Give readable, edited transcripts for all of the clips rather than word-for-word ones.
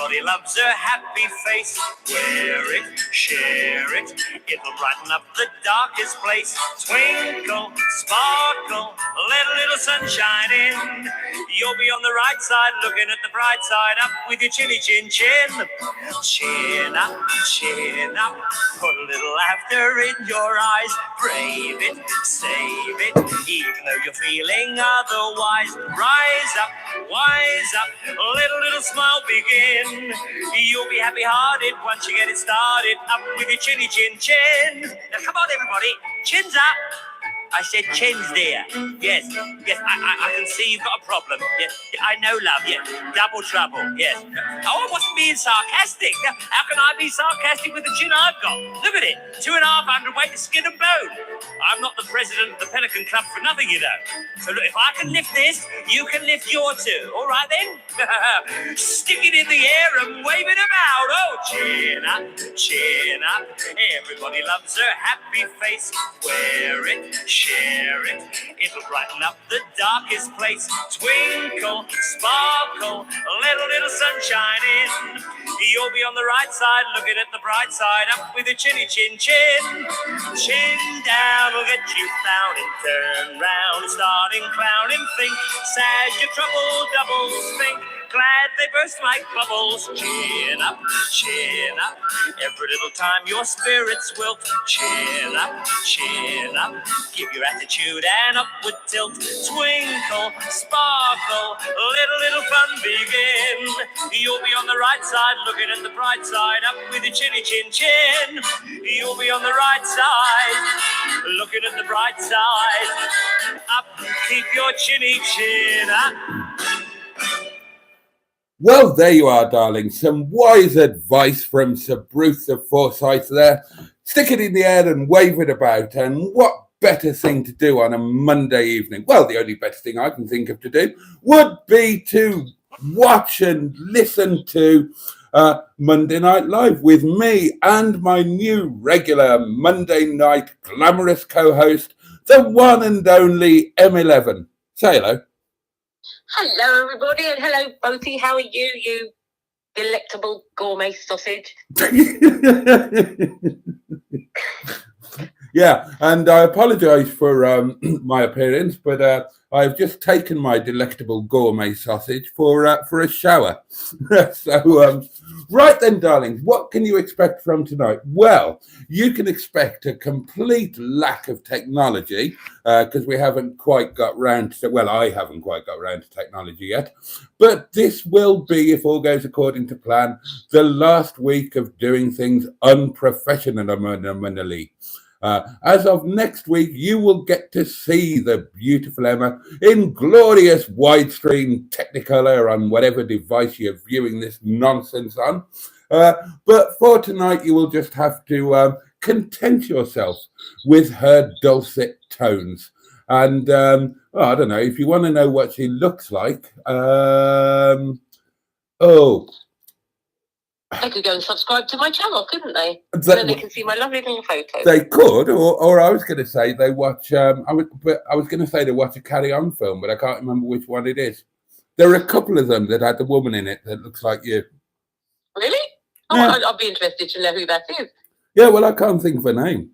Everybody loves a happy face. Wear it, share it, it'll brighten up the darkest place. Twinkle, sparkle, let a little sunshine in. You'll be on the right side, looking at the bright side. Up with your chinny chin chin. Chin up, put a little laughter in your eyes. Brave it, save it, even though you're feeling otherwise. Rise up, wise up, let a little smile begin. You'll be happy-hearted once you get it started. Up with your chinny chin chin. Now come on everybody, chins up. I said chins, dear. Yes, I can see you've got a problem. Yes, I know, love. Yes, double trouble. Yes. Oh, I wasn't being sarcastic. How can I be sarcastic with the chin I've got? Look at it, 2,500 weight of skin and bone. I'm not the president of the Pelican Club for nothing, you know. So look, if I can lift this, you can lift your two. All right then? Stick it in the air and wave it about. Oh, chin up, chin up. Everybody loves a happy face. Wear it, share it, it'll brighten up the darkest place. Twinkle, sparkle, let a little sunshine in. You'll be on the right side, looking at the bright side. Up with your chinny chin chin. Chin down will get you found and turn round, starting clown and think. Sad your trouble doubles, think. Glad they burst like bubbles. Chin up, every little time your spirits wilt. Chin up, give your attitude an upward tilt. Twinkle, sparkle, let a little fun begin. You'll be on the right side, looking at the bright side. Up with your chinny chin chin. You'll be on the right side, looking at the bright side. Up, keep your chinny chin up. Well, there you are, darling. Some wise advice from Sir Bruce of Forsyth there. Stick it in the air and wave it about. And what better thing to do on a Monday evening? Well, the only better thing I can think of to do would be to watch and listen to Monday Night Live with me and my new regular Monday night glamorous co-host, the one and only M11. Say hello. Hello, everybody, and hello, Boaty. How are you, you delectable gourmet sausage? Yeah, and I apologise for my appearance, but I've just taken my delectable gourmet sausage for a shower. So, right then, darlings, what can you expect from tonight? Well, you can expect a complete lack of technology because we haven't quite got round to, well, I haven't quite got round to technology yet. But this will be, if all goes according to plan, the last week of doing things unprofessionally. As of next week, you will get to see the beautiful Emma in glorious widescreen Technicolor on whatever device you're viewing this nonsense on. But for tonight, you will just have to content yourself with her dulcet tones. And I don't know, if you want to know what she looks like, They could go and subscribe to my channel, couldn't they? Then they can see my lovely little photos. They could, or I was going to say they watch. I was going to say they watch a Carry On film, but I can't remember which one it is. There are a couple of them that had the woman in it that looks like you. Really? Oh, yeah. I'll be interested to know who that is. Yeah, well, I can't think of her name.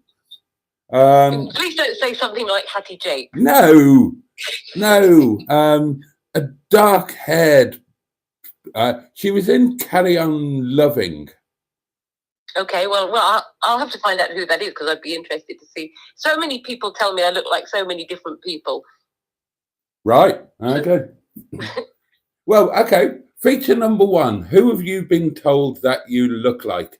Please don't say something like Hattie Jake. No. A dark-haired. She was in Carry On Loving. Okay, well, I'll have to find out who that is because I'd be interested to see. So many people tell me I look like so many different people. Right. Okay. Well, okay. Feature number one. Who have you been told that you look like?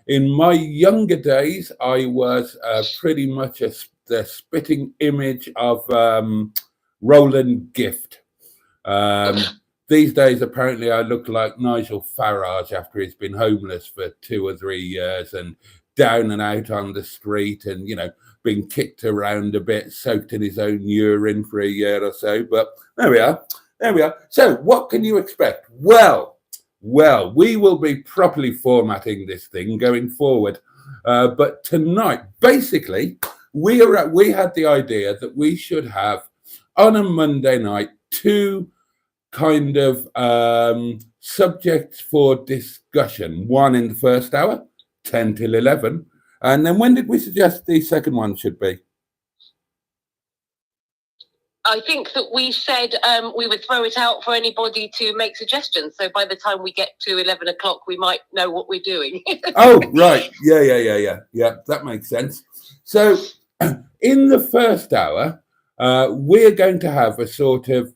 In my younger days, I was pretty much the spitting image of Roland Gift. These days, apparently, I look like Nigel Farage after he's been homeless for 2 or 3 years and down and out on the street and, you know, been kicked around a bit, soaked in his own urine for a year or so. But there we are. So what can you expect? Well, we will be properly formatting this thing going forward. But tonight, basically, we had the idea that we should have on a Monday night 2 kind of subjects for discussion. One in the first hour, 10 till 11. And then when did we suggest the second one should be? I think that we said we would throw it out for anybody to make suggestions. So by the time we get to 11 o'clock, we might know what we're doing. Oh, right. Yeah. That makes sense. So in the first hour, we're going to have a sort of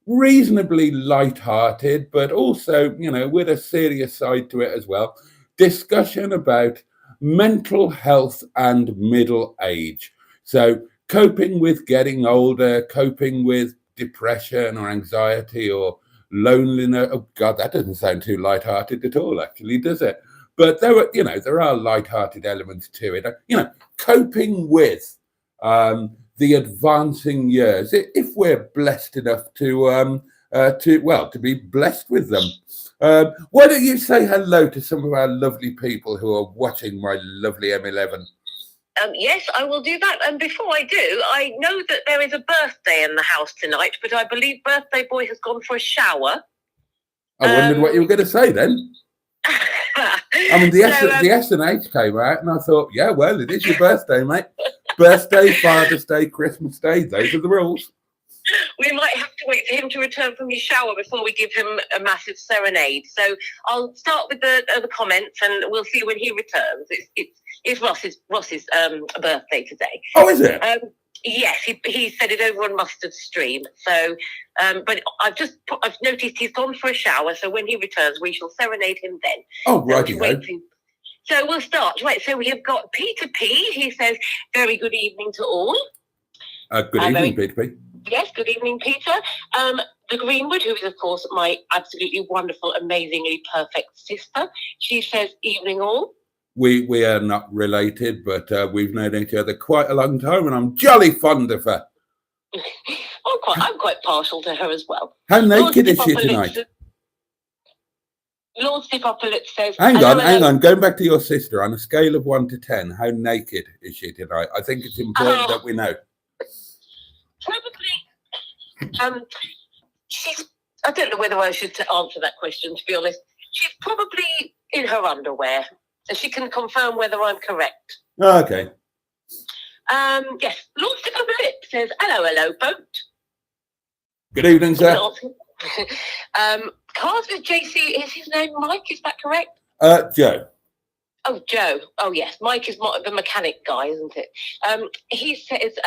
reasonably light-hearted, but also, with a serious side to it as well, discussion about mental health and middle age. So coping with getting older, coping with depression or anxiety or loneliness. Oh God, that doesn't sound too light-hearted at all, actually, does it? But there are light-hearted elements to it. Coping with the advancing years, if we're blessed enough to be blessed with them. Why don't you say hello to some of our lovely people who are watching my lovely M11? Yes, I will do that. And before I do, I know that there is a birthday in the house tonight, but I believe birthday boy has gone for a shower. I wondered what you were going to say then. I mean, the S&H came out, and I thought, yeah, well, it is your birthday, mate. Birthday, Father's Day, Christmas Day, those are the rules. We might have to wait for him to return from his shower before we give him a massive serenade. So I'll start with the comments, and we'll see when he returns. It's Ross's birthday today. Oh, is it? Yes, he said it over on Mustard Stream. So, but I've noticed he's gone for a shower. So when he returns, we shall serenade him then. Oh, righty ho. So we'll start. Right. So we have got Peter P. He says, "Very good evening to all." Good evening, Peter P. Yes, good evening, Peter. The Greenwood, who is, of course, my absolutely wonderful, amazingly perfect sister. She says, "Evening all." We are not related, but we've known each other quite a long time, and I'm jolly fond of her. I'm quite partial to her as well. How naked is she tonight? Lord Stipopolit says... Hang on. Going back to your sister, on a scale of 1 to 10, how naked is she tonight? I think it's important that we know. Probably... I don't know whether I should answer that question, to be honest. She's probably in her underwear. So she can confirm whether I'm correct. Oh, okay. Yes. Lord Stipopolit says, hello, boat. Good evening, sir. Cars with JC, is his name Mike? Is that correct? Joe. Oh, Joe. Oh, yes. Mike is the mechanic guy, isn't it? He says,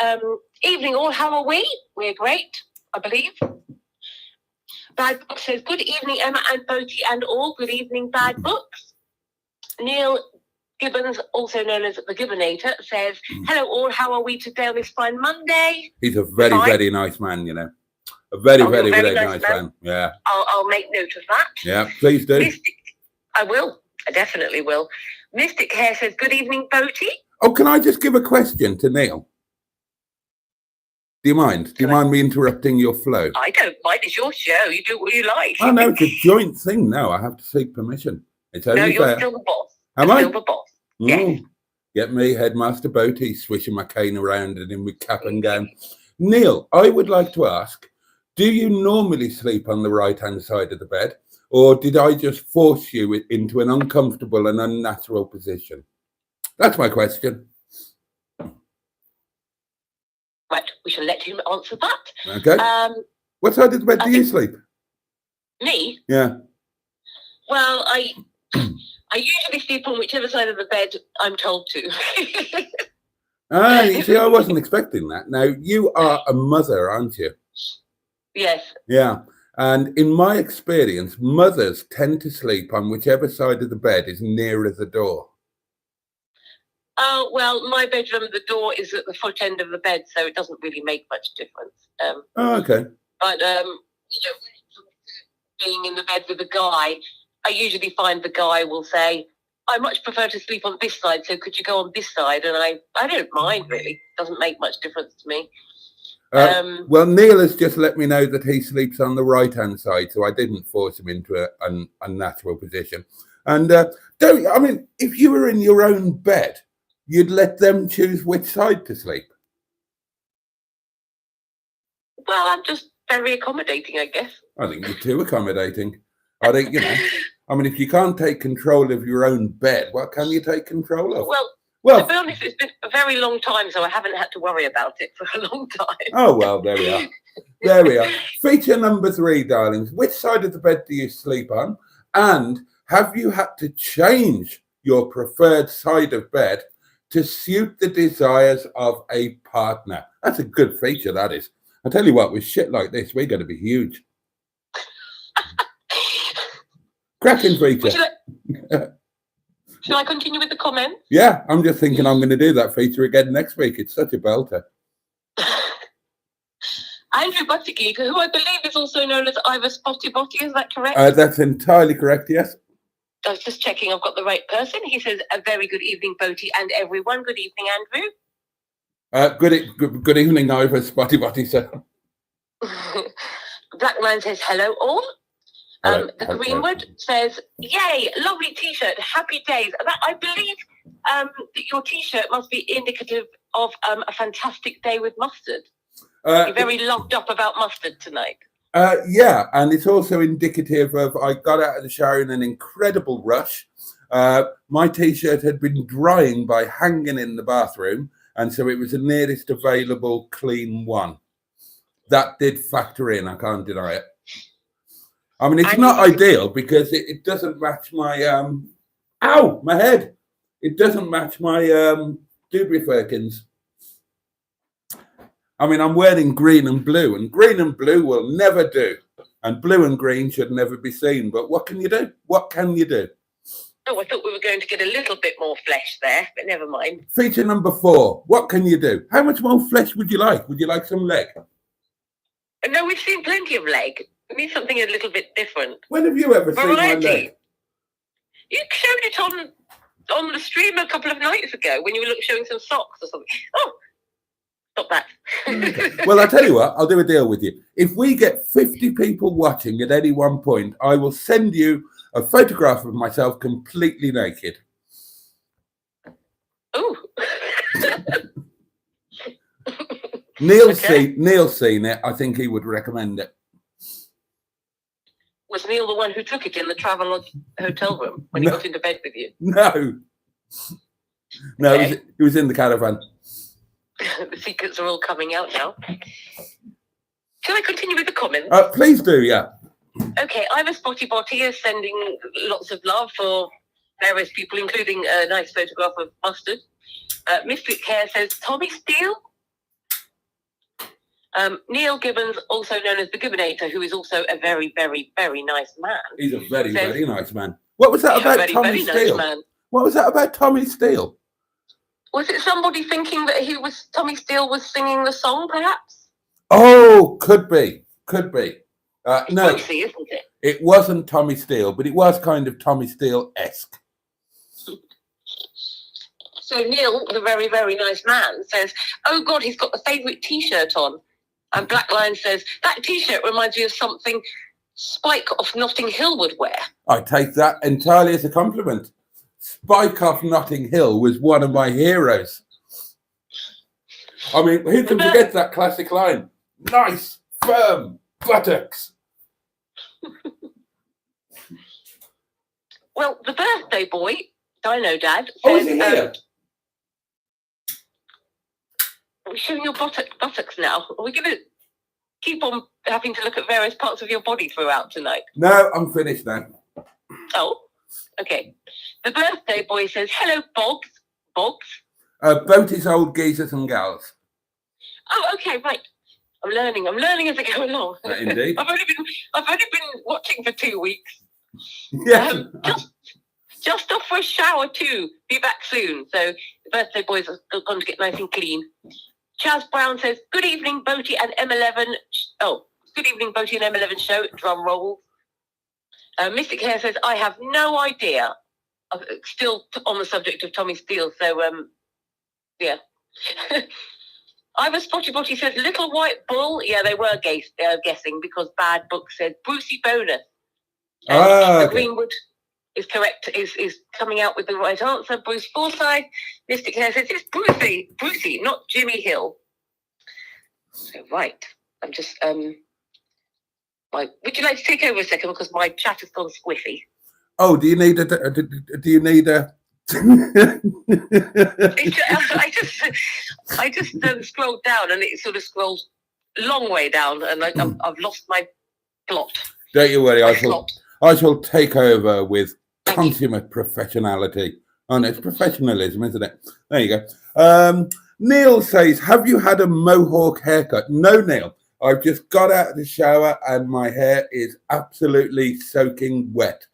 evening all, how are we? We're great, I believe. Bad Book says, good evening, Emma and Boaty and all. Good evening, Bad Books. Neil Gibbons, also known as the Gibbonator, says, hello all, how are we today on this fine Monday? He's a very, very nice man, A very, very nice man. Yeah. I'll make note of that. Yeah, please do. I will. I definitely will. Mystic Hair says, good evening, Boaty. Oh, can I just give a question to Neil? Do you mind? Do you mind me interrupting your flow? I don't mind. It's your show. You do what you like. I know, it's a joint thing now. I have to seek permission. It's only fair. No, you're still the boss. Am I? Still the boss. Yes. Get me, Headmaster Boaty, swishing my cane around and in with cap and gown. Neil, I would like to ask, do you normally sleep on the right-hand side of the bed, or did I just force you into an uncomfortable and unnatural position? That's my question. Right, we shall let him answer that. Okay. What side of the bed do you sleep? Me? Yeah. Well, I usually sleep on whichever side of the bed I'm told to. You see, I wasn't expecting that. Now, you are a mother, aren't you? Yes. Yeah. And in my experience, mothers tend to sleep on whichever side of the bed is nearer the door. Oh, well, my bedroom, the door is at the foot end of the bed, so it doesn't really make much difference. Okay. But, being in the bed with a guy, I usually find the guy will say, I much prefer to sleep on this side, so could you go on this side? And I don't mind, really. It doesn't make much difference to me. Well, Neil has just let me know that he sleeps on the right-hand side, so I didn't force him into an unnatural position. And if you were in your own bed, you'd let them choose which side to sleep. Well, I'm just very accommodating, I guess. I think you're too accommodating. I think, I mean, if you can't take control of your own bed, what can you take control of? Well, to be honest, it's been a very long time, so I haven't had to worry about it for a long time. Oh, well, there we are. There we are. Feature number 3, darlings. Which side of the bed do you sleep on? And have you had to change your preferred side of bed to suit the desires of a partner? That's a good feature, that is. I tell you what, with shit like this, we're going to be huge. Cracking feature. Shall I continue with the comments? Yeah, I'm just thinking I'm going to do that feature again next week. It's such a belter. Andrew Buttigieg, who I believe is also known as either Spotty Botty, is that correct? That's entirely correct, yes. I was just checking I've got the right person. He says, a very good evening, Boaty and everyone. Good evening, Andrew. Good evening, Ivor, Spotty Botty, sir. Blackman says, hello all. Hello. The Greenwood says, yay, lovely T-shirt, happy days. I believe that your T-shirt must be indicative of a fantastic day with mustard. You're very locked up about mustard tonight. Yeah, and it's also indicative of I got out of the shower in an incredible rush. My T-shirt had been drying by hanging in the bathroom, and so it was the nearest available clean one. That did factor in, I can't deny it. I mean, it's not ideal because it doesn't match my, ow, my head. It doesn't match my Dubry Firkins. I mean, I'm wearing green and blue will never do. And blue and green should never be seen. But what can you do? What can you do? Oh, I thought we were going to get a little bit more flesh there, but never mind. Feature number 4. What can you do? How much more flesh would you like? Would you like some leg? No, we've seen plenty of leg. We need something a little bit different. When have you ever seen my leg? You showed it on the stream a couple of nights ago when you were showing some socks or something. Oh, stop that. Okay. Well, I'll tell you what, I'll do a deal with you. If we get 50 people watching at any one point, I will send you a photograph of myself completely naked. Oh. Neil's seen it. I think he would recommend it. Was Neil the one who took it in the travel hotel room when he got into bed with you? No, okay. It was in the caravan. The secrets are all coming out now. Shall I continue with the comments? Please do, yeah. Okay, Ivor Spotty Botty is sending lots of love for various people, including a nice photograph of mustard. Mystic Hair says, Tommy Steele? Neil Gibbons, also known as the Gibbinator, who is also a very, very, very nice man. He's a very, very nice man. What was that about Tommy Steele? Nice, what was that about Tommy Steele? Was it somebody thinking that Tommy Steele was singing the song, perhaps? Oh, could be. No, Boaty, isn't it? It wasn't Tommy Steele, but it was kind of Tommy Steele-esque. So Neil, the very, very nice man, says, oh, God, he's got the favourite T-shirt on. And Black Lion says, that T-shirt reminds me of something Spike off Notting Hill would wear. I take that entirely as a compliment. Spike off Notting Hill was one of my heroes. I mean, who can forget that classic line? Nice, firm buttocks. Well, the birthday boy, Dino Dad, says... Oh, is he here? We're showing your buttocks now. Are we going to keep on having to look at various parts of your body throughout tonight? No, I'm finished now. Oh, okay. The birthday boy says, hello, Boggs. Boggs? Boaty's old geezers and gals. Oh, okay, right. I'm learning as I go along. Indeed. I've only been watching for 2 weeks. Yeah. Just off for a shower too. Be back soon. So the birthday boys are going to get nice and clean. Chaz Brown says, good evening, Boaty and M11. Oh, good evening, Boaty and M11 show. Drum roll. Mystic Hair says, I have no idea. Still on the subject of Tommy Steele. So, yeah. Ivor Spotty Botty says, little white bull. Yeah, they were guessing because Bad Book said Brucey Bonus. Okay. Greenwood is correct, is coming out with the right answer. Bruce Forsyth. Mystic Hair says, it's Brucey, not Jimmy Hill. So, right. I'm just, Right. Would you like to take over a second because my chat has gone squiffy? Oh, do you need a? Do you need a? I just scrolled down and it sort of scrolled a long way down, and I've lost my plot. Don't you worry, I shall take over with consummate professionality. Oh, no, it's professionalism, isn't it? There you go. Neil says, have you had a mohawk haircut? No, Neil. I've just got out of the shower and my hair is absolutely soaking wet.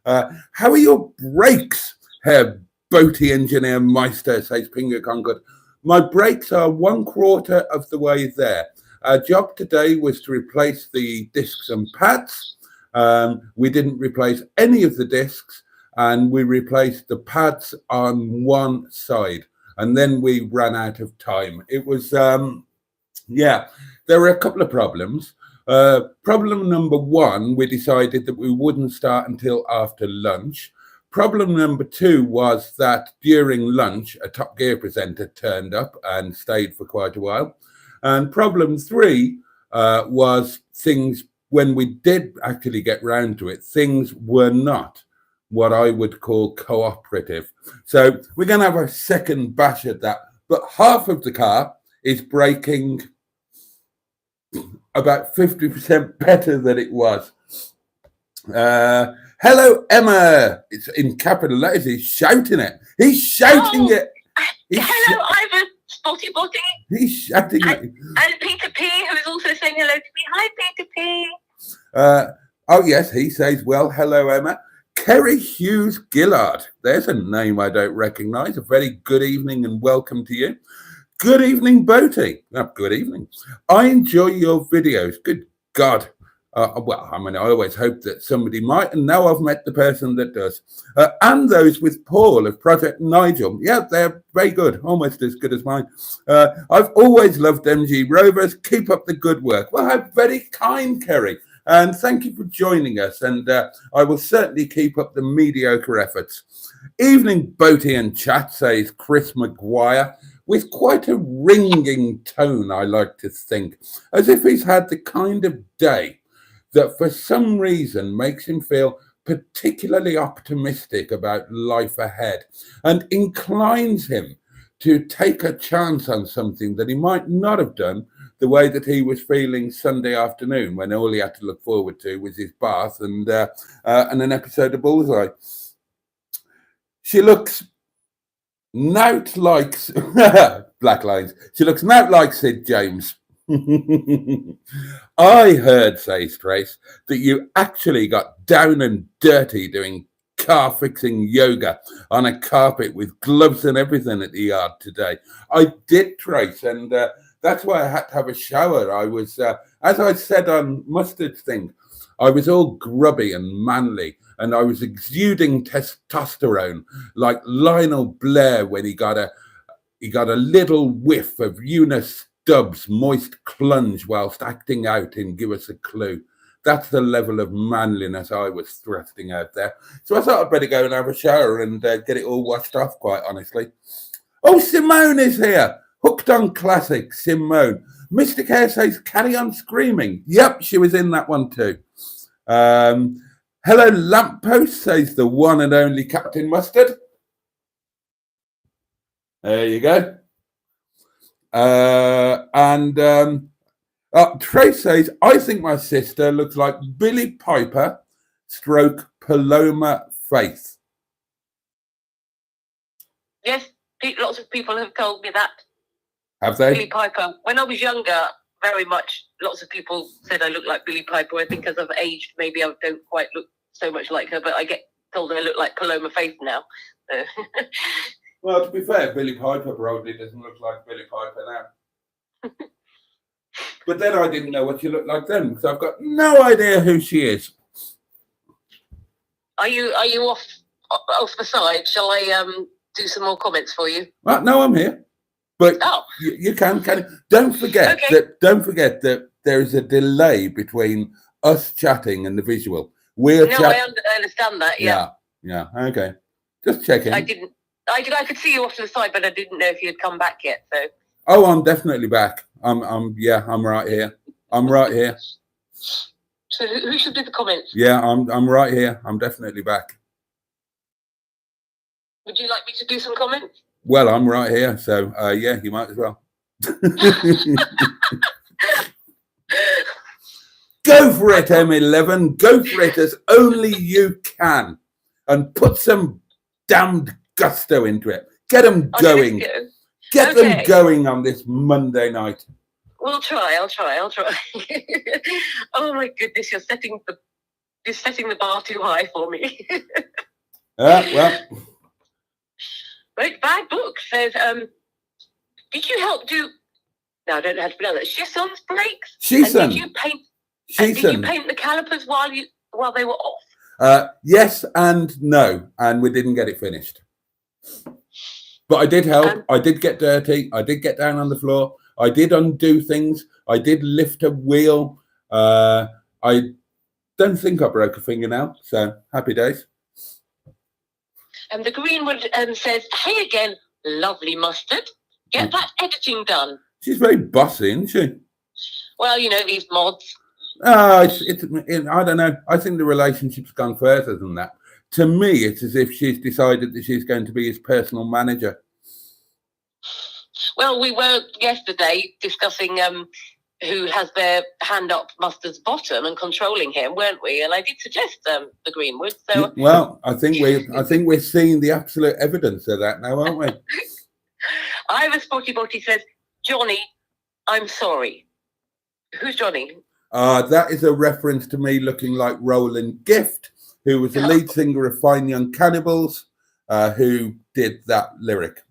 How are your brakes, Herr Boaty Engineer Meister, says Pinga Concord. My brakes are 1/4 of the way there. Our job today was to replace the discs and pads. We didn't replace any of the discs, and we replaced the pads on one side. And then we ran out of time. It was, yeah, there were a couple of problems. Problem number one, we decided that we wouldn't start until after lunch. Problem number two was that during lunch, a Top Gear presenter turned up and stayed for quite a while. And problem three was things, when we did actually get round to it, things were not what I would call cooperative. So we're going to have a second bash at that. But half of the car is braking about 50% better than it was. Hello, Emma. It's in capital letters. He's shouting it. He's shouting it. Hello, Ivan. Spotty Botty. He's shouting it. And Peter P, who is also saying hello to me. Hi, Peter P. Oh, yes, he says, well, hello, Emma. Kerry Hughes Gillard. There's a name I don't recognise. A very good evening and welcome to you. Good evening, Boaty. Oh, good evening. I enjoy your videos. Good God. Well, I mean, I always hope that somebody might, and now I've met the person that does. And those with Paul of Project Nigel. Yeah, they're very good, almost as good as mine. I've always loved MG Rovers. Keep up the good work. Well, how very kind, Kerry. And thank you for joining us. And I will certainly keep up the mediocre efforts. Evening, Boaty and chat, says Chris Maguire, with quite a ringing tone, I like to think, as if he's had the kind of day that for some reason makes him feel particularly optimistic about life ahead and inclines him to take a chance on something that he might not have done the way that he was feeling Sunday afternoon, when all he had to look forward to was his bath and an episode of Bullseye. She looks not like Black Lines. She looks not like Sid James. I heard, says Trace, that you actually got down and dirty doing car fixing yoga on a carpet with gloves and everything at the yard today. I did, Trace, and that's why I had to have a shower. I was, as I said on Mustard's thing, I was all grubby and manly, and I was exuding testosterone like Lionel Blair when he got a little whiff of Eunice Stubbs' moist clunge whilst acting out in Give Us a Clue. That's the level of manliness I was thrusting out there. So I thought I'd better go and have a shower and get it all washed off, quite honestly. Oh, Simone is here. Hooked on Classic, Simone. Mystic Hair says, carry on screaming. Yep, she was in that one too. Hello, Lamppost, says the one and only Captain Mustard. There you go. Trace says, I think my sister looks like Billy Piper stroke Paloma Faith. Yes, lots of people have told me that. Have they? Billy Piper. When I was younger, very much, lots of people said I look like Billy Piper. I think as I've aged, maybe I don't quite look so much like her, but I get told I look like Paloma Faith now. So. Well, to be fair, Billy Piper probably doesn't look like Billy Piper now. But then I didn't know what she looked like then, because I've got no idea who she is. Are you off the side? Shall I do some more comments for you? Well, no, I'm here. But you can. Don't forget that there is a delay between us chatting and the visual. I understand that. Yeah. Okay. Just checking. I could see you off to the side, but I didn't know if you had come back yet. So. Oh, I'm definitely back. I'm right here. I'm right here. So who should do the comments? Yeah, I'm right here. I'm definitely back. Would you like me to do some comments? Well, I'm right here, so yeah, you might as well. Go for it, M11. Go for it as only you can, and put some damned gusto into it. Get them going. Get them going on this Monday night. We'll try. I'll try. Oh my goodness, you're setting the bar too high for me. Well. Right, Bad Book says, did you help do? No, I don't know how to pronounce that. Shisson's brakes. Did you paint the calipers while they were off? Yes and no, and we didn't get it finished. But I did help. I did get dirty. I did get down on the floor. I did undo things. I did lift a wheel. I don't think I broke a fingernail. So happy days. And the Greenwood says, "Hey again, lovely mustard. Get that editing done." She's very bossy, isn't she? Well, you know these mods. I don't know. I think the relationship's gone further than that. To me, it's as if she's decided that she's going to be his personal manager. Well, we were yesterday discussing who has their hand up Mustard's bottom and controlling him, weren't we? And I did suggest the Greenwood. So well, I think we're seeing the absolute evidence of that now, aren't we? Ivor Sporty Boaty says, "Johnny, I'm sorry." Who's Johnny? That is a reference to me looking like Roland Gift, who was the lead singer of Fine Young Cannibals, who did that lyric.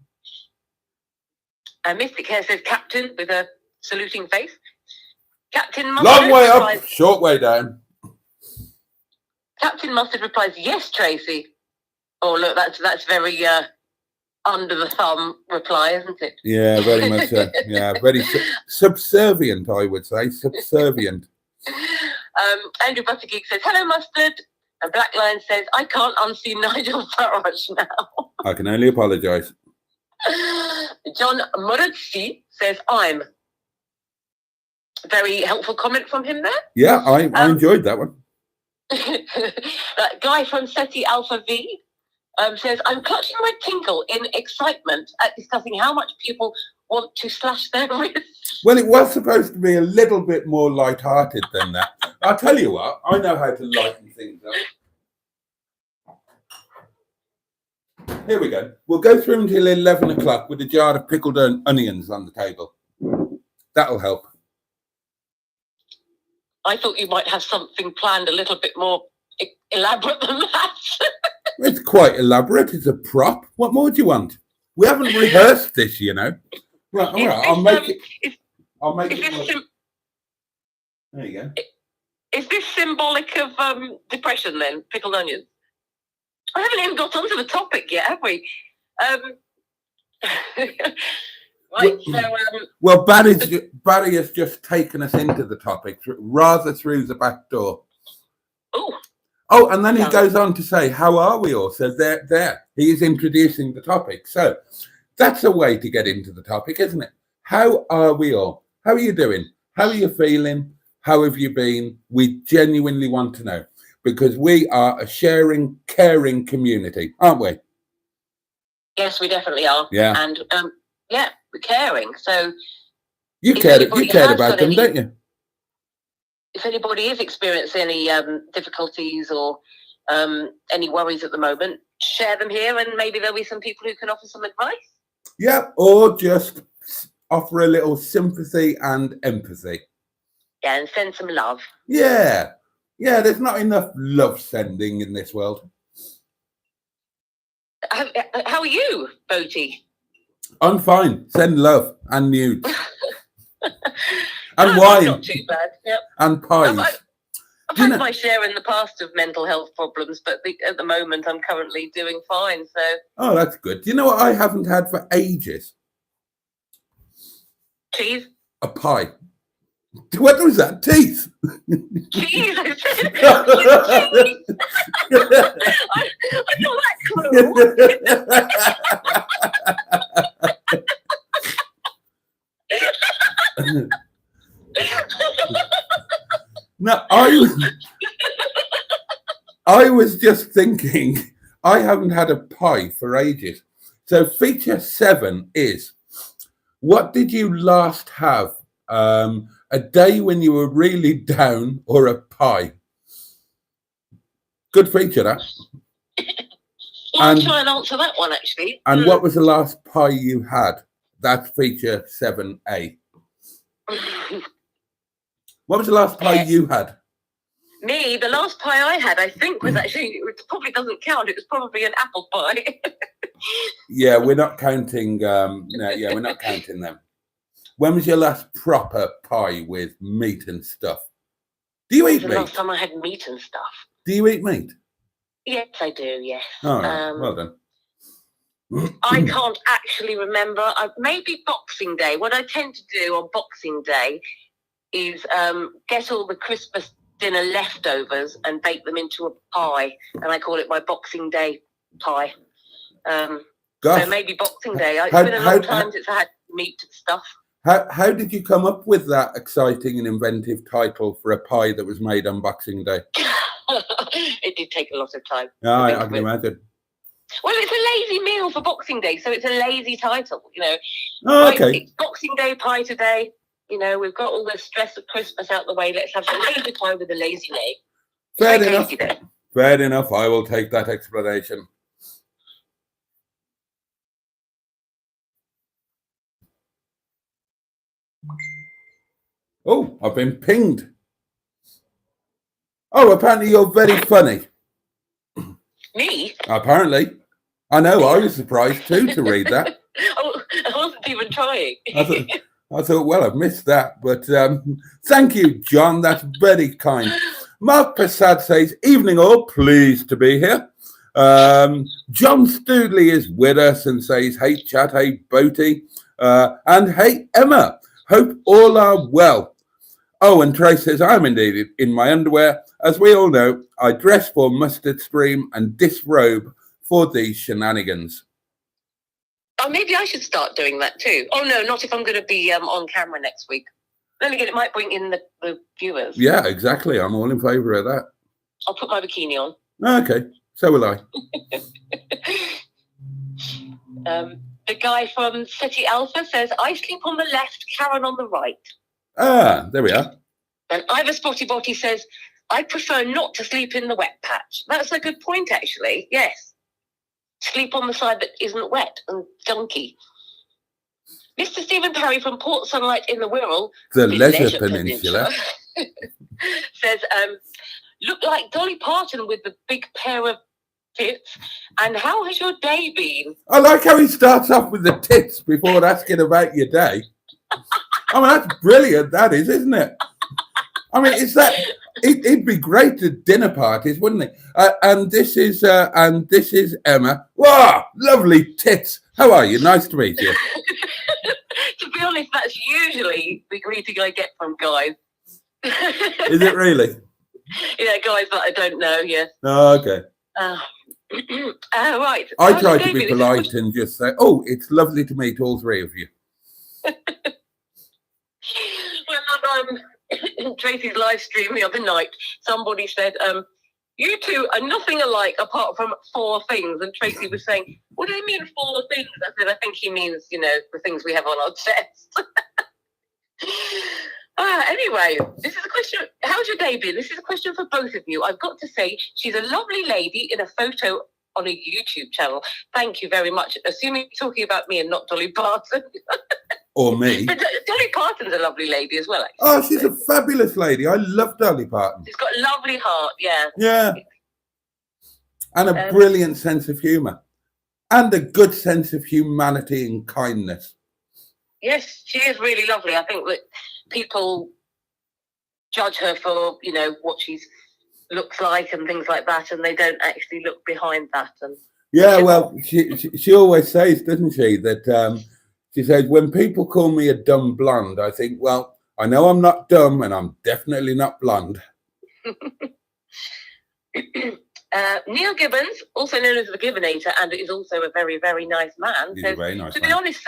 And Mystic Hair says, "Captain," with a saluting face. Captain Mustard long way replies, up, short way down. Captain Mustard replies, "Yes, Tracy." Oh, look, that's very under the thumb reply, isn't it? Yeah, very much so. Yeah, very subservient, I would say. Subservient. Andrew Buttergeek says, "Hello, Mustard." And Black Lion says, "I can't unsee Nigel Farage now." I can only apologise. John Murutsi says, "I'm." Very helpful comment from him there. Yeah, I enjoyed that one. That guy from SETI Alpha V says, "I'm clutching my tinkle in excitement at discussing how much people want to slash their wrists." Well, it was supposed to be a little bit more light-hearted than that. I'll tell you what, I know how to lighten things up. Here we go. We'll go through until 11 o'clock with a jar of pickled onions on the table. That'll help. I thought you might have something planned a little bit more elaborate than that. It's quite elaborate. It's a prop. What more do you want? We haven't rehearsed this, you know. Right, all right. I'll make it. There you go. Is this symbolic of depression then? Pickled onions. I haven't even got onto the topic yet, have we? Right. Well, Barry has just taken us into the topic rather through the back door. Oh, and then he goes on to say, "How are we all?" So there. He is introducing the topic. So that's a way to get into the topic, isn't it? How are we all? How are you doing? How are you feeling? How have you been? We genuinely want to know, because we are a sharing, caring community, aren't we? Yes, we definitely are. Yeah. And yeah, we're caring. So you cared about them, don't you? If anybody is experiencing any difficulties or any worries at the moment, share them here, and maybe there'll be some people who can offer some advice. Yeah, or just offer a little sympathy and empathy. Yeah, and send some love. Yeah. Yeah, there's not enough love sending in this world. How are you, Boaty? I'm fine. Send love and nudes. And wine. Not too bad. Yep. And pies. I've had my share in the past of mental health problems, but at the moment I'm currently doing fine. So. Oh, that's good. Do you know what I haven't had for ages? Cheese. A pie. What was that? Teeth. Cheese. I got that clue. No, I was just thinking, I haven't had a pie for ages. So feature 7 is, what did you last have? A day when you were really down, or a pie? Good feature, that. I'll try and answer that one, actually. And what was the last pie you had? That's feature 7A. What was the last pie you had? Me, the last pie I had, I think, was actually, it probably doesn't count, it was probably an apple pie. Yeah, we're not counting, we're not counting them. When was your last proper pie with meat and stuff? Do you eat meat? The last time I had meat and stuff. Do you eat meat? Yes, I do, yes. All right, well done. I can't actually remember. Maybe Boxing Day. What I tend to do on Boxing Day is get all the Christmas dinner leftovers and bake them into a pie, and I call it my Boxing Day pie. So maybe Boxing Day. It's been a long time since I had meat and stuff. How did you come up with that exciting and inventive title for a pie that was made on Boxing Day? It did take a lot of time. I can imagine. Well, it's a lazy meal for Boxing Day, so it's a lazy title, you know. Oh, okay. It's Boxing Day pie today. You know, we've got all the stress of Christmas out the way. Let's have some lazy pie with a lazy name. Fair enough. Fair enough. I will take that explanation. Oh, I've been pinged. Oh, apparently you're very funny. Me? Apparently. I know, I was surprised too to read that. Oh, I wasn't even trying. I thought, well, I've missed that. But thank you, John. That's very kind. Mark Prasad says, evening all, pleased to be here. John Studley is with us and says, hey, chat, hey, Boaty. And hey, Emma. Hope all are well. Oh, and Trace says, I'm indeed in my underwear. As we all know, I dress for mustard stream and disrobe for these shenanigans. Oh, maybe I should start doing that too. Oh, no, not if I'm going to be on camera next week. Then again, it might bring in the viewers. Yeah, exactly. I'm all in favour of that. I'll put my bikini on. Okay, so will I. The guy from City Alpha says, I sleep on the left, Karen on the right. Ah, there we are. And Ivor Spotty Botty says, I prefer not to sleep in the wet patch. That's a good point, actually. Yes. Sleep on the side that isn't wet and gunky. Mr. Stephen Parry from Port Sunlight in the Wirral, the Leisure Peninsula, says, look like Dolly Parton with the big pair of tits. And how has your day been? I like how he starts off with the tits before asking about your day. I mean, that's brilliant, that is, isn't it? I mean, it'd be great at dinner parties, wouldn't it? And this is Emma. Wow, lovely tits. How are you? Nice to meet you. To be honest, that's usually the greeting I get from guys. Is it really? Yeah, guys that I don't know, yes. Oh, okay. Right. I try to be polite and just say, oh, it's lovely to meet all three of you. Well, on Tracy's live stream the other night, somebody said, you two are nothing alike apart from 4 things. And Tracy was saying, what do you mean 4 things? I said, I think he means, you know, the things we have on our chest. Anyway, this is a question. How's your day been? This is a question for both of you. I've got to say, she's a lovely lady in a photo on a YouTube channel. Thank you very much. Assuming you're talking about me and not Dolly Parton. Or me. But Dolly Parton's a lovely lady as well, actually. Oh, she's a fabulous lady. I love Dolly Parton. She's got a lovely heart, yeah. Yeah. And a brilliant sense of humour. And a good sense of humanity and kindness. Yes, she is really lovely. I think that people judge her for, you know, what she looks like and things like that, and they don't actually look behind that. And yeah, well, she always says, doesn't she, that she says, when people call me a dumb blonde, I think, well, I know I'm not dumb and I'm definitely not blonde. Neil Gibbons, also known as the Gibbonator, and is also a very, very nice man. He's a very nice to man. be honest,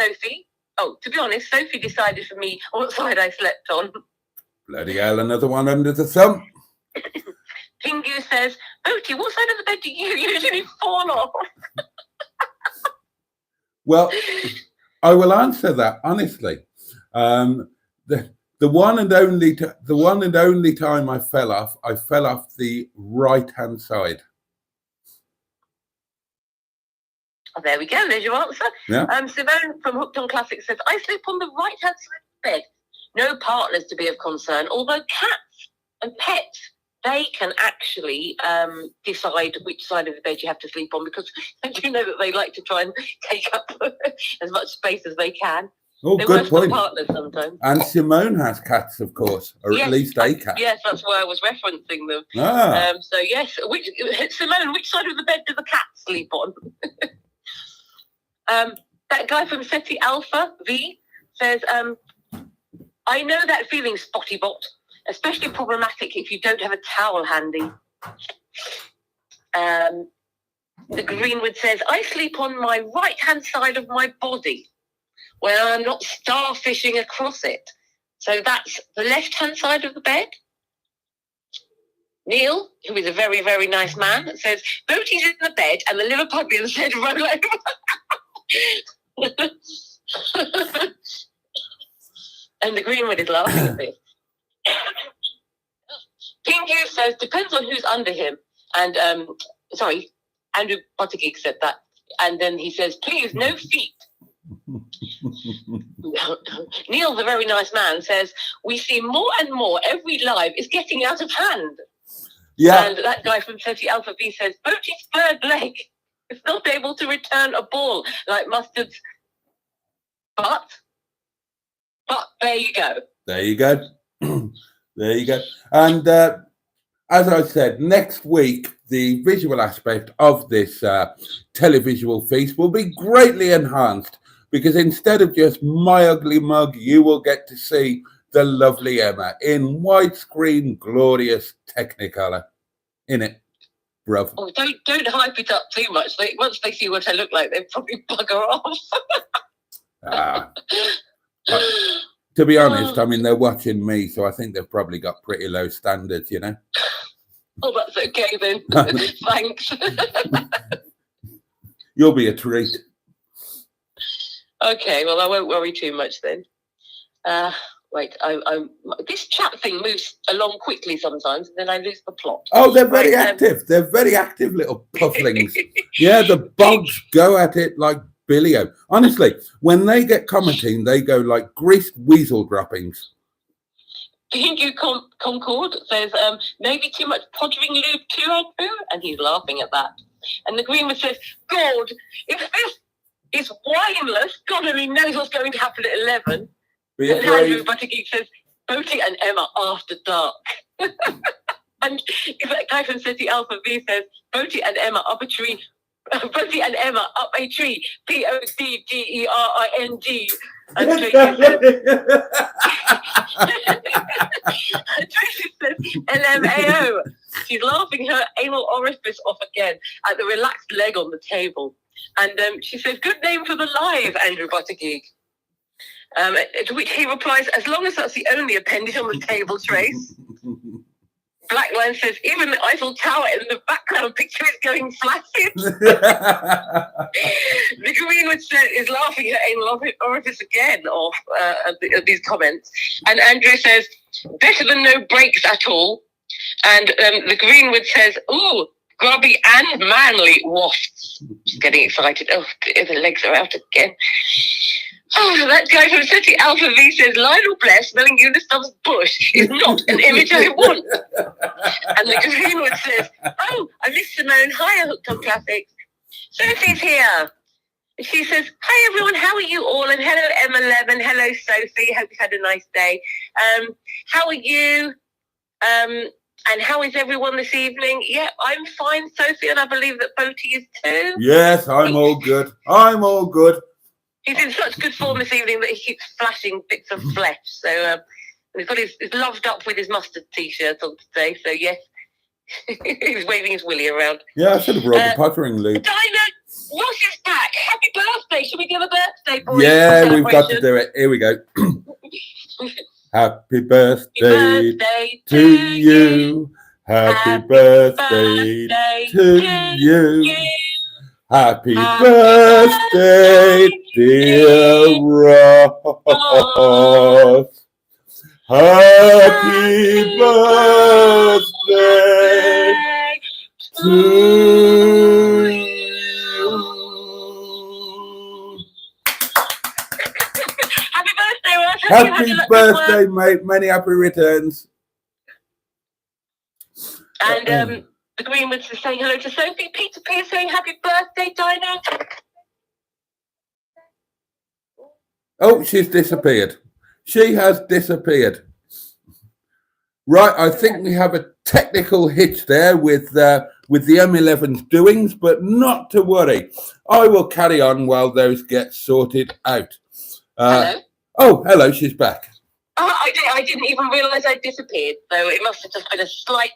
Sophie decided for me what side I slept on. Bloody hell, another one under the thumb. Pingu says, Boaty, what side of the bed do you usually fall off? Well, I will answer that honestly. The one and only time I fell off the right-hand side. Oh, there we go. There's your answer. Yeah. Simone from Hooked on Classics says, I sleep on the right-hand side of the bed. No partners to be of concern, although cats and pets, they can actually decide which side of the bed you have to sleep on, because I do know that they like to try and take up as much space as they can. Oh, They're good worse for point. partners sometimes. And Simone has cats, of course, or Yes, at least a cat. Yes, that's why I was referencing them. Ah. So yes, Simone, which side of the bed do the cats sleep on? That guy from SETI Alpha V says, I know that feeling, Spotty Bot, especially problematic if you don't have a towel handy. The Greenwood says, I sleep on my right-hand side of my body when I'm not starfishing across it. So that's the left-hand side of the bed. Neil, who is a very, very nice man, says, Boaty's in the bed and the Liverpudlian said, roll over. And the Greenwood is laughing at this. Pingu says, depends on who's under him. And, Andrew Buttigieg said that. And then he says, please, no feet. Neil, the very nice man, says, we see more and more every live is getting out of hand. Yeah. And that guy from SETI Alpha B says, Boaty's third leg is not able to return a ball like Mustard's. But there you go. There you go. There you go. And as I said, next week, the visual aspect of this televisual feast will be greatly enhanced, because instead of just my ugly mug, you will get to see the lovely Emma in widescreen, glorious Technicolor. In it, bruv. Oh, don't hype it up too much. Once they see what I look like, they'll probably bugger off. To be honest, I mean, they're watching me, so I think they've probably got pretty low standards, you know. Oh, that's okay then. Thanks. You'll be a treat. Okay, well, I won't worry too much then. Wait, this chat thing moves along quickly sometimes, and then I lose the plot. Oh, they're very active. They're very active little pufflings. Yeah, the bogs go at it like Billy-O. Honestly, when they get commenting, they go like greased weasel droppings. Pingu Concord says, maybe too much pottering lube too, Andrew? And he's laughing at that. And the Greenwood says, God, if this is wineless, God only knows what's going to happen at 11. Be And afraid. Andrew Buttigieg says, Boaty and Emma after dark. And if that guy from SETI Alpha V says, Boaty and Emma up a tree. Boaty and Emma up a tree. PODGERING. And Tracy says, LMAO. She's laughing her anal orifice off again at the relaxed leg on the table. And she says, good name for the live, Andrew Buttigieg. To which he replies, as long as that's the only appendage on the table, Trace. Blackline says, even the Eiffel Tower in the background picture is going flaccid. The Greenwood is laughing at anal orifice again off at these comments. And Andrew says, better than no breaks at all. And the Greenwood says, ooh, grubby and manly wafts. She's getting excited. Oh, the legs are out again. Oh, that guy from SETI Alpha V says, Lionel Blair smelling Unistuff's bush is not an image I want. And the Greenwood says, oh, I miss Simone. Hi, Hooked on Classics. Sophie's here. She says, hi, everyone. How are you all? And hello, M11. Hello, Sophie. Hope you've had a nice day. How are you? And how is everyone this evening? Yeah, I'm fine, Sophie, and I believe that Boaty is too. Yes, I'm all good. I'm all good. He's in such good form this evening that he keeps flashing bits of flesh. So he's got his loved up with his mustard t-shirt on today. So yes, he's waving his willy around. Yeah, I should have brought the pottering lube. Dinah, Ross is back. Happy birthday. Should we give a birthday boy? Yeah, we've got to do it. Here we go. Happy birthday to you. Happy birthday to you. Happy birthday, dear Ross. Happy birthday to you. Happy birthday, Ross. Happy birthday, mate. Many happy returns. And the Greenwoods is saying hello to Sophie. Peter P is saying happy birthday, Dinah. Oh, she's disappeared. She has disappeared. Right, I think we have a technical hitch there with the M11's doings, but not to worry. I will carry on while those get sorted out. Hello. Oh, hello, she's back. Oh, I didn't even realise I'd disappeared, so it must have just been a slight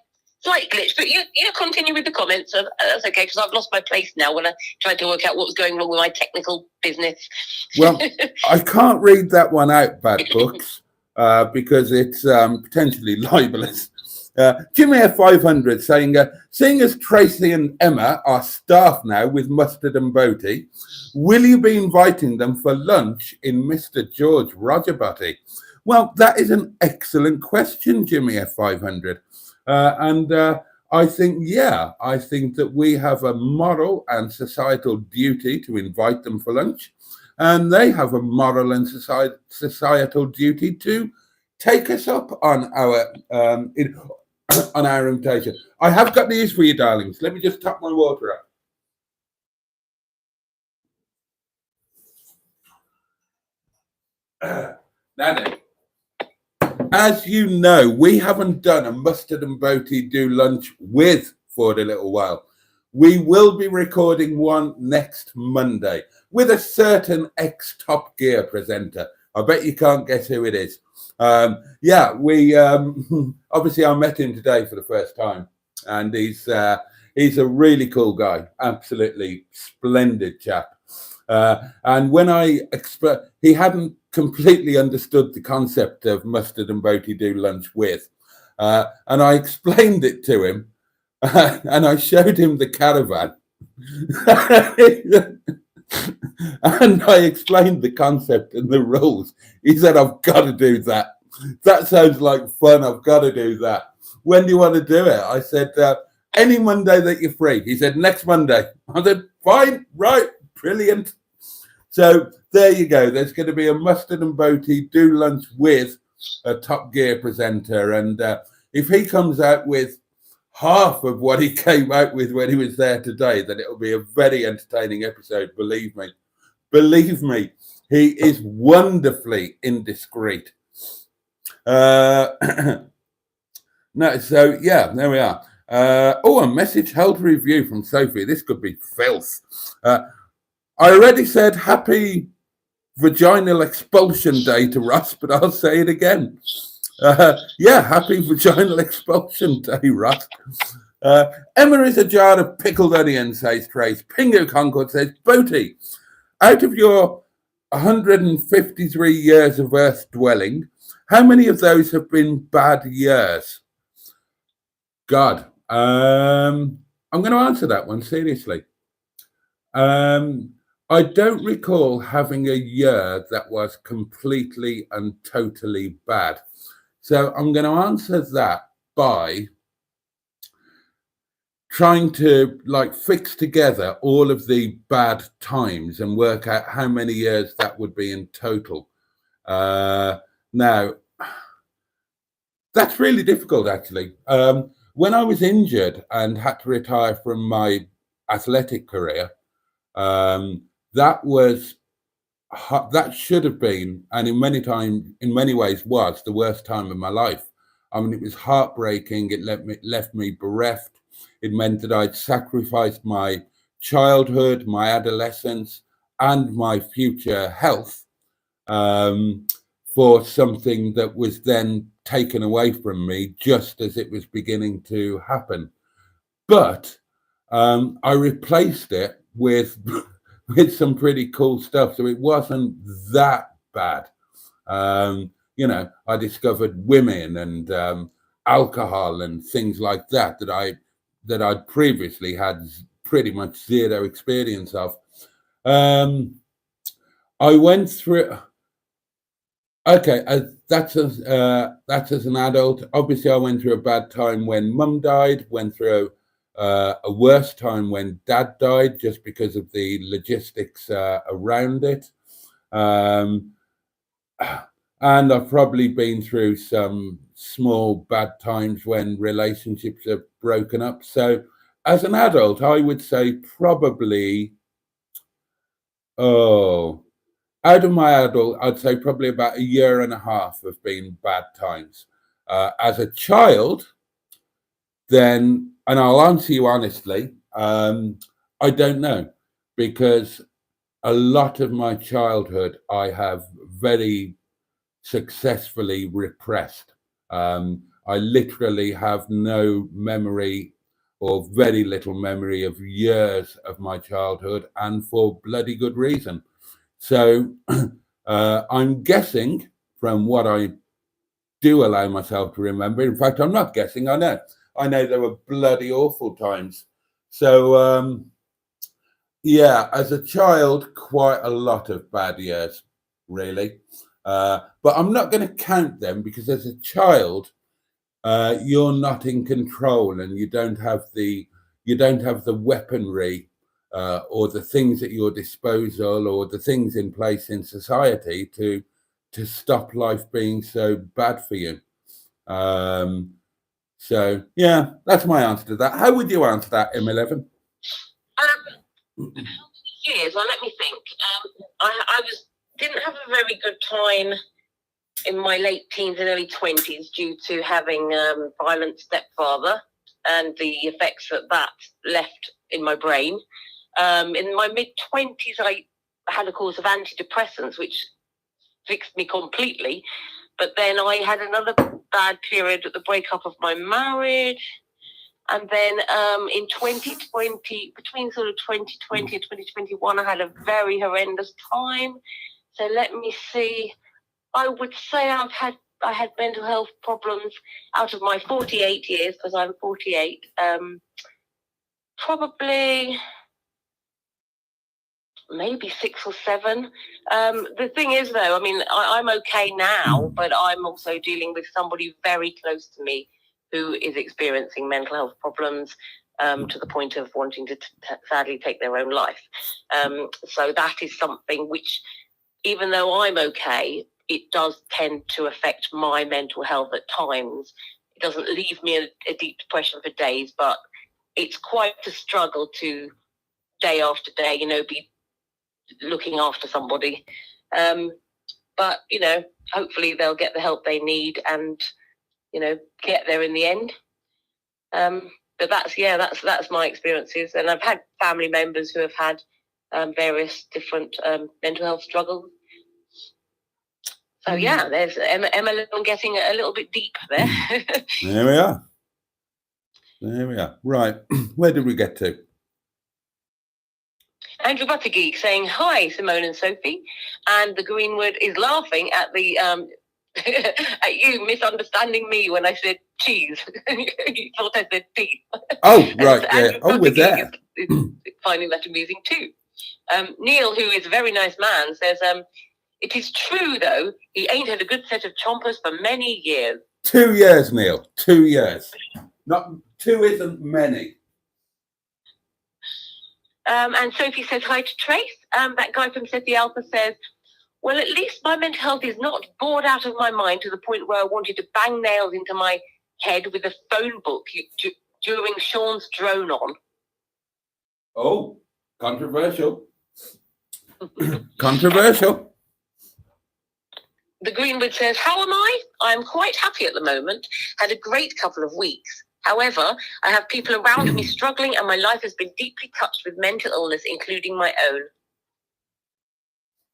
glitch. But you continue with the comments. That's okay, because I've lost my place now when I tried to work out what was going wrong with my technical business. Well, I can't read that one out, Bad Books, because it's potentially libelous. Jimmy F500 saying, seeing as Tracy and Emma are staff now with Mustard and Boaty, will you be inviting them for lunch in Mr. George Roger Boaty? Well, that is an excellent question, Jimmy F500. And I think that we have a moral and societal duty to invite them for lunch. And they have a moral and societal duty to take us up on our on our invitation. I have got news for you, darlings. Let me just top my water up. Now then, as you know, we haven't done a Mustard and Boaty do lunch with for a little while. We will be recording one next Monday with a certain ex-Top Gear presenter. I bet you can't guess who it is. We obviously I met him today for the first time, and he's a really cool guy, absolutely splendid chap. And when he hadn't completely understood the concept of Mustard and Boaty do lunch with, and I explained it to him, and I showed him the caravan. And I explained the concept and the rules. He said, I've got to do that. That sounds like fun. I've got to do that. When do you want to do it? I said, any Monday that you're free. He said, next Monday. I said, fine, right, brilliant. So there you go. There's going to be a Mustard and Boaty do lunch with a Top Gear presenter. And if he comes out with half of what he came out with when he was there today, then it'll be a very entertaining episode. Believe me, he is wonderfully indiscreet. No, so yeah, there we are. A message held review from Sophie. This could be filth. I already said happy vaginal expulsion day to Ross, but I'll say it again. Happy vaginal expulsion day, Ross. Emma is a jar of pickled onions, says Trace. Pingo Concord says, Boaty, out of your 153 years of Earth dwelling, how many of those have been bad years? God, I'm going to answer that one seriously. I don't recall having a year that was completely and totally bad. So I'm going to answer that by trying to fix together all of the bad times and work out how many years that would be in total. Now, that's really difficult, actually. When I was injured and had to retire from my athletic career, that should have been, and in many ways was, the worst time of my life. I mean, it was heartbreaking. It left me bereft. It meant that I'd sacrificed my childhood, my adolescence, and my future health for something that was then taken away from me just as it was beginning to happen. But I replaced it with some pretty cool stuff. So it wasn't that bad. I discovered women and alcohol and things like that I'd previously had pretty much zero experience of. I went through. Okay, that's as an adult. Obviously, I went through a bad time when Mum died. Went through a worse time when Dad died, just because of the logistics around it. And I've probably been through some small bad times when relationships have broken up. So, as an adult, I would say probably, out of my adult, I'd say probably about 1.5 years have been bad times. As a child, then, and I'll answer you honestly, I don't know, because a lot of my childhood I have very successfully repressed. I literally have no memory, or very little memory, of years of my childhood, and for bloody good reason. So I'm guessing from what I do allow myself to remember. In fact, I'm not guessing. I know there were bloody awful times. So yeah, as a child, quite a lot of bad years, really. But I'm not going to count them, because as a child, you're not in control, and you don't have the weaponry or the things at your disposal, or the things in place in society to stop life being so bad for you. So yeah, that's my answer to that. How would you answer that, M11? Years. Well, let me think. I didn't have a very good time in my late teens and early 20s due to having a violent stepfather and the effects that left in my brain. In my mid-20s, I had a course of antidepressants, which fixed me completely. But then I had another bad period at the breakup of my marriage. And then in 2020, between sort of 2020 and 2021, I had a very horrendous time. So let me see. I would say I had mental health problems out of my 48 years, because I'm 48. Probably maybe 6 or 7. The thing is, though, I mean, I'm okay now, but I'm also dealing with somebody very close to me who is experiencing mental health problems to the point of wanting to sadly take their own life. So that is something which, even though I'm okay, it does tend to affect my mental health at times. It doesn't leave me a deep depression for days, but it's quite a struggle to, day after day, be looking after somebody. But, hopefully they'll get the help they need and, get there in the end. But that's my experiences. And I've had family members who have had various different mental health struggles. So yeah, there's Emma getting a little bit deep there. There we are. There we are. Right. Where did we get to? Andrew Buttergeek saying, "Hi, Simone and Sophie." And the Greenwood is laughing at the at you misunderstanding me when I said cheese. You thought I said teeth. Oh, right. Yeah. Oh, with that. Is finding that amusing too. Neil, who is a very nice man, says, "It is true, though, he ain't had a good set of chompers for many years." 2 years, Neil. 2 years. Not 2 isn't many. And Sophie says hi to Trace. That guy from City Alpha says, "Well, at least my mental health is not bored out of my mind to the point where I wanted to bang nails into my head with a phone book during Sean's drone on." Oh, controversial. Controversial. The Greenwood says, "How am I? I'm quite happy at the moment. Had a great couple of weeks. However, I have people around me struggling, and my life has been deeply touched with mental illness, including my own."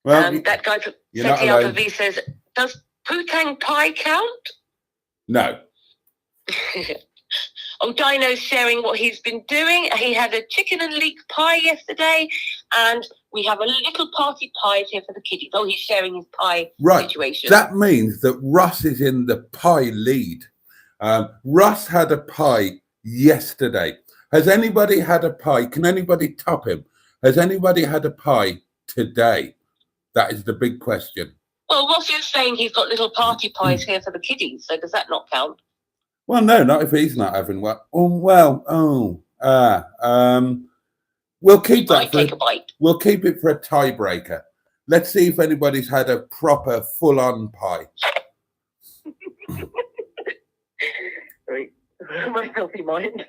Well, that guy from City Alpha V says, "Does Putang pie count?" No. Oh, Dino's sharing what he's been doing. He had a chicken and leek pie yesterday, and we have a little party pie here for the kiddies. Oh, he's sharing his pie situation. That means that Ross is in the pie lead. Russ had a pie yesterday. Has anybody had a pie? Can anybody top him? Has anybody had a pie today? That is the big question. Well, Ross is saying he's got little party pies here for the kiddies, so does that not count? Well, no, not if he's not having one. We'll keep that. Take a bite. We'll keep it for a tiebreaker. Let's see if anybody's had a proper full-on pie. Right. My filthy mind.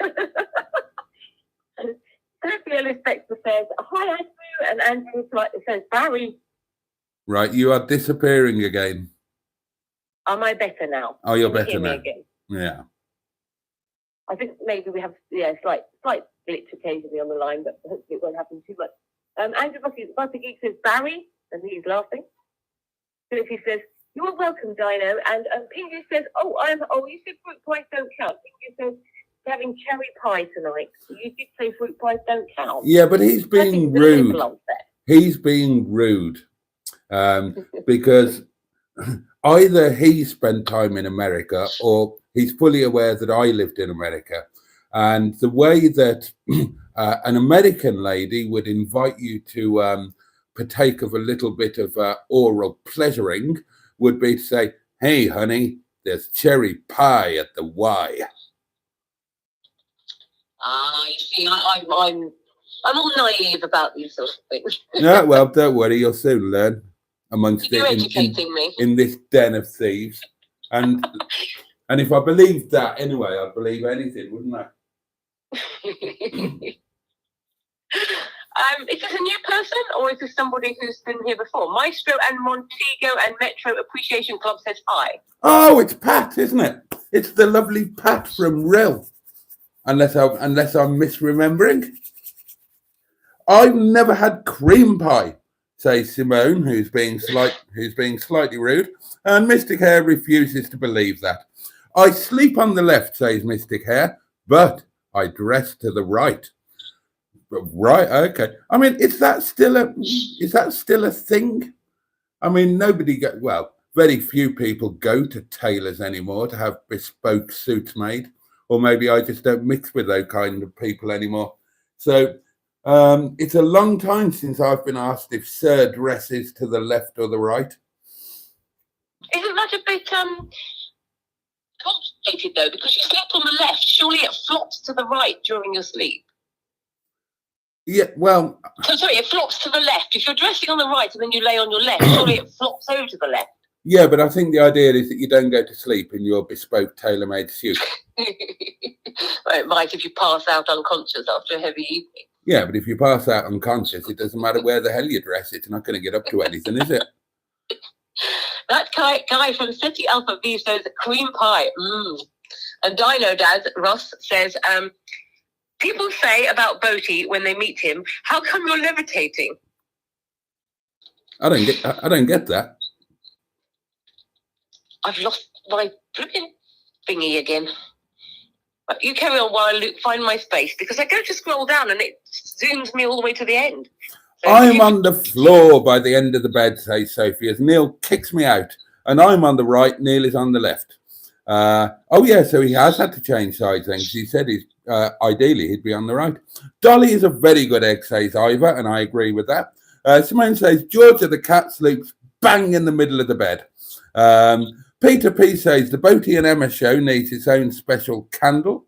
Sophia Spector says, "Hi, Andrew," and Andrew says, "Barry." Right, you are disappearing again. Am I better now? Oh, you're better now. Again? Yeah. I think maybe we have slight glitch occasionally on the line, but hopefully it won't happen too much. Andrew Buttergeek says Barry, and he's laughing. Sophie says, "You are welcome, Dino." And Pingu says, you said fruit pies don't count. Pingu says having cherry pie tonight. You did say fruit pies don't count. Yeah, but he's being rude. He's being rude. Because either he spent time in America or he's fully aware that I lived in America. And the way that an American lady would invite you to partake of a little bit of oral pleasuring would be to say, "Hey, honey, there's cherry pie at the Y." You see, I'm all naive about these sort of things. Yeah, well, don't worry, you'll soon learn amongst You're educating me in this den of thieves. And if I believed that anyway, I'd believe anything, wouldn't I? Is this a new person or is this somebody who's been here before? Maestro and Montego and Metro Appreciation Club says hi. Oh, it's Pat, isn't it? It's the lovely Pat from Rill. Unless I'm misremembering. I've never had cream pie, says Simone, who's being slightly rude, and Mystic Hair refuses to believe that. "I sleep on the left," says Mystic Hair, "but I dress to the right." Right, okay. I mean, is that still a thing? I mean, very few people go to tailors anymore to have bespoke suits made, or maybe I just don't mix with those kind of people anymore. So it's a long time since I've been asked if Sir dresses to the left or the right. Isn't that a bit complicated though? Because you sleep on the left, surely it flops to the right during your sleep. Yeah, well... Sorry, it flops to the left. If you're dressing on the right and then you lay on your left, surely it flops over to the left. Yeah, but I think the idea is that you don't go to sleep in your bespoke tailor-made suit. Well, it might if you pass out unconscious after a heavy evening. Yeah, but if you pass out unconscious, it doesn't matter where the hell you dress. It's not going to get up to anything, is it? That guy from City Alpha V says cream pie. And Dino Dad, Ross, says... people say about Boaty when they meet him, "How come you're levitating?" I don't get that. I've lost my flipping thingy again. But you carry on while I find my space, because I go to scroll down and it zooms me all the way to the end. So I'm on the floor by the end of the bed, says Sophie, as Neil kicks me out. And I'm on the right, Neil is on the left. So he has had to change sides then. He said ideally he'd be on the right. Dolly is a very good egg, says Ivor, and I agree with that. Simone says Georgia the cat sleeps bang in the middle of the bed. Peter P says the Boaty and Emma show needs its own special candle.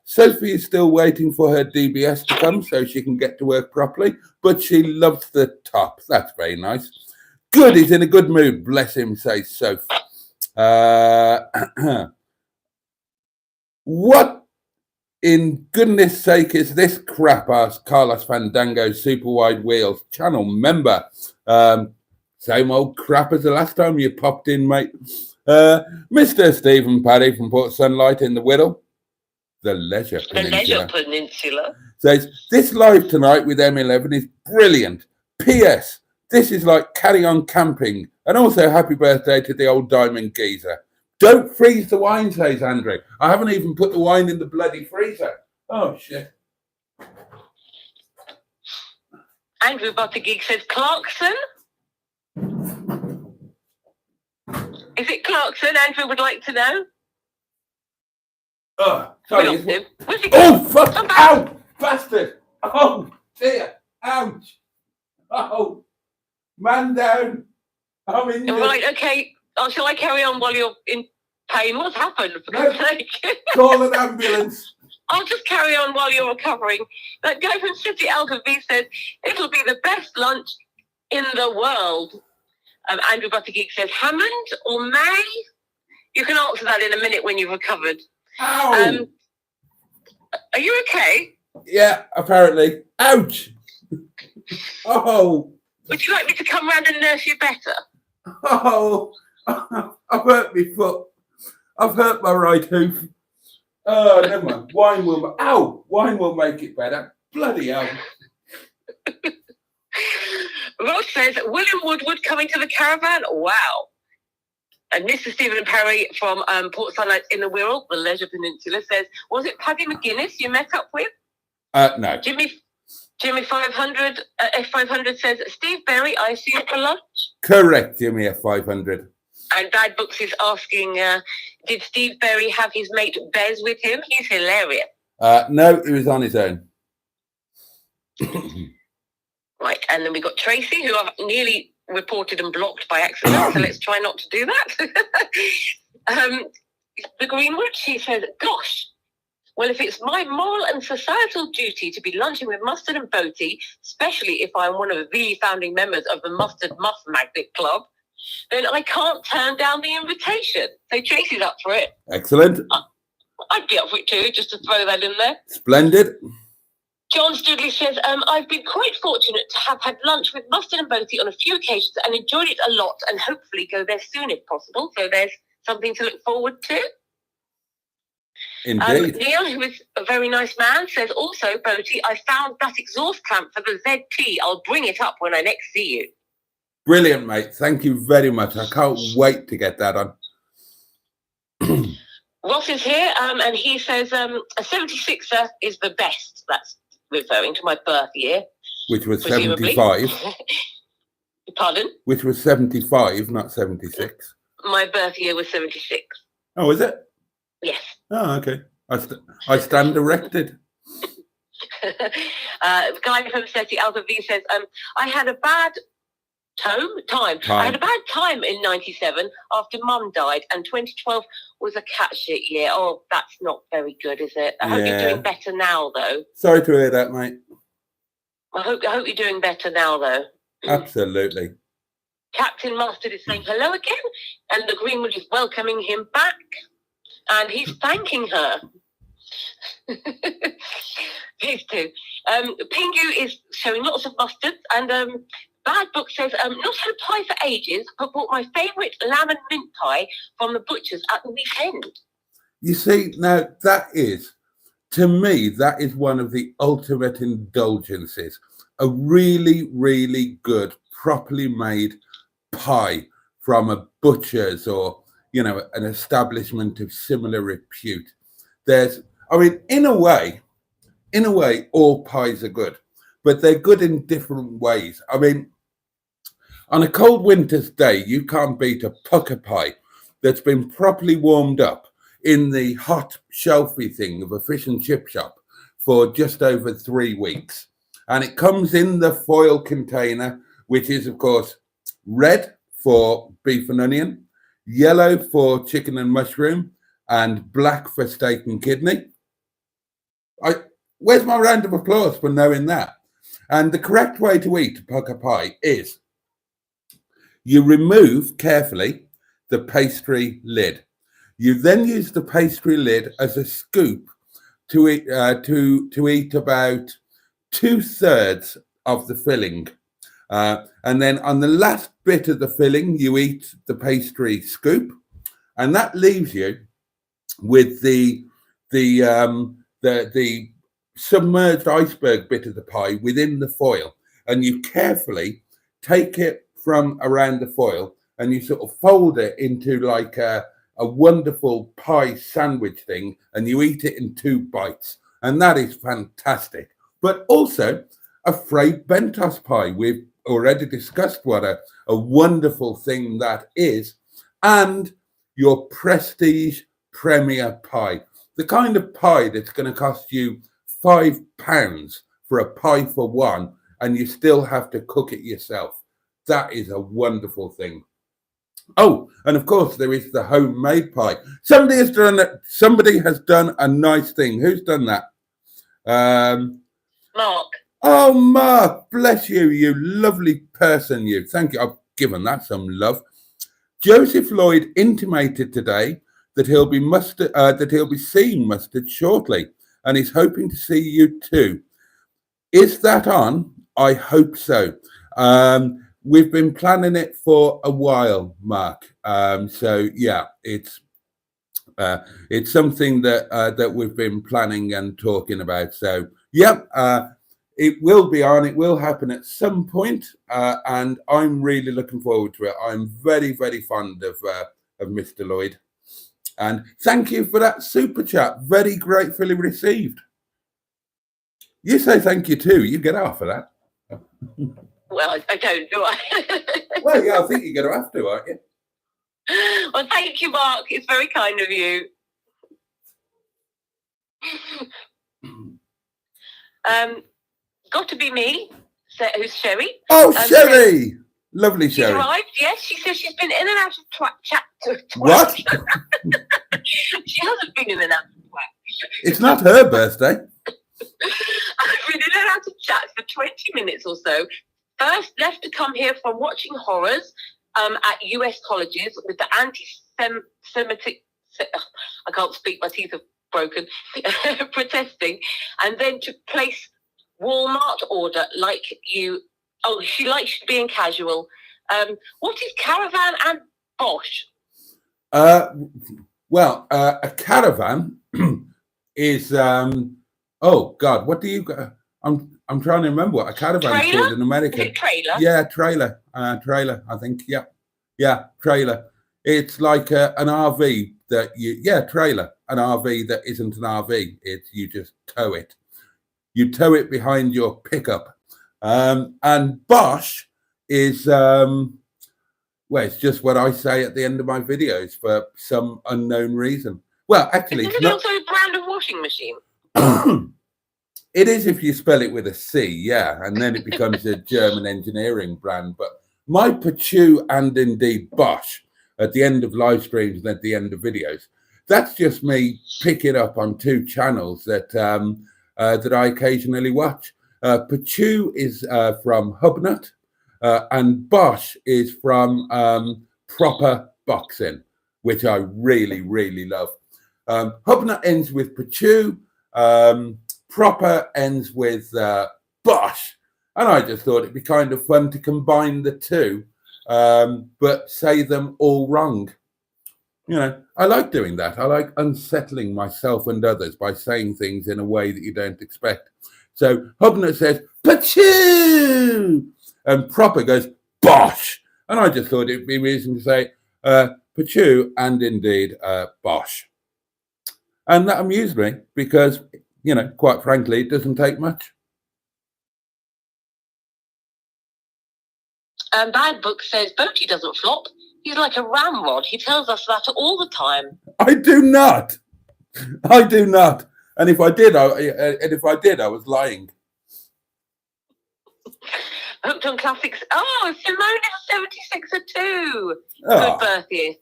Sophie is still waiting for her DBS to come so she can get to work properly, but she loves the top. That's very nice. Good, he's in a good mood, bless him, says Sophie. What in goodness sake is this crap? Asked Carlos Fandango, Super Wide Wheels channel member. Same old crap as the last time you popped in, mate. Mr. Stephen Paddy from Port Sunlight in the Whittle. The Leisure Peninsula. Says, this live tonight with M11 is brilliant. P.S. This is like Carry On Camping. And also happy birthday to the old diamond geezer. Don't freeze the wine, says Andrew. I haven't even put the wine in the bloody freezer. Oh, shit. Andrew Buttergeek says, Clarkson? Is it Clarkson? Andrew would like to know. Oh, We sorry. lost him. Where's he gone? Oh, fuck! Come back. Ow! Bastard! Oh, dear! Ouch! Oh, man down! I'm injured. Right, okay. Oh, shall I carry on while you're in pain? What's happened, for No. God's sake? Call an ambulance. I'll just carry on while you're recovering. That guy from City Alcavie says, it'll be the best lunch in the world. Andrew Buttergeek says, Hammond or May? You can answer that in a minute when you've recovered. Ow! Are you okay? Yeah, apparently. Ouch! Oh! Would you like me to come round and nurse you better? Oh! I've hurt my foot. I've hurt my right hoof. Oh, never mind. Wine will make it better. Bloody hell. Ross says, William Woodward coming to the caravan? Wow. And Mr. Stephen Perry from Port Sunlight in the Wirral, the Leisure Peninsula, says, was it Paddy McGuinness you met up with? No. Jimmy 500, F500 says, Steve Berry, I see you for lunch. Correct, Jimmy F500. And Bad Books is asking, did Steve Berry have his mate Bez with him? He's hilarious. No, he was on his own. Right, and then we got Tracy, who I've nearly reported and blocked by accident, so let's try not to do that. The Greenwood, she says, gosh, well, if it's my moral and societal duty to be lunching with Mustard and Boaty, especially if I'm one of the founding members of the Mustard Muff Magnet Club, then I can't turn down the invitation. So Tracy's up for it. Excellent. I'd be up for it too, just to throw that in there. Splendid. John Studley says, I've been quite fortunate to have had lunch with Mustard and Boaty on a few occasions and enjoyed it a lot, and hopefully go there soon if possible. So there's something to look forward to. Indeed. Neil, who is a very nice man, says also, Boaty, I found that exhaust clamp for the ZT. I'll bring it up when I next see you. Brilliant, mate. Thank you very much. I can't wait to get that on. Ross is here, and he says a 76er is the best. That's referring to my birth year. Which was presumably. 75. Pardon? Which was 75, not 76. My birth year was 76. Oh, is it? Yes. Oh, okay. I stand erected. The guy from City Alcavie says, I had a bad time. I had a bad time in 97 after Mum died, and 2012 was a cat shit year. Oh, that's not very good, is it? I hope you're doing better now, though. Sorry to hear that, mate. I hope you're doing better now, though. Absolutely. Captain Mustard is saying hello again, and the Greenwood is welcoming him back, and he's thanking her. These two. Pingu is showing lots of mustard, and Bad Book says, not had a pie for ages, but bought my favourite lamb and mint pie from the butcher's at the weekend. You see, now that is, to me, that is one of the ultimate indulgences. A really, really good, properly made pie from a butcher's or, an establishment of similar repute. In a way, all pies are good, but they're good in different ways. I mean, on a cold winter's day, you can't beat a pucker pie that's been properly warmed up in the hot shelfie thing of a fish and chip shop for just over 3 weeks. And it comes in the foil container, which is, of course, red for beef and onion, yellow for chicken and mushroom, and black for steak and kidney. Where's my round of applause for knowing that? And the correct way to eat pucker pie is you remove carefully the pastry lid. You then use the pastry lid as a scoop to eat about 2/3 of the filling. And then on the last bit of the filling, you eat the pastry scoop, and that leaves you with the submerged iceberg bit of the pie within the foil. And you carefully take it from around the foil and you sort of fold it into like a wonderful pie sandwich thing, and you eat it in 2 bites. And that is fantastic. But also a frayed bentos pie. We've already discussed what a wonderful thing that is. And your prestige premier pie. the kind of pie that's going to cost you £5 for a pie for one, and you still have to cook it yourself. That is a wonderful thing. Oh, and of course there is the homemade pie. Somebody has done a nice thing. Who's done that? Mark. Oh, Mark, bless you, you lovely person, you. Thank you. I've given that some love. Joseph Lloyd intimated today that he'll be seeing Mustard shortly, and he's hoping to see you too. Is that on? I hope so. We've been planning it for a while, Mark. So yeah, it's something that we've been planning and talking about. So yeah, it will be on. It will happen at some point, and I'm really looking forward to it. I'm very, very fond of Mr. Lloyd, and thank you for that super chat. Very gratefully received. You say thank you too. You get off of that. Well, I don't, do I? Well, yeah, I think you're going to have to, aren't you? Well, thank you, Mark. It's very kind of you. Got to be me. Who's Sherry? Oh, Sherry! Lovely She's Sherry. arrived, yes. She says she's been in and out of chat. What? She hasn't been in and out of chat. It's not her birthday. I've been in and out of chat for 20 minutes or so. First left to come here from watching horrors at US colleges with the anti-Semitic, I can't speak, my teeth are broken, protesting, and then to place Walmart order like you. Oh, she likes being casual. What is caravan and Bosch? Well, a caravan is oh God, what do you got? I'm trying to remember what a caravan is called in America. Is it trailer? Yeah, trailer. Trailer, I think. Yeah, trailer. It's like an RV that trailer. An RV that isn't an RV. You just tow it. You tow it behind your pickup. And Bosch is it's just what I say at the end of my videos for some unknown reason. Well, actually, Isn't it also a brand of washing machine? It is if you spell it with a C, yeah, and then it becomes a German engineering brand. But my Pachu and indeed Bosch at the end of live streams and at the end of videos, that's just me picking up on two channels that I occasionally watch. Pachu is from Hubnut, and Bosch is from Proper Boxing, which I really, really love. Hubnut ends with Pachu. Proper ends with Bosch, and I just thought it'd be kind of fun to combine the two, but say them all wrong. You know, I like doing that. I like unsettling myself and others by saying things in a way that you don't expect. So Hubnut says Pachu, and Proper goes Bosch, and I just thought it'd be reason to say Pachu and indeed Bosch, and that amused me because, you know, quite frankly, it doesn't take much. Bad Book says Boaty doesn't flop. He's like a ramrod. He tells us that all the time. I do not. And if I did, I was lying. Hooked on Classics. Oh, Simone is 76 too. Oh. Good birth year.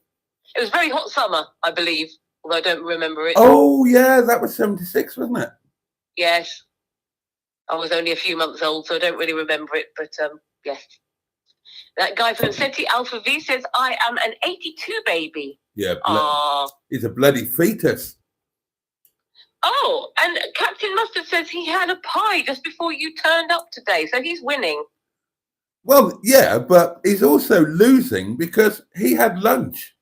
It was very hot summer, I believe, although I don't remember it. Oh, yeah, that was 76, wasn't it? Yes. I was only a few months old, so I don't really remember it, but yes. That guy from Seti Alpha V says, I am an 82 baby. Yeah, he's a bloody fetus. Oh, and Captain Mustard says he had a pie just before you turned up today, so he's winning. Well, yeah, but he's also losing because he had lunch.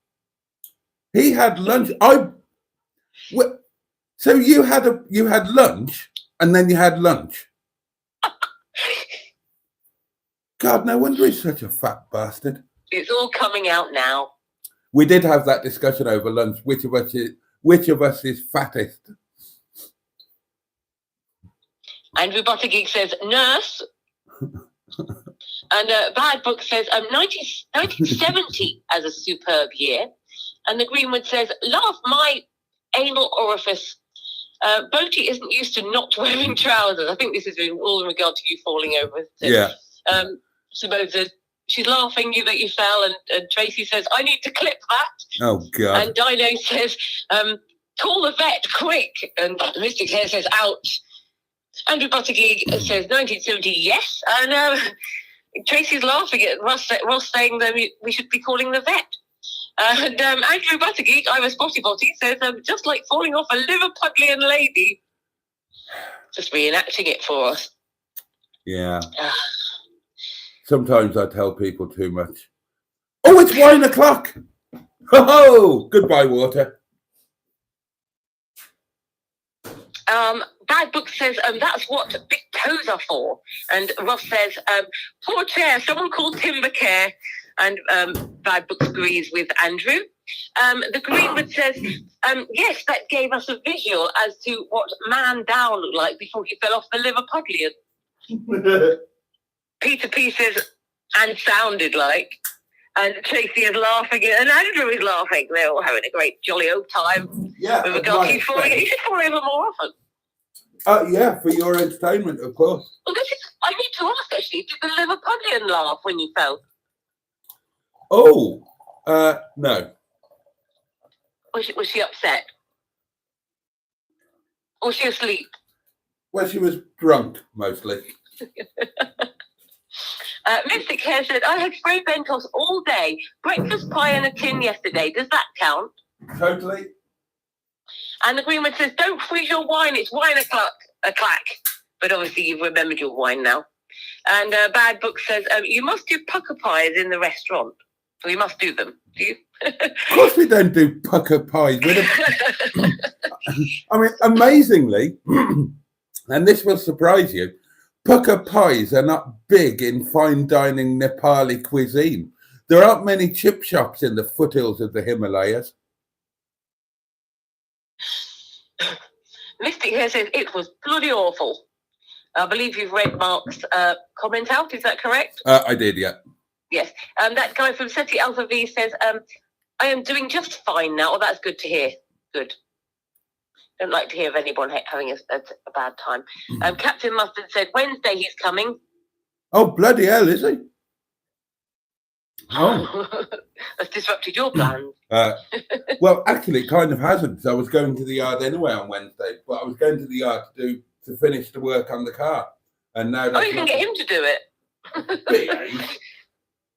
He had lunch. So you had lunch and then you had lunch. God, no wonder he's such a fat bastard. It's all coming out now. We did have that discussion over lunch. Which of us is fattest? Andrew Buttergeek says nurse. And Bad Book says 1970 as a superb year. And the Greenwood says, laugh my anal orifice. Boaty isn't used to not wearing trousers. I think this is all in regard to you falling over. Yeah. Suppose she's laughing that you fell, and Tracy says, I need to clip that. Oh, God. And Dino says, call the vet, quick. And Mystic Hair says, ouch. Andrew Buttigieg says, 1970, yes. And Tracy's laughing at Ross saying that we should be calling the vet. And Andrew Buttigieg, I'm a spotty botty, says, just like falling off a Liverpudlian lady. Just reenacting it for us. Yeah. Sometimes I tell people too much. Oh, it's 1 o'clock. Ho-ho! Goodbye, water. Bad Book says, that's what big toes are for. And Ross says, poor chair, someone called Timber Care. And Bad Book agrees with Andrew. The Greenwood says, yes, that gave us a visual as to what man down looked like before he fell off the Liverpudlian. Peter P says, and sounded like. And Tracy is laughing, and Andrew is laughing. They're all having a great jolly old time. Yeah. With regard to you falling, you should fall over more often. Yeah, for your entertainment, of course. Well, I need to ask, actually, did the Liverpudlian laugh when you fell? Oh, no. Was she upset? Or was she asleep? Well, she was drunk, mostly. Mystic Hair said, I had spray Bentos all day, breakfast pie and a tin yesterday. Does that count? Totally. And the Greenwood says, don't freeze your wine, it's wine a clack. But obviously you've remembered your wine now. And Bad Book says, you must do pucker pies in the restaurant. So you must do them, do you? Of course we don't do pucker pies. I mean, amazingly, and this will surprise you, pucker pies are not big in fine dining Nepali cuisine. There aren't many chip shops in the foothills of the Himalayas. Mystic here says it was bloody awful. I believe you've read Mark's comment out. Is that correct? I did, yeah. Yes. That guy from SETI Alpha V says, I am doing just fine now. Oh, that's good to hear. Good. Don't like to hear of anyone having a bad time. Captain Mustard said Wednesday he's coming. Oh, bloody hell, is he? Oh. That's disrupted your plans. Well, actually, it kind of hasn't. So I was going to the yard anyway on Wednesday, but I was going to the yard to finish the work on the car. And now you can get him to do it.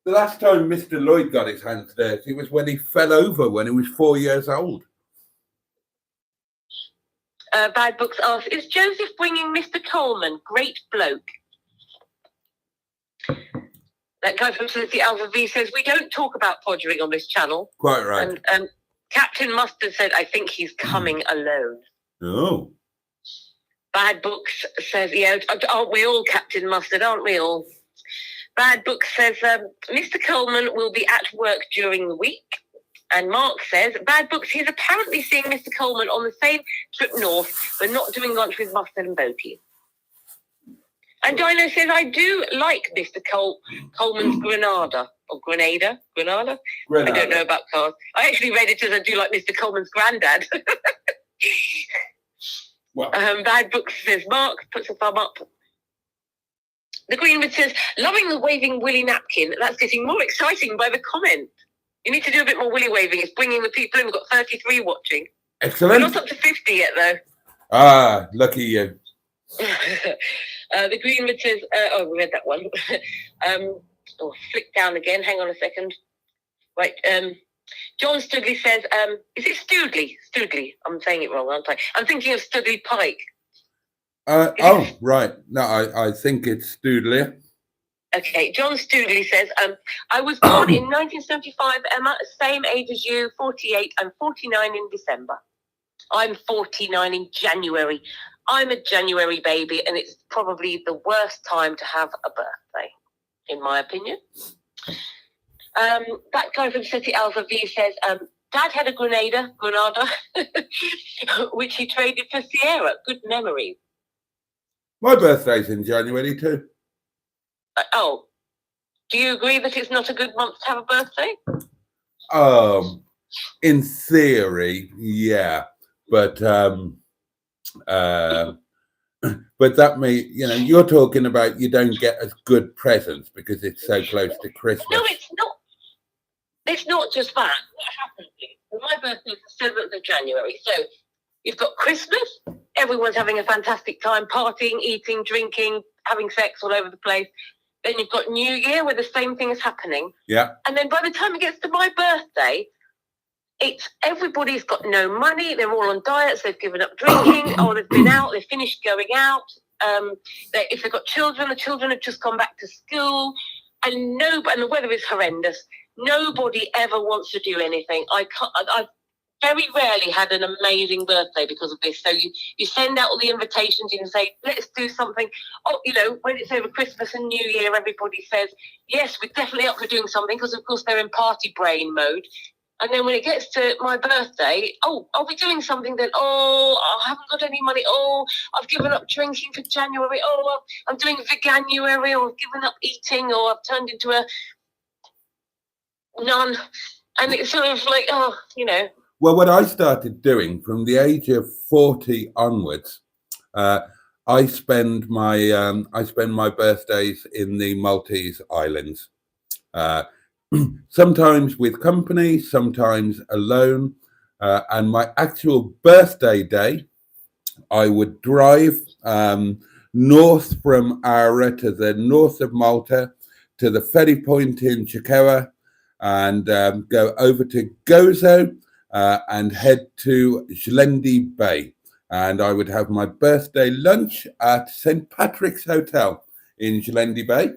The last time Mr. Lloyd got his hands dirty was when he fell over when he was 4 years old. Bad Books asks, is Joseph bringing Mr. Coleman? Great bloke. That guy from Felicity Alpha V says, we don't talk about podgering on this channel. Quite right. And Captain Mustard said, I think he's coming alone. Oh. Bad Books says, yeah, aren't we all Captain Mustard, aren't we all? Bad Books says, Mr. Coleman will be at work during the week. And Mark says, Bad Books, he's apparently seeing Mr. Coleman on the same trip north, but not doing lunch with Mustard and Boaty. And Dino says, I do like Mr. Coleman's Granada. Or Grenada? Granada? I don't know about cars. I actually read it as I do like Mr. Coleman's granddad. Well. Bad Books says, Mark puts a thumb up. The Greenwood says, loving the waving willy napkin. That's getting more exciting by the comment. You need to do a bit more willy waving. It's bringing the people in. We've got 33 watching. Excellent. We're not up to 50 yet, though. Ah, lucky you. The Greenwood says, we read that one. Flick down again. Hang on a second. Right. John Studley says, is it Studley? Studley. I'm saying it wrong, aren't I? I'm thinking of Studley Pike. Right. No, I think it's Studley. Okay, John Studley says, I was born in 1975, Emma, same age as you, 48 and 49 in December. I'm 49 in January. I'm a January baby, and it's probably the worst time to have a birthday, in my opinion. That guy from City Alpha V says, Dad had a Granada, which he traded for Sierra. Good memory. My birthday's in January too. Do you agree that it's not a good month to have a birthday? In theory, yeah. but that may, you're talking about you don't get as good presents because it's so close to Christmas. No, it's not. It's not just that. What happens is, well, my birthday is the 7th of January, so you've got Christmas. Everyone's having a fantastic time, partying, eating, drinking, having sex all over the place. Then you've got New Year, where the same thing is happening. Yeah. And then by the time it gets to my birthday, it's everybody's got no money. They're all on diets. They've given up drinking. Or they've been out. They've finished going out. If they've got children, the children have just gone back to school. And the weather is horrendous. Nobody ever wants to do anything. I've very rarely had an amazing birthday because of this. So you send out all the invitations. You can say, let's do something. Oh, when it's over Christmas and New Year, everybody says, yes, we're definitely up for doing something because, of course, they're in party brain mode. And then when it gets to my birthday, oh, I'll be doing something then. Oh, I haven't got any money. Oh, I've given up drinking for January. Oh, I'm doing veganuary, or I've given up eating, or I've turned into a nun. And it's sort of like, Well, what I started doing from the age of 40 onwards, I spend my birthdays in the Maltese Islands. Sometimes with company, sometimes alone. And my actual birthday day, I would drive north from Ara to the north of Malta to the ferry point in Chikowa and go over to Gozo and head to Jlendi Bay. And I would have my birthday lunch at St. Patrick's Hotel in Jlendi Bay.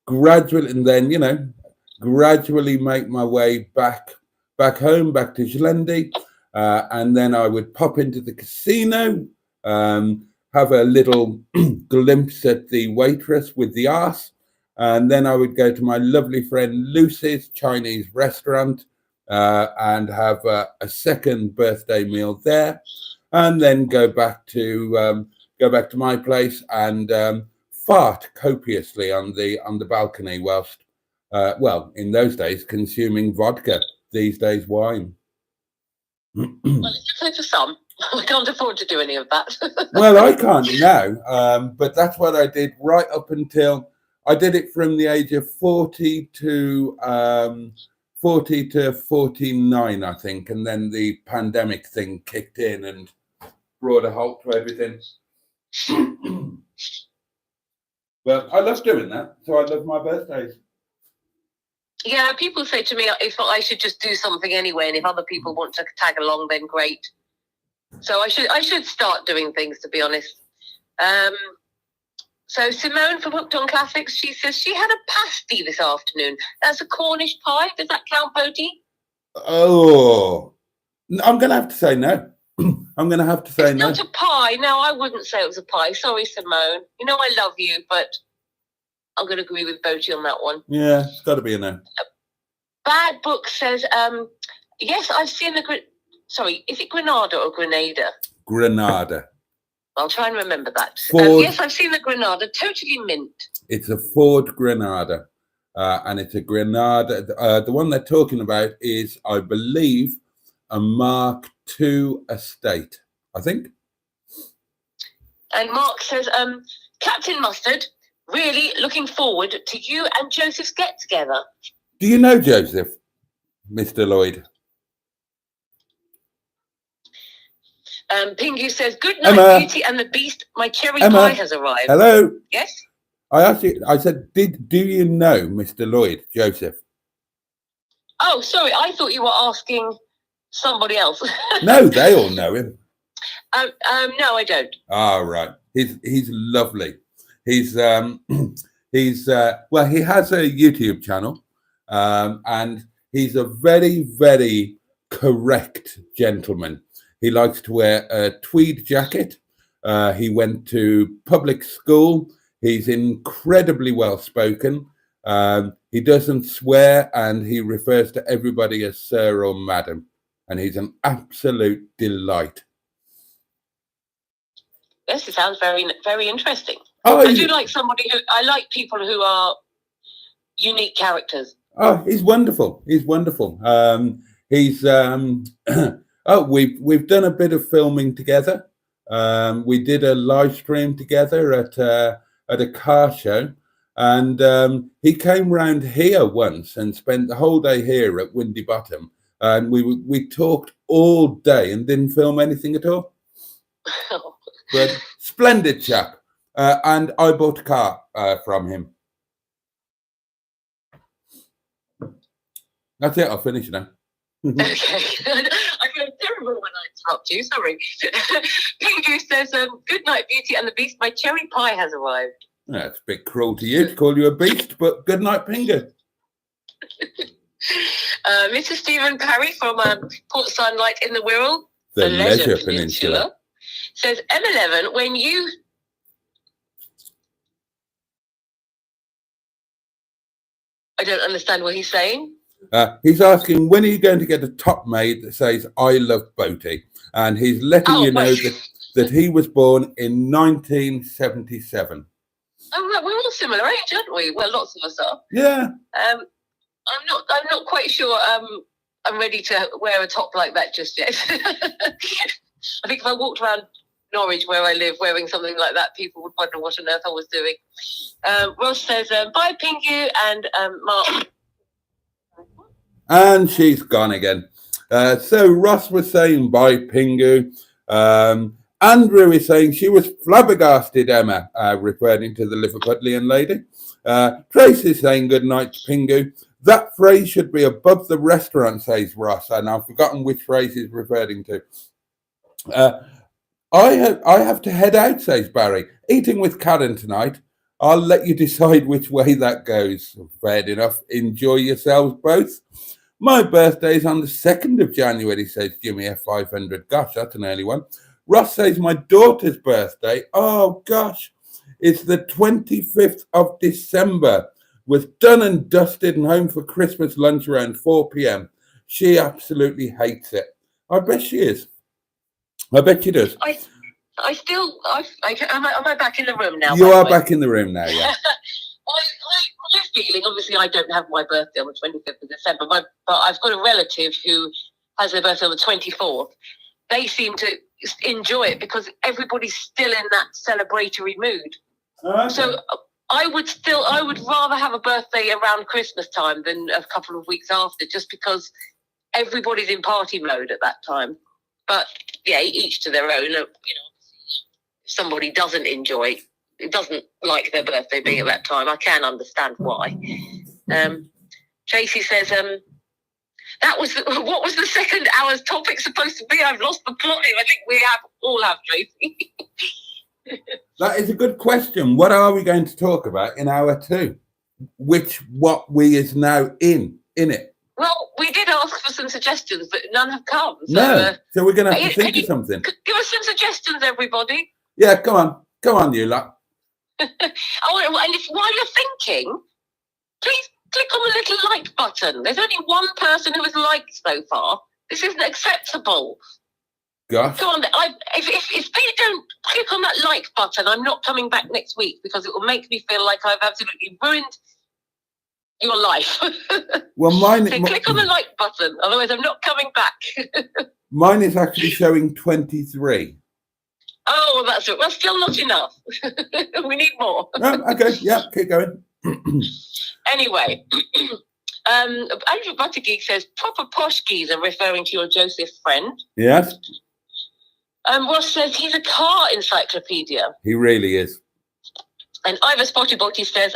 Gradually, and then, gradually make my way back home, back to Jlendi. And then I would pop into the casino, have a little glimpse at the waitress with the arse. And then I would go to my lovely friend Lucy's Chinese restaurant and have a second birthday meal there, and then go back to my place and fart copiously on the balcony whilst, in those days consuming vodka, these days wine. Well, it's okay for some. I can't afford to do any of that. Well, I can't now, but that's what I did right up until I did it from the age of 40 to 49, I think, and then the pandemic thing kicked in and brought a halt to everything. But I love doing that, so I love my birthdays. Yeah, people say to me if I should just do something anyway, and if other people want to tag along, then great. So I should start doing things, to be honest. So Simone from Hooked on Classics, she says she had a pasty this afternoon. That's a Cornish pie. Does that count, Boaty? Oh, I'm going to have to say no. I'm going to have to say it's no. It's not a pie. No, I wouldn't say it was a pie. Sorry, Simone. I love you, but I'm going to agree with Boaty on that one. Yeah, it's got to be a no. Bad Book says, yes, I've seen the... Sorry, is it Granada or Grenada? Granada. I'll try and remember that. Yes, I've seen the Granada. Totally mint. It's a Ford Granada. And it's a Granada. The one they're talking about is, I believe, a Mark II estate, I think. And Mark says, Captain Mustard, really looking forward to you and Joseph's get-together. Do you know Joseph, Mr. Lloyd? Pingu says, good night, Emma. Beauty and the Beast. My cherry pie has arrived. Hello. Yes? I asked you, I said, do you know Mr. Lloyd, Joseph? Oh, sorry. I thought you were asking somebody else. No, they all know him. No, I don't. Ah, right. He's lovely. He's well, he has a YouTube channel, and he's a very, very correct gentleman. He likes to wear a tweed jacket. He went to public school. He's incredibly well spoken. He doesn't swear, and he refers to everybody as sir or madam. And he's an absolute delight. Yes, it sounds very, very interesting. Oh, I do like I like people who are unique characters. Oh, he's wonderful. He's wonderful. He's Oh, we've done a bit of filming together. We did a live stream together at a car show, and he came round here once and spent the whole day here at Windy Bottom, and we talked all day and didn't film anything at all. But splendid chap, and I bought a car from him. That's it. I'll finish now. Okay. I feel terrible when I interrupt you. Sorry. Pingu says, "Good night, Beauty and the Beast. My cherry pie has arrived." That's a bit cruel to you to call you a beast, but good night, Pingu. Mr. Stephen Parry from Port Sunlight in the Wirral, The Leisure Peninsula, says, M11, when you... I don't understand what he's saying. He's asking, when are you going to get a top made that says, I love Boaty? And he's letting you know that he was born in 1977. Oh, right, we're all similar age, aren't we? Well, lots of us are. Yeah. I'm not quite sure I'm ready to wear a top like that just yet. I think if I walked around Norwich, where I live, wearing something like that, people would wonder what on earth I was doing. Ross says, bye, Pingu, and Mark. And she's gone again. So Ross was saying bye, Pingu. Andrew is saying she was flabbergasted, Emma, referring to the Liverpudlian lady. Tracy's saying good night to Pingu. That phrase should be above the restaurant, says Ross, and I've forgotten which phrase he's referring to. I have to head out, says Barry. Eating with Karen tonight. I'll let you decide which way that goes. Fair enough. Enjoy yourselves both. My birthday's on the 2nd of January, says Jimmy F500. Gosh, that's an early one. Ross says my daughter's birthday. Oh, gosh. It's the 25th of December. Was done and dusted and home for Christmas lunch around 4 p.m. She absolutely hates it. I bet she is. I bet she does. Am I back in the room now? You are back in the room now, yeah. My feeling, obviously, I don't have my birthday on the 25th of December, but I've got a relative who has their birthday on the 24th. They seem to enjoy it because everybody's still in that celebratory mood. Okay. So I would rather have a birthday around Christmas time than a couple of weeks after, just because everybody's in party mode at that time. But yeah, each to their own. You know, if somebody doesn't enjoy it, doesn't like their birthday being at that time, I can understand why. Tracy says, what was the second hour's topic supposed to be? I've lost the plot here. I think we all have, Tracy. That is a good question. What are we going to talk about in hour 2? What we is now in it? Well, we did ask for some suggestions, but none have come. So, so we're going to have to think of something. Give us some suggestions, everybody. Yeah, come on, you lot. And while you're thinking, please click on the little like button. There's only one person who has liked so far. This isn't acceptable. Gosh. Go on. If they don't click on that like button, I'm not coming back next week because it will make me feel like I've absolutely ruined your life. Well, mine. So click on the like button, otherwise I'm not coming back. Mine is actually showing 23. Oh, well, that's it. Well, still not enough. We need more. Oh, okay, yeah, keep going. Anyway, Andrew Buttergeek says, proper posh geezer, referring to your Joseph friend. Yes. Ross says he's a car encyclopedia. He really is. And Ivor Spotty Boaty says,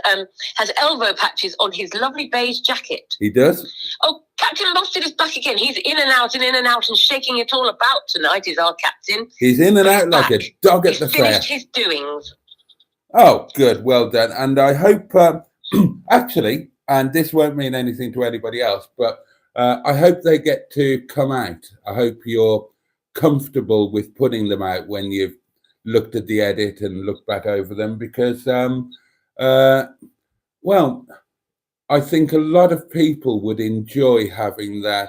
has elbow patches on his lovely beige jacket. He does. Oh, Captain Mustard is back again. He's in and out and shaking it all about tonight, is our captain. He's in and out like a dog at the fair. He's finished his doings. Oh, good. Well done. And I hope, actually, and this won't mean anything to anybody else, but I hope they get to come out. I hope you're comfortable with putting them out when you've looked at the edit and looked back over them, because well, I think a lot of people would enjoy having that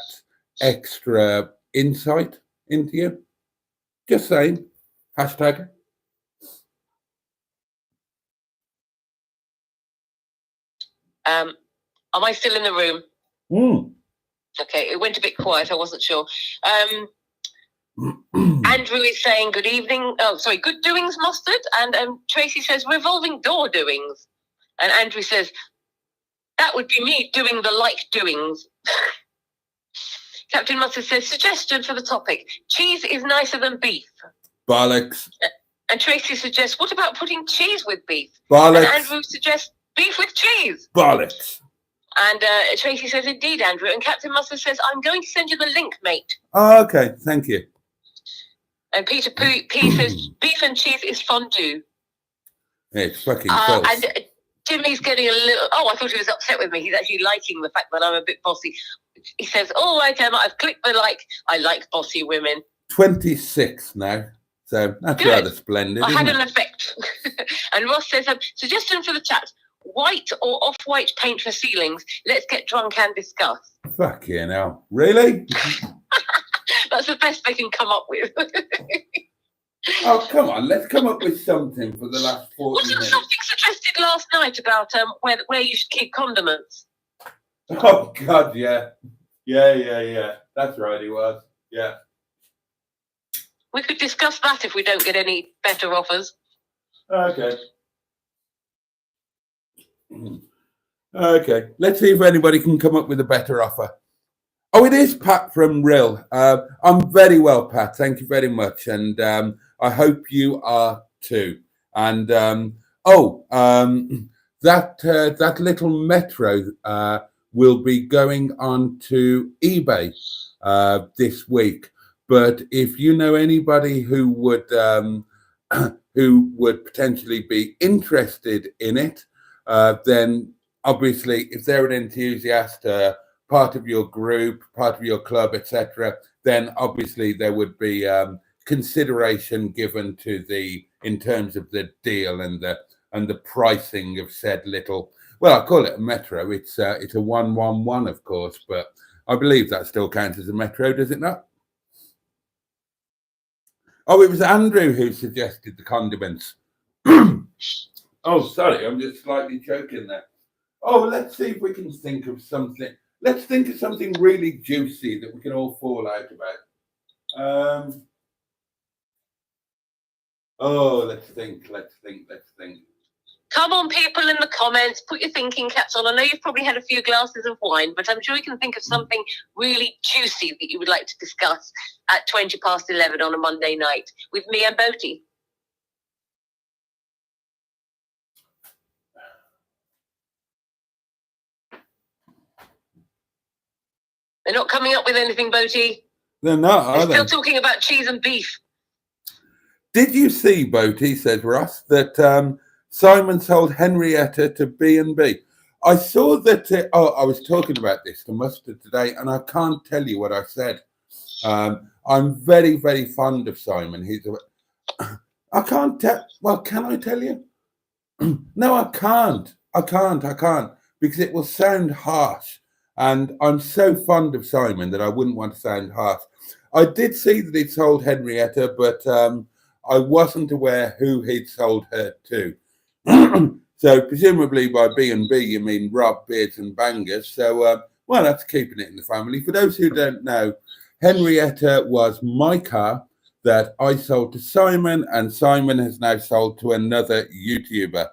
extra insight into you. Just saying. Hashtag. Am I still in the room? Okay, it went a bit quiet. I wasn't sure. Andrew is saying good evening. Oh, sorry, good doings, Mustard. And Tracy says revolving door doings. And Andrew says, that would be me doing the like doings. Captain Mustard says, suggestion for the topic. Cheese is nicer than beef. Bollocks. And Tracy suggests, what about putting cheese with beef? Bollocks. And Andrew suggests beef with cheese. Bollocks. And Tracy says, indeed, Andrew. And Captain Mustard says, I'm going to send you the link, mate. Oh, okay, thank you. And Peter P says, beef and cheese is fondue. Yeah, it's fucking false. And Jimmy's getting a little... Oh, I thought he was upset with me. He's actually liking the fact that I'm a bit bossy. He says, all right, Emma, I've clicked the like. I like bossy women. 26 now. So that's Good. Rather splendid. I had isn't an effect. And Ross says, suggestion for the chat. White or off-white paint for ceilings. Let's get drunk and discuss. Fucking hell. Really? That's the best they can come up with. Oh, come on. Let's come up with something for the last 40 Wasn't minutes. something suggested last night about where you should keep condiments? Oh, God, yeah. Yeah. That's right, he was. Yeah. We could discuss that if we don't get any better offers. Okay. Okay. Let's see if anybody can come up with a better offer. Oh, it is Pat from Rill. I'm very well, Pat. Thank you very much. And I hope you are too. And that little metro will be going on to eBay this week. But if you know anybody who would potentially be interested in it, then obviously if they're an enthusiast, part of your group, part of your club, etc., then obviously there would be consideration given to in terms of the deal and the pricing of said little. Well, I call it a metro. It's a 111, of course, but I believe that still counts as a metro, does it not? Oh, it was Andrew who suggested the condiments. Oh, sorry, I'm just slightly choking there. Oh, let's see if we can think of something. Let's think of something really juicy that we can all fall out about. Let's think. Come on, people in the comments, put your thinking caps on. I know you've probably had a few glasses of wine, but I'm sure you can think of something really juicy that you would like to discuss at 11:20 on a Monday night with me and Boaty. They're not coming up with anything, Boaty. They're not, are they? They're still talking about cheese and beef. Did you see, Boaty, said Ross, that Simon sold Henrietta to B&B? I saw that. I was talking about this to Mustard today, and I can't tell you what I said. I'm very, very fond of Simon. I can't tell. Well, can I tell you? No, I can't. I can't because it will sound harsh. And I'm so fond of Simon that I wouldn't want to sound harsh. I did see that he'd sold Henrietta, but I wasn't aware who he'd sold her to. So presumably by B&B, you mean Rob, Beards and Bangers. So, well, that's keeping it in the family. For those who don't know, Henrietta was my car that I sold to Simon, and Simon has now sold to another YouTuber.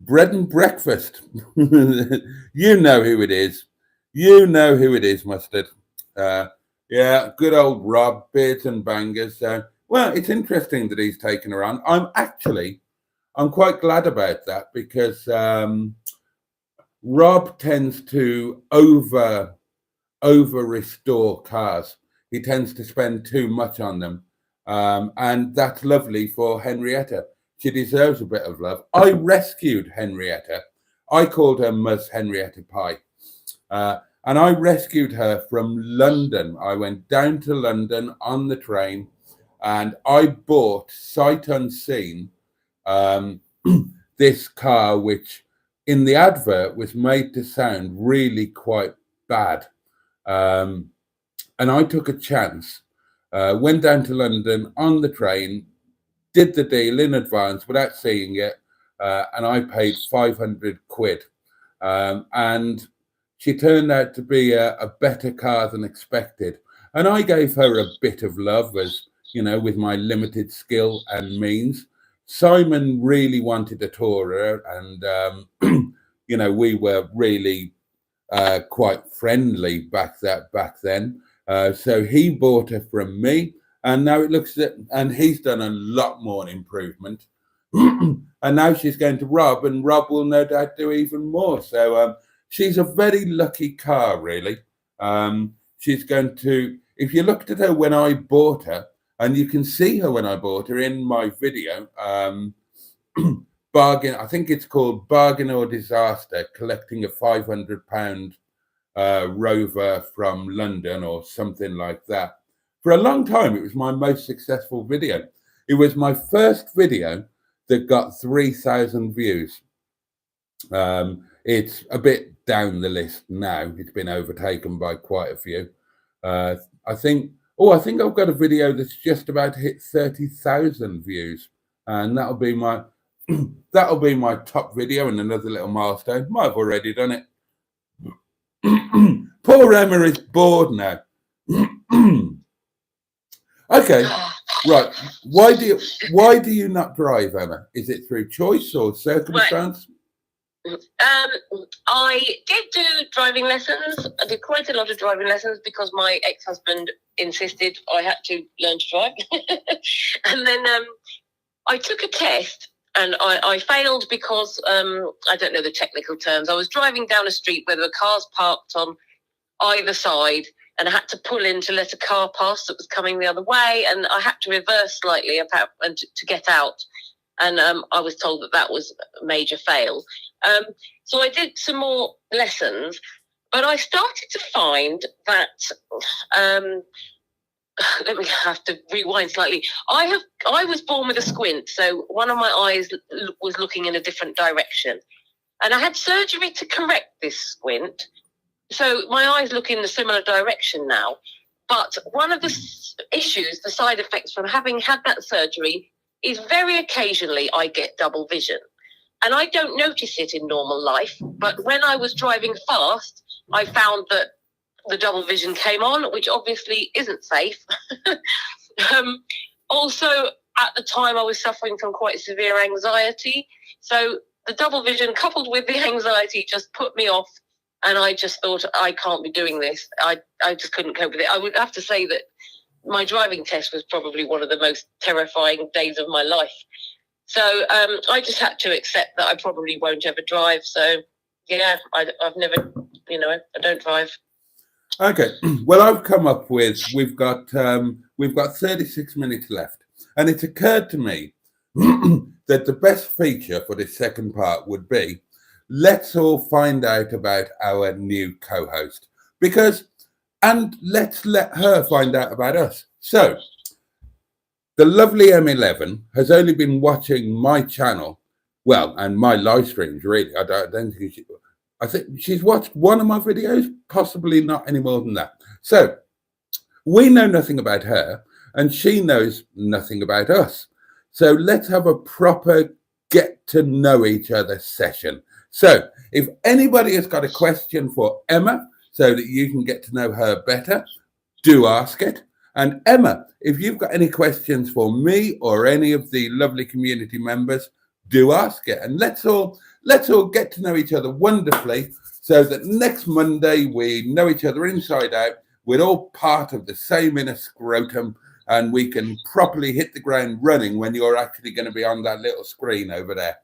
Bread and breakfast. You know who it is. You know who it is, Mustard. Yeah, good old Rob, Beards and Bangers. Well, it's interesting that he's taken her on. I'm quite glad about that because Rob tends to over restore cars. He tends to spend too much on them. And that's lovely for Henrietta. She deserves a bit of love. I rescued Henrietta. I called her Ms. Henrietta Pie. And I rescued her from London. I went down to London on the train and I bought, sight unseen, this car, which in the advert was made to sound really quite bad. And I took a chance, went down to London on the train, did the deal in advance without seeing it, and I paid 500 quid. And she turned out to be a better car than expected. And I gave her a bit of love, as you know, with my limited skill and means. Simon really wanted to tour her, and you know, we were really quite friendly back then. So he bought her from me, and now it looks at, and he's done a lot more improvement. And now she's going to Rob, and Rob will no doubt do even more. So she's a very lucky car, really. She's going to, if you looked at her when I bought her, and you can see her when I bought her in my video, bargain, I think it's called Bargain or Disaster, collecting a £500 Rover from London or something like that. For a long time, it was my most successful video. It was my first video that got 3,000 views. It's a bit down the list now. It's been overtaken by quite a few. I think I've got a video that's just about to hit 30,000 views, and that'll be my top video and another little milestone. Might have already done it. Poor Emma is bored now. Okay, right. Why do you not drive, Emma? Is it through choice or circumstance? I did do driving lessons. I did quite a lot of driving lessons because my ex-husband insisted I had to learn to drive. And then I took a test and I failed because I don't know the technical terms. I was driving down a street where there were cars parked on either side, and I had to pull in to let a car pass that was coming the other way, and I had to reverse slightly to get out. And I was told that was a major fail. So I did some more lessons, but I started to find that let me have to rewind slightly. I was born with a squint, so one of my eyes was looking in a different direction, and I had surgery to correct this squint. So my eyes look in a similar direction now. But one of the issues, the side effects from having had that surgery, is very occasionally I get double vision. And I don't notice it in normal life. But when I was driving fast, I found that the double vision came on, which obviously isn't safe. Also, at the time, I was suffering from quite severe anxiety. So the double vision coupled with the anxiety just put me off. And I just thought, I can't be doing this. I just couldn't cope with it. I would have to say that my driving test was probably one of the most terrifying days of my life. So I just had to accept that I probably won't ever drive. So, yeah, I've never, I don't drive. Okay. Well, I've come up with, we've got 36 minutes left. And it occurred to me that the best feature for this second part would be, let's all find out about our new co-host, and let's let her find out about us. So the lovely M11 has only been watching my channel, well, and my live streams, really. I think she's watched one of my videos, possibly not any more than that. So we know nothing about her, and she knows nothing about us. So let's have a proper get to know each other session. So if anybody has got a question for Emma so that you can get to know her better, do ask it. And Emma, if you've got any questions for me or any of the lovely community members, do ask it. And let's all get to know each other wonderfully so that next Monday we know each other inside out. We're all part of the same inner scrotum, and we can properly hit the ground running when you're actually going to be on that little screen over there.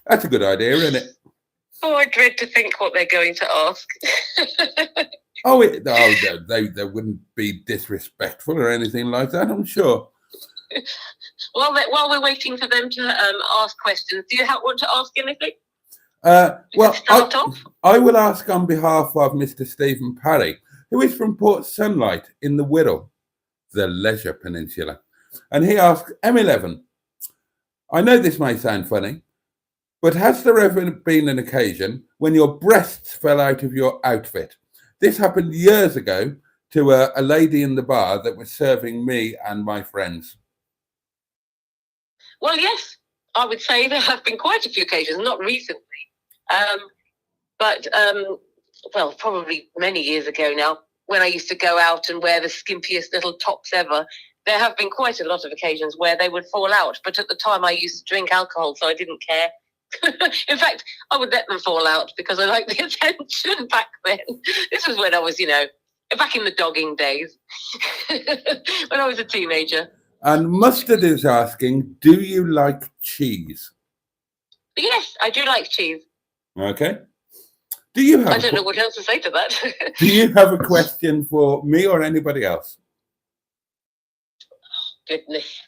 That's a good idea, isn't it? Oh, I dread to think what they're going to ask. They wouldn't be disrespectful or anything like that, I'm sure. While we're waiting for them to ask questions, do you want to ask anything? I will ask on behalf of Mr. Stephen Parry, who is from Port Sunlight in the Wirral, the Leisure Peninsula. And he asks, M11, I know this may sound funny, but has there ever been an occasion when your breasts fell out of your outfit? This happened years ago to a lady in the bar that was serving me and my friends. Well, yes, I would say there have been quite a few occasions, not recently, but probably many years ago now. when I used to go out and wear the skimpiest little tops ever, there have been quite a lot of occasions where they would fall out. But at the time, I used to drink alcohol, so I didn't care. In fact, I would let them fall out because I liked the attention back then. This was when I was, back in the dogging days, when I was a teenager. And Mustard is asking, do you like cheese? Yes, I do like cheese. Okay. Do you have? I don't know what else to say to that. Do you have a question for me or anybody else? Goodness.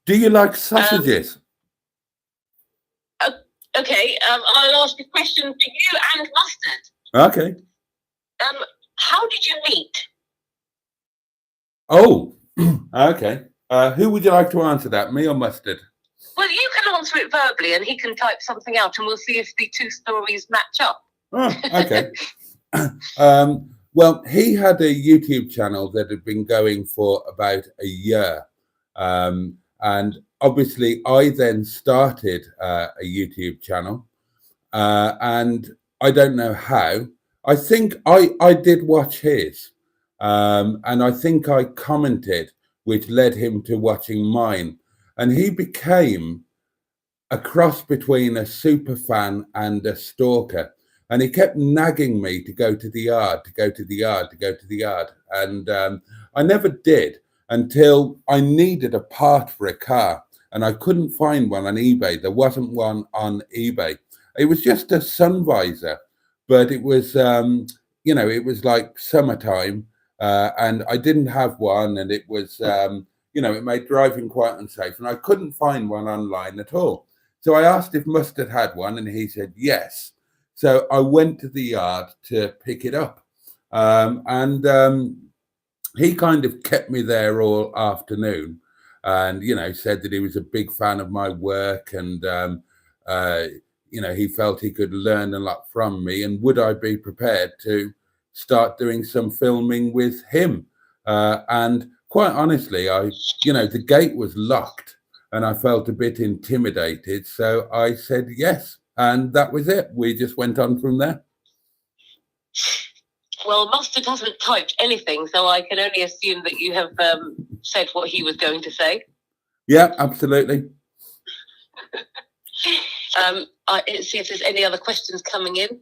Do you like sausages? Okay, I'll ask a question for you and Mustard. Okay. How did you meet? Oh, okay. Who would you like to answer that, me or Mustard? Well, you can answer it verbally and he can type something out and we'll see if the two stories match up. Oh, okay. Well, he had a YouTube channel that had been going for about a year. And obviously, I then started a YouTube channel. And I don't know how. I think I did watch his. And I think I commented, which led him to watching mine. And he became a cross between a super fan and a stalker. And he kept nagging me to go to the yard, to go to the yard, to go to the yard. And I never did until I needed a part for a car. And I couldn't find one on eBay. There wasn't one on eBay. It was just a sun visor, but it was, it was like summertime. And I didn't have one. And it was, it made driving quite unsafe. And I couldn't find one online at all. So I asked if Mustard had one, and he said yes. So I went to the yard to pick it up. He kind of kept me there all afternoon and, said that he was a big fan of my work and, he felt he could learn a lot from me. And would I be prepared to start doing some filming with him? And quite honestly, the gate was locked and I felt a bit intimidated. So I said yes. And that was it. We just went on from there. Well, Mustard hasn't typed anything, so I can only assume that you have said what he was going to say. Yeah, absolutely. Let's see if there's any other questions coming in.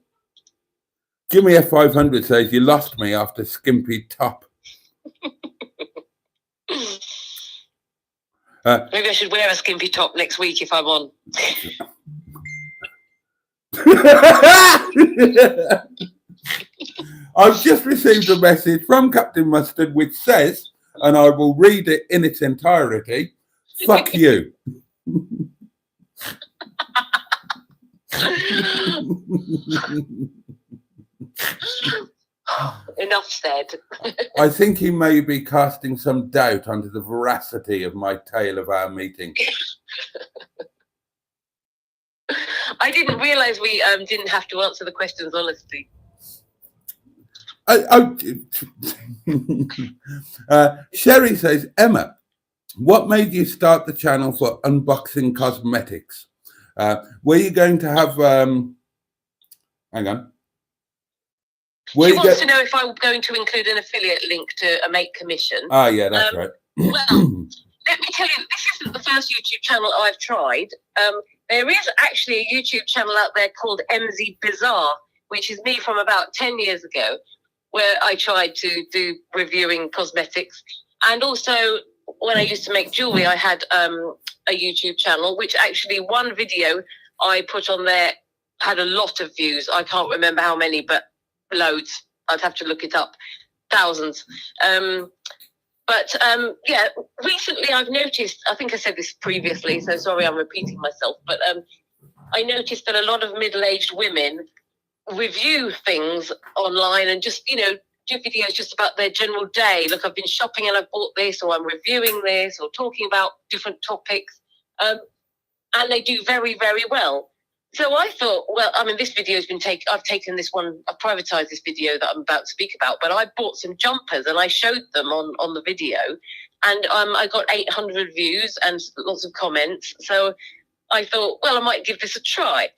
Give me a 500 says you lost me after skimpy top. Maybe I should wear a skimpy top next week if I'm on. I've just received a message from Captain Mustard which says, and I will read it in its entirety, fuck you. Enough said. I think he may be casting some doubt onto the veracity of my tale of our meeting. I didn't realise we didn't have to answer the questions honestly. Sherry says, Emma, what made you start the channel for unboxing cosmetics? Were you going to have hang on. She wants to know if I'm going to include an affiliate link to a make commission. Ah, yeah, that's right. Well, let me tell you, this isn't the first YouTube channel I've tried. There is actually a YouTube channel out there called MZ Bizarre, which is me from about 10 years ago, where I tried to do reviewing cosmetics. And also, when I used to make jewelry, I had a YouTube channel, which actually one video I put on there had a lot of views. I can't remember how many, but loads. I'd have to look it up. Thousands. Recently I've noticed, I think I said this previously, so sorry I'm repeating myself, but I noticed that a lot of middle-aged women review things online and just, do videos just about their general day. Look, I've been shopping and I've bought this, or I'm reviewing this, or talking about different topics. And they do very, very well. So I thought, this video has been I've taken this one, I've privatized this video that I'm about to speak about, but I bought some jumpers and I showed them on the video, and I got 800 views and lots of comments. So I thought, I might give this a try.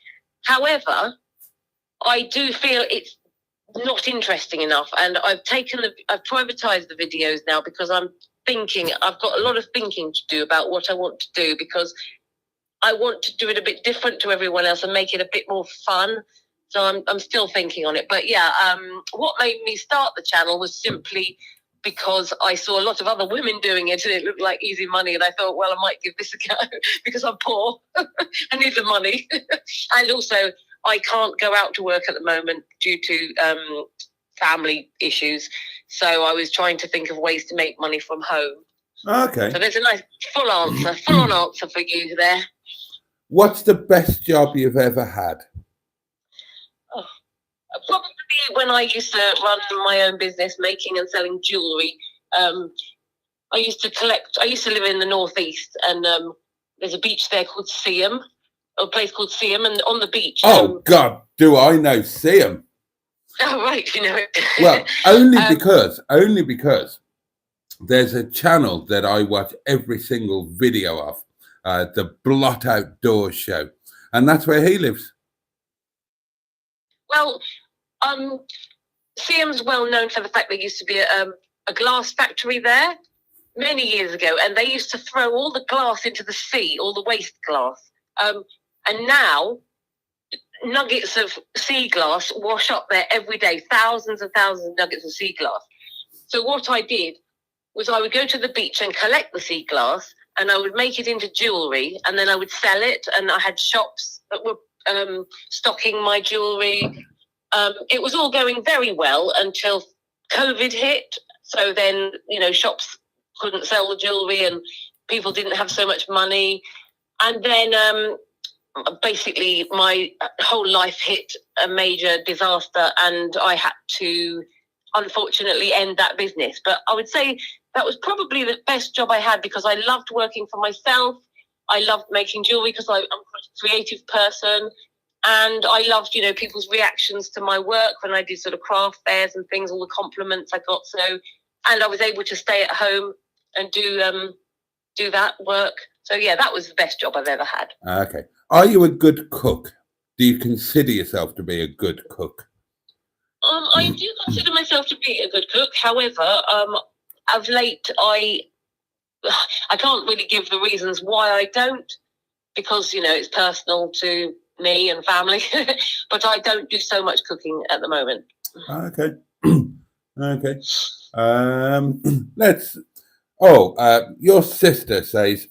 However, I do feel it's not interesting enough. And I've privatized the videos now because I'm thinking, I've got a lot of thinking to do about what I want to do, because I want to do it a bit different to everyone else and make it a bit more fun. So I'm still thinking on it. But yeah, what made me start the channel was simply because I saw a lot of other women doing it and it looked like easy money. And I thought, well, I might give this a go because I'm poor. I need the money. And also, I can't go out to work at the moment due to family issues. So I was trying to think of ways to make money from home. Okay. So there's a nice full-on answer for you there. What's the best job you've ever had? Probably when I used to run my own business, making and selling jewellery. I used to live in the northeast, and there's a beach there called Seaham, a place called Seaham, and on the beach. Oh, God, do I know Seaham? Oh, right, you know it. Well, only because there's a channel that I watch every single video of, the Blot Outdoors show, and that's where he lives. Well, Seaham's well known for the fact there used to be a glass factory there many years ago, and they used to throw all the glass into the sea, all the waste glass. And now nuggets of sea glass wash up there every day, thousands and thousands of nuggets of sea glass. So what I did was I would go to the beach and collect the sea glass, and I would make it into jewellery, and then I would sell it, and I had shops that were stocking my jewellery. It was all going very well until COVID hit. So then, you know, shops couldn't sell the jewellery and people didn't have so much money. And then basically my whole life hit a major disaster, and I had to unfortunately end that business. But I would say that was probably the best job I had, because I loved working for myself. I loved making jewellery because I'm quite a creative person. And I loved, you know, people's reactions to my work when I did sort of craft fairs and things, all the compliments I got. So, and I was able to stay at home and do that work. So, yeah, that was the best job I've ever had. Okay. Are you a good cook? Do you consider yourself to be a good cook? I do consider myself to be a good cook. However, of late, I can't really give the reasons why I don't, because, you know, it's personal to me and family, but I don't do so much cooking at the moment. Okay. Okay. Your sister says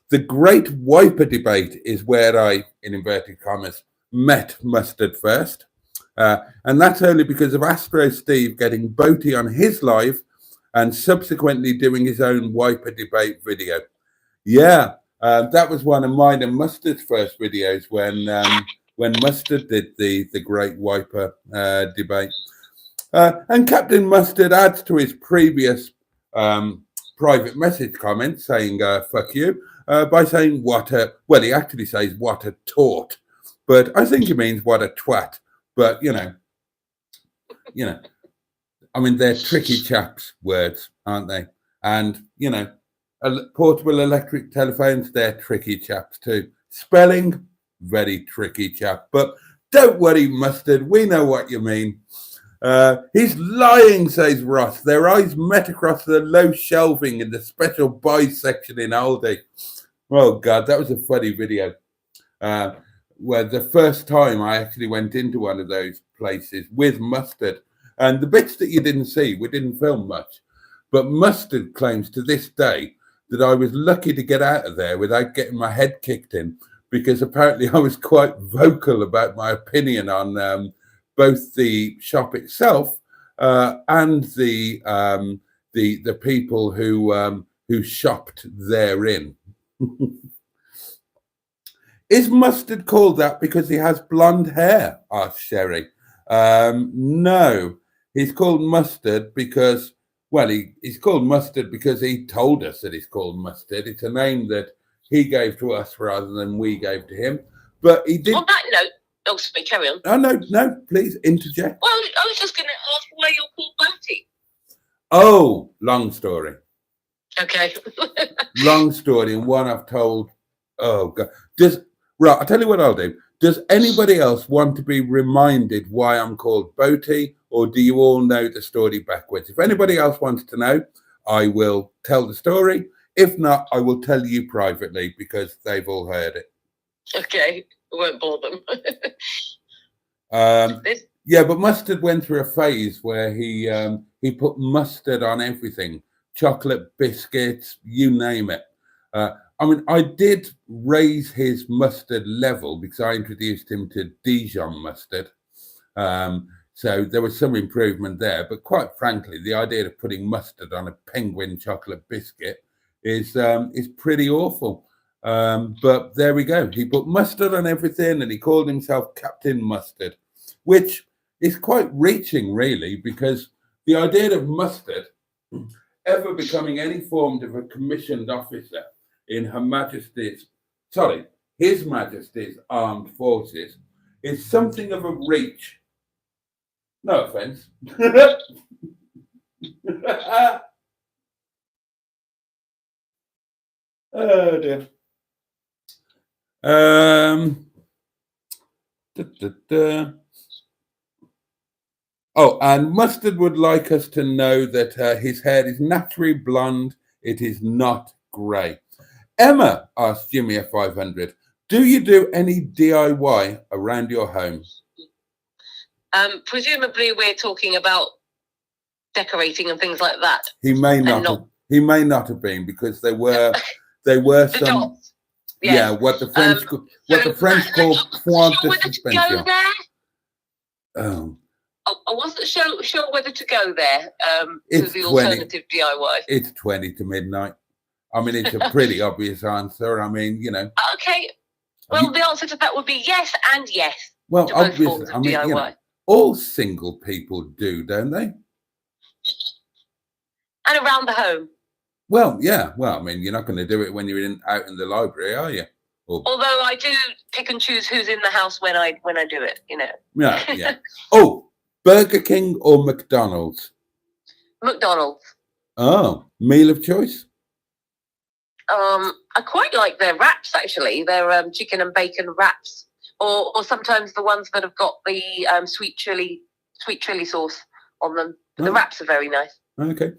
the great wiper debate is where I, in inverted commas, met Mustard first. And that's only because of Astro Steve getting Boaty on his live and subsequently doing his own wiper debate video. Yeah, that was one of mine and Mustard's first videos when Mustard did the great wiper debate. And Captain Mustard adds to his previous private message comment saying, fuck you, by saying he actually says what a tort, but I think he means what a twat. But, you know, I mean, they're tricky chaps' words, aren't they? And, you know, portable electric telephones, they're tricky chaps too. Spelling, very tricky chap. But don't worry, Mustard, we know what you mean. He's lying, says Ross. Their eyes met across the low shelving in the special buy section in Aldi. Oh, God, that was a funny video. Where the first time I actually went into one of those places with Mustard, and the bits that you didn't see, we didn't film much, but Mustard claims to this day that I was lucky to get out of there without getting my head kicked in, because apparently I was quite vocal about my opinion on both the shop itself and the people who shopped therein. Is Mustard called that because he has blonde hair? Asked Sherry. No, he's called Mustard because, well, he's called Mustard because he told us that he's called Mustard. It's a name that he gave to us rather than we gave to him. But he did. On that note, oh, sorry, carry on. Oh, no, please interject. Well, I was just going to ask why you're called Boaty. Oh, long story. Okay. Long story, and one I've told. Oh, God. Right, I'll tell you what I'll do. Does anybody else want to be reminded why I'm called Boaty or do you all know the story backwards? If anybody else wants to know, I will tell the story. If not, I will tell you privately because they've all heard it. Okay, I won't bore them. Yeah, but Mustard went through a phase where he put mustard on everything, chocolate, biscuits, you name it. I mean, I did raise his mustard level because I introduced him to Dijon mustard. So there was some improvement there. But quite frankly, the idea of putting mustard on a penguin chocolate biscuit is pretty awful. But there we go. He put mustard on everything and he called himself Captain Mustard, which is quite reaching, really, because the idea of Mustard ever becoming any form of a commissioned officer in His Majesty's Armed Forces is something of a reach. No offense. Oh dear. Oh, and Mustard would like us to know that his hair is naturally blonde. It is not grey. Emma asked Jimmy a 500. Do you do any DIY around your home? Presumably, we're talking about decorating and things like that. He may not. He may not have been because there were some. Dots. Yes. Yeah, what the French call point de suspension. Oh. I wasn't sure whether to go there It's to the 20. alternative DIY. It's 20 to midnight. I mean, it's a pretty obvious answer. I mean, you know. Okay. Well, the answer to that would be yes and yes. Well, to both obviously, forms of I mean, DIY. you know, all single people do, don't they? And around the home. Well, yeah. Well, I mean, you're not going to do it when you're out in the library, are you? Although I do pick and choose who's in the house when I do it, you know. Yeah, yeah. Oh, Burger King or McDonald's? McDonald's. Oh, meal of choice? I quite like their wraps, actually. Their chicken and bacon wraps. Or sometimes the ones that have got the sweet chili sauce on them. But the wraps are very nice. Okay.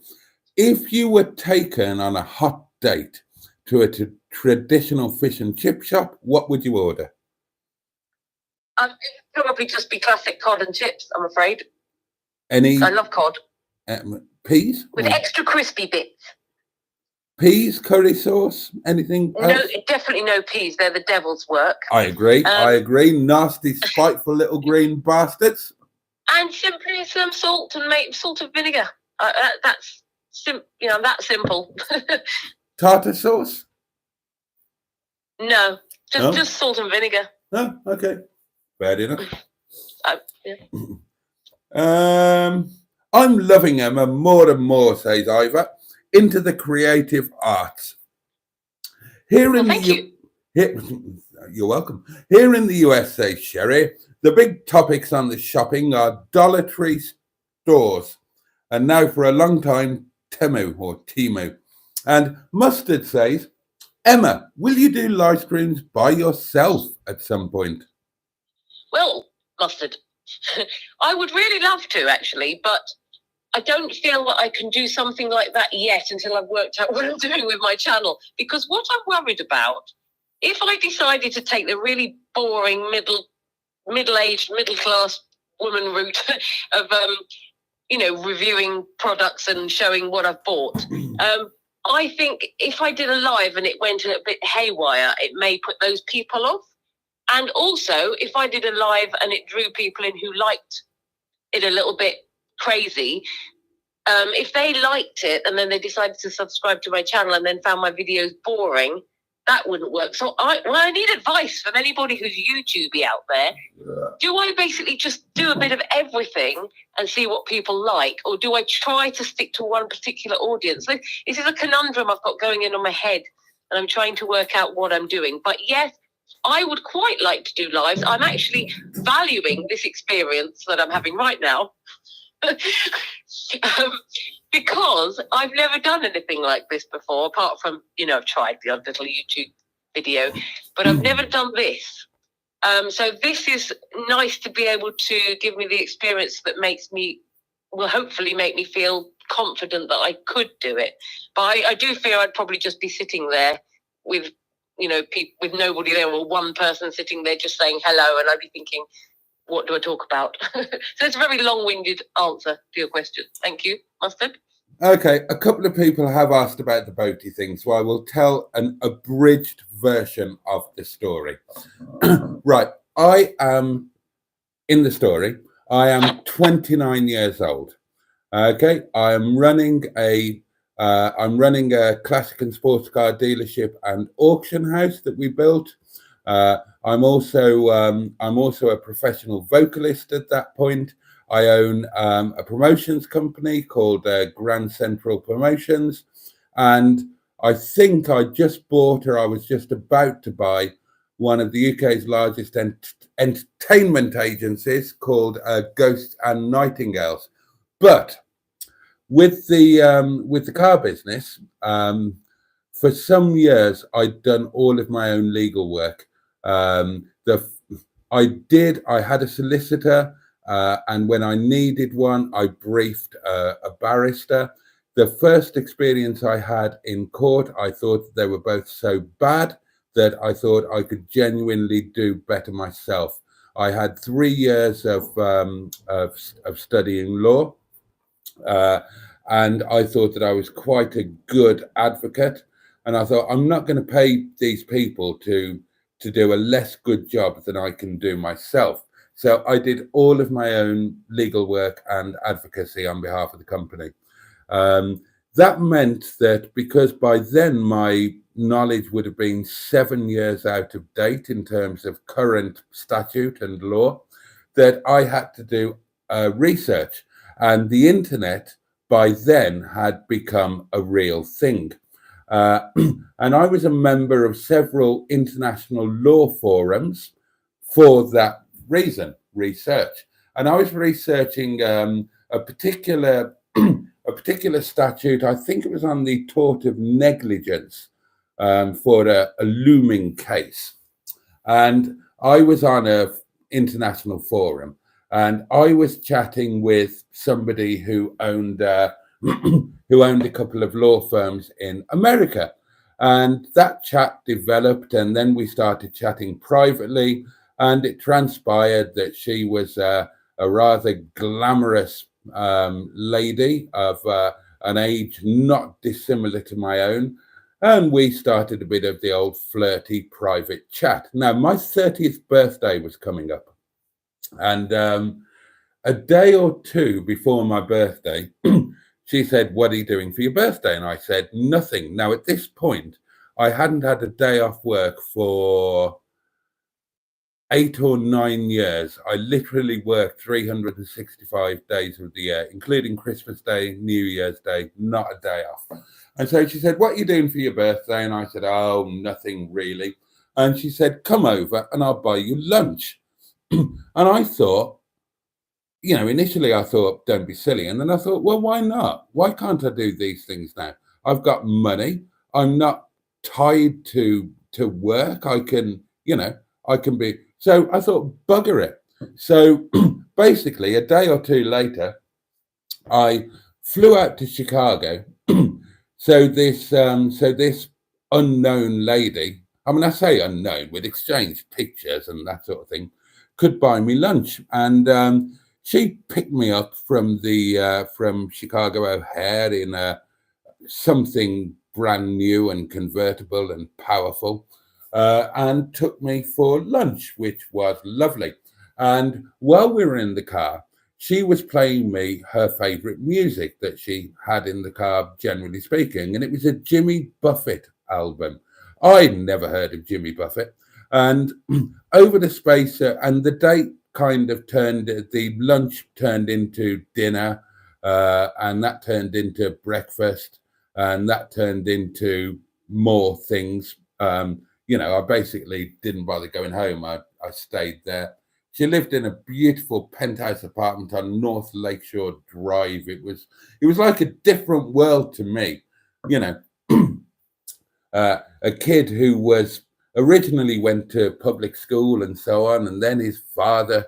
If you were taken on a hot date to a traditional fish and chip shop, what would you order? It would probably just be classic cod and chips, I'm afraid. I love cod. Peas? With extra crispy bits. Peas, curry sauce, anything else? No, definitely no peas. They're the devil's work. I agree. Nasty, spiteful little green bastards. And simply some salt and salt and vinegar. That's that simple. Tartar sauce? No, just salt and vinegar. Oh, okay. Fair enough. Yeah. I'm loving Emma more and more, says Ivor, into the creative arts. You're welcome. Here in the US, says Sherry, the big topics on the shopping are Dollar Tree stores, and now for a long time, Temu. And Mustard says, Emma, will you do live streams by yourself at some point? Well, Mustard, I would really love to, actually, but I don't feel that I can do something like that yet until I've worked out what I'm doing with my channel. Because what I'm worried about, if I decided to take the really boring middle-aged, middle-class woman route of, reviewing products and showing what I've bought, I think if I did a live and it went a bit haywire, it may put those people off. And also, if I did a live and it drew people in who liked it a little bit crazy, if they liked it and then they decided to subscribe to my channel and then found my videos boring, that wouldn't work. So I need advice from anybody who's YouTubey out there. Do I basically just do a bit of everything and see what people like? Or do I try to stick to one particular audience? So this is a conundrum I've got going in my head, and I'm trying to work out what I'm doing. But yes, I would quite like to do lives. I'm actually valuing this experience that I'm having right now because I've never done anything like this before, apart from, I've tried the odd little YouTube video, but I've never done this. So this is nice to be able to give me the experience that will hopefully make me feel confident that I could do it. But I do fear I'd probably just be sitting there with, with nobody there, or one person sitting there just saying hello, and I'd be thinking, what do I talk about? So it's a very long-winded answer to your question. Thank you, Mustard. Okay, a couple of people have asked about the Boaty thing, so I will tell an abridged version of the story. Right, I am in the story. I am 29 years old. Okay, I'm running a classic and sports car dealership and auction house that we built. I'm also a professional vocalist at that point. I own a promotions company called Grand Central Promotions, and I think I just bought, or I was just about to buy, one of the UK's largest entertainment agencies called Ghosts and Nightingales. But with the car business, for some years I'd done all of my own legal work. I had a solicitor, and when I needed one, I briefed a barrister. The first experience I had in court, I thought they were both so bad that I thought I could genuinely do better myself. I had 3 years of studying law, and I thought that I was quite a good advocate. And I thought, I'm not going to pay these people to do a less good job than I can do myself. So I did all of my own legal work and advocacy on behalf of the company. That meant that because by then my knowledge would have been 7 years out of date in terms of current statute and law, that I had to do research. And the internet by then had become a real thing. And I was a member of several international law forums for that reason, research. And I was researching a particular statute. I think it was on the tort of negligence for a looming case. And I was on an international forum, and I was chatting with somebody who owned a couple of law firms in America. And that chat developed, and then we started chatting privately, and it transpired that she was a rather glamorous lady of an age not dissimilar to my own. And we started a bit of the old flirty private chat. Now, my 30th birthday was coming up. And a day or two before my birthday, she said, "What are you doing for your birthday?" And I said, "Nothing." Now, at this point, I hadn't had a day off work for 8 or 9 years. I literally worked 365 days of the year, including Christmas Day, New Year's Day, not a day off. And so she said, "What are you doing for your birthday?" And I said, "Oh, nothing really." And she said, "Come over and I'll buy you lunch." And I thought, initially I thought, don't be silly. And then I thought, well, why not? Why can't I do these things now? I've got money. I'm not tied to work. I can be. So I thought, bugger it. So basically, a day or two later, I flew out to Chicago. So this unknown lady, I mean, I say unknown, we'd exchanged pictures and that sort of thing, could buy me lunch. And she picked me up from Chicago O'Hare in something brand new and convertible and powerful, and took me for lunch, which was lovely. And while we were in the car, she was playing me her favorite music that she had in the car, generally speaking, and it was a Jimmy Buffett album. I'd never heard of Jimmy Buffett. And over the space, and the date kind of the lunch turned into dinner, and that turned into breakfast, and that turned into more things. I basically didn't bother going home. I stayed there. She lived in a beautiful penthouse apartment on North Lakeshore Drive. It was like a different world to me. A kid who was originally went to public school and so on, and then his father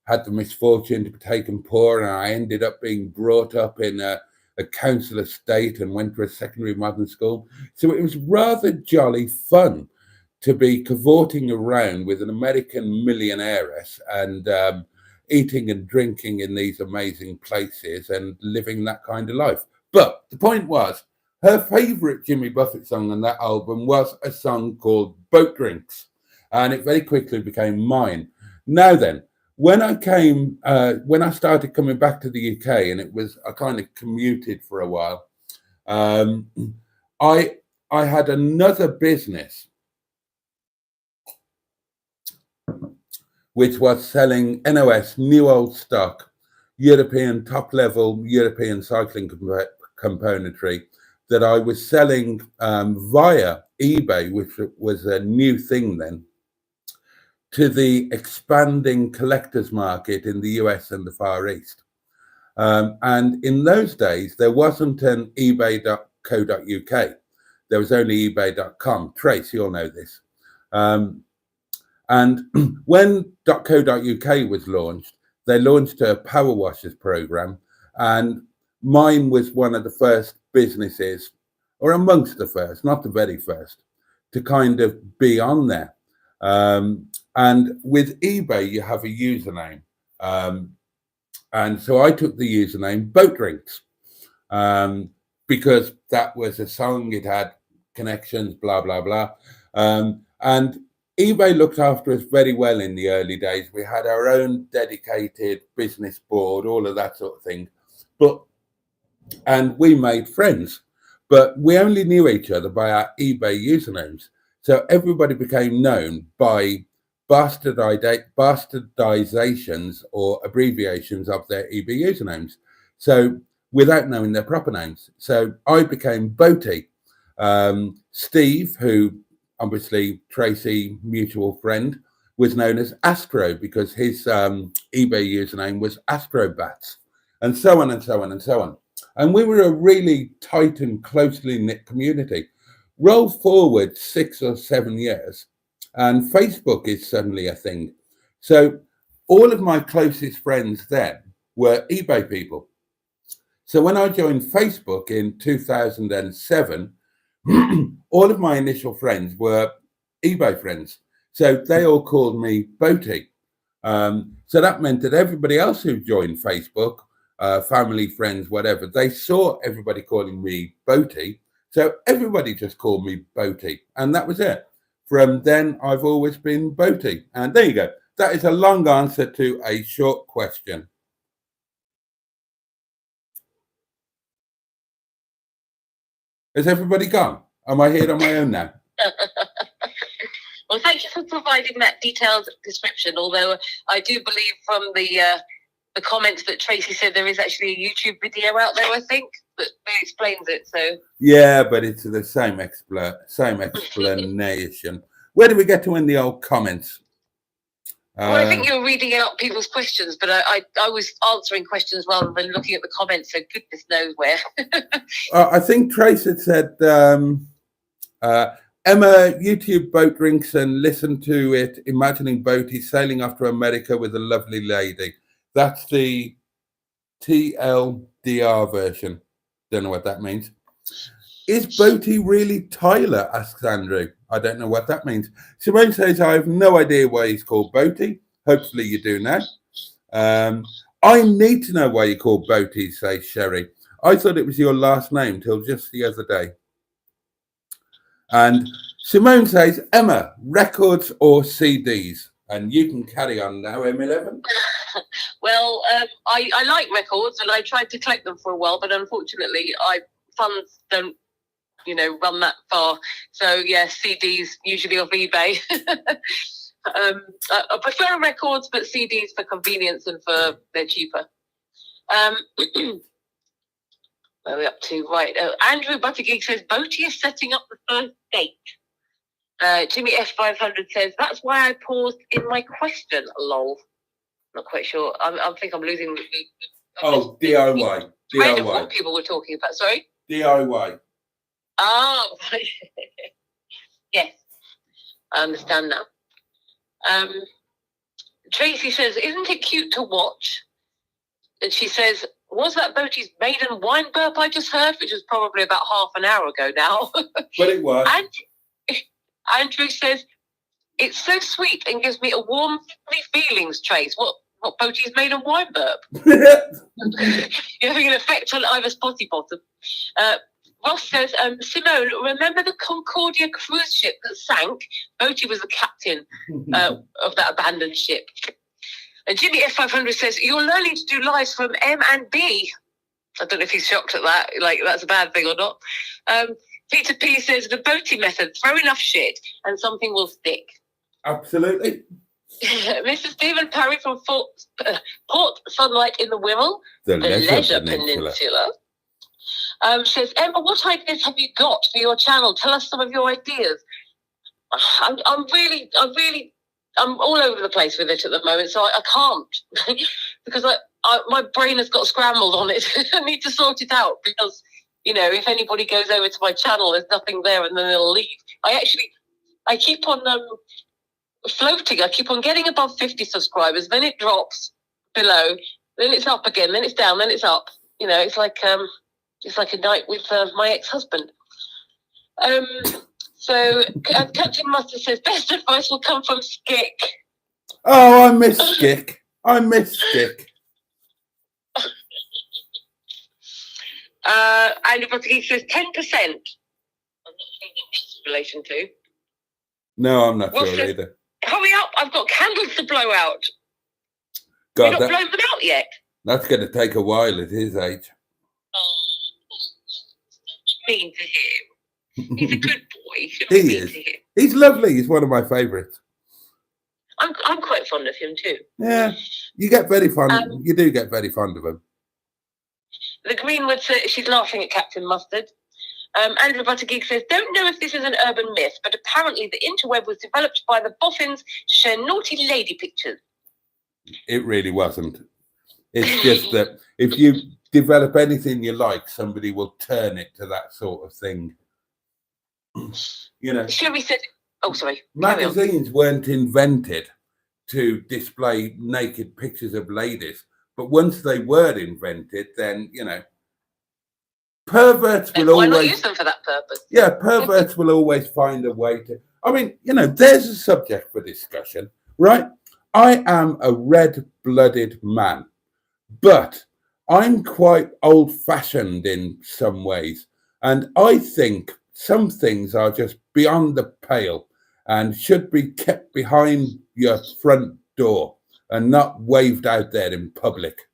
had the misfortune to be taken poor, and I ended up being brought up in a council estate and went to a secondary modern school. So it was rather jolly fun to be cavorting around with an American millionairess and eating and drinking in these amazing places and living that kind of life. But the point was, her favourite Jimmy Buffett song on that album was a song called Boat Drinks, and it very quickly became mine. Now then, when I started coming back to the UK, and I kind of commuted for a while, I had another business which was selling NOS, new old stock, European top-level European cycling componentry that I was selling via eBay, which was a new thing then, to the expanding collectors market in the US and the Far East. And in those days, there wasn't an ebay.co.uk. There was only ebay.com. Trace, you'll know this. And when .co.uk was launched, they launched a power washers program, and mine was one of the first businesses, or amongst the first, not the very first, to kind of be on there. And with eBay, you have a username. And so I took the username Boat Drinks, because that was a song, it had connections, blah, blah, blah. And eBay looked after us very well in the early days. We had our own dedicated business board, all of that sort of thing. And we made friends, but we only knew each other by our eBay usernames. So everybody became known by bastardizations or abbreviations of their eBay usernames. So without knowing their proper names. So I became Boaty. Steve, who obviously Tracy, mutual friend, was known as Astro because his eBay username was Astrobats, and so on and so on and so on. And we were a really tight and closely knit community. Roll forward 6 or 7 years, and Facebook is suddenly a thing. So all of my closest friends then were eBay people. So when I joined Facebook in 2007, all of my initial friends were eBay friends. So they all called me Boaty. So that meant that everybody else who joined Facebook, family, friends, whatever, they saw everybody calling me Boaty. So everybody just called me Boaty. And that was it. From then, I've always been Boaty. And there you go. That is a long answer to a short question. Has everybody gone? Am I here on my own now? Well, thank you for providing that detailed description. Although I do believe from the comments that Tracy said there is actually a YouTube video out there, I think, that explains it. So yeah, but it's the same explanation. Where do we get to in the old comments? Well, I think you were reading out people's questions, but I was answering questions rather than looking at the comments, so goodness knows where. I think Trace had said, Emma, YouTube Boat Drinks and listen to it, imagining Boaty sailing off to America with a lovely lady. That's the TLDR version. Don't know what that means. Is Boaty really Tyler? Asks Andrew. I don't know what that means. Simone says, I have no idea why he's called Boaty. Hopefully you do now. I need to know why you're called Boaty, says Sherry. I thought it was your last name till just the other day. And Simone says, Emma, records or CDs? And you can carry on now, M11. Well, I like records and I tried to collect them for a while, but unfortunately, funds don't, run that far. So, yeah, CDs usually off eBay. I prefer records, but CDs for convenience and they're cheaper. Where are we up to? Right. Andrew Buttergeek says, Boaty is setting up the first date. Jimmy F500 says, that's why I paused in my question, lol. Not quite sure. I think I'm losing. DIY. DIY. What people were talking about. Sorry? DIY. Oh, right. Yes. I understand now. Tracy says, isn't it cute to watch? And she says, was that Boaty's maiden wine burp I just heard? Which was probably about half an hour ago now. But it was. And Andrew says, it's so sweet and gives me a warm feelings, Trace. What Boaty's maiden wine burp? You're having an effect on either spotty bottom. Ross says, Simone, remember the Concordia cruise ship that sank? Boaty was the captain of that abandoned ship. And Jimmy F500 says, you're learning to do lives from M and B. I don't know if he's shocked at that, like that's a bad thing or not. Peter P says, the Boaty method, throw enough shit and something will stick. Absolutely. Mr. Stephen Parry from Port Sunlight in the Wirral, the Leisure Peninsula. Says, Emma, what ideas have you got for your channel? Tell us some of your ideas. I'm all over the place with it at the moment, so I can't because my brain has got scrambled on it. I need to sort it out because, you know, if anybody goes over to my channel, there's nothing there and then they'll leave. I keep on floating. I keep on getting above 50 subscribers, then it drops below, then it's up again, then it's down, then it's up. You know, it's like a night with my ex-husband. So Captain Mustard says, best advice will come from Skick. Oh, I miss Skick. And Boaty says 10%. I'm not sure what that's in relation to. No, I'm not sure either. Hurry up, I've got candles to blow out. God, You've not blown them out yet? That's going to take a while at his age. Mean to him. He's a good boy. He is. He's lovely. He's one of my favourites. I'm quite fond of him too. Yeah, you get very fond. You do get very fond of him. The Greenwood says she's laughing at Captain Mustard. Andrew Buttergeek says, don't know if this is an urban myth, but apparently the interweb was developed by the boffins to share naughty lady pictures. It really wasn't. It's just that if you develop anything you like, somebody will turn it to that sort of thing. You know. Sherry said, oh, sorry. Magazines weren't invented to display naked pictures of ladies, but once they were invented, then, you know, perverts will always... Why not use them for that purpose? Yeah, perverts will always find a way to... I mean, you know, there's a subject for discussion, right? I am a red-blooded man, but I'm quite old-fashioned in some ways, and I think some things are just beyond the pale and should be kept behind your front door and not waved out there in public.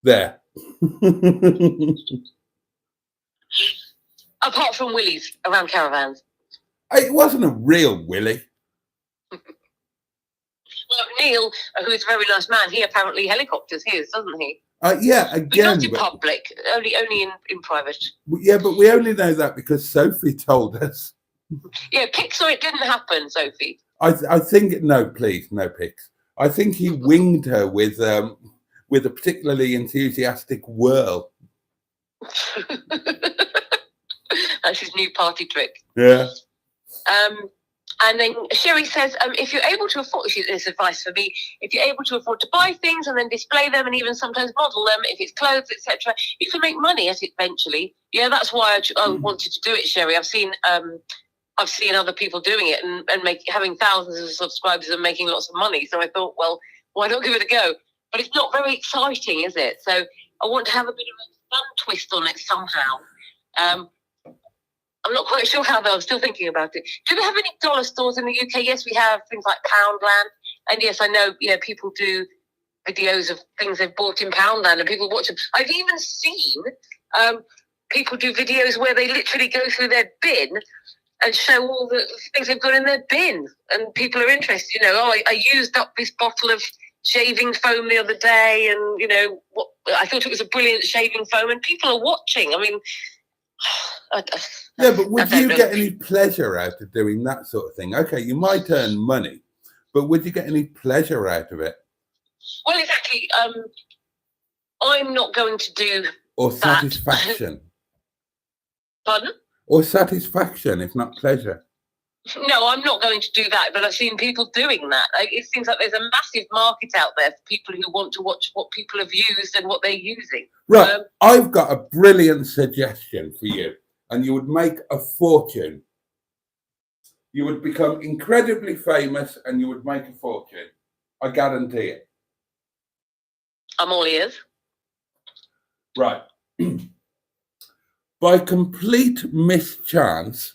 There. Apart from willies around caravans. It wasn't a real willy. Well, Neil, who's a very nice man, he apparently helicopters his, doesn't he? Yeah, again. Not in public, only in private. Yeah, but we only know that because Sophie told us. Yeah, pics or it didn't happen, Sophie. I think, no, please, no pics. I think he winged her with a particularly enthusiastic whirl. That's his new party trick. Yeah. And then Sherry says, if you're able to afford, this advice for me, if you're able to afford to buy things and then display them and even sometimes model them, if it's clothes, etc., you can make money at it eventually. Yeah, that's why I wanted to do it, Sherry. I've seen other people doing it and having thousands of subscribers and making lots of money. So I thought, well, why not give it a go? But it's not very exciting, is it? So I want to have a bit of a fun twist on it somehow. I'm not quite sure how, though. I'm still thinking about it. Do we have any dollar stores in the UK? Yes, we have things like Poundland. And yes, I know, people do videos of things they've bought in Poundland and people watch them. I've even seen people do videos where they literally go through their bin and show all the things they've got in their bin. And people are interested. I used up this bottle of shaving foam the other day and, I thought it was a brilliant shaving foam and people are watching. I mean... Yeah, but would you get any pleasure out of doing that sort of thing? Okay, you might earn money, but would you get any pleasure out of it? Well, exactly. I'm not going to do or satisfaction. Pardon? Or satisfaction, if not pleasure. No, I'm not going to do that, but I've seen people doing that. It seems like there's a massive market out there for people who want to watch what people have used and what they're using. Right, I've got a brilliant suggestion for you, and you would make a fortune. You would become incredibly famous and you would make a fortune. I guarantee it. I'm all ears. Right. By complete mischance,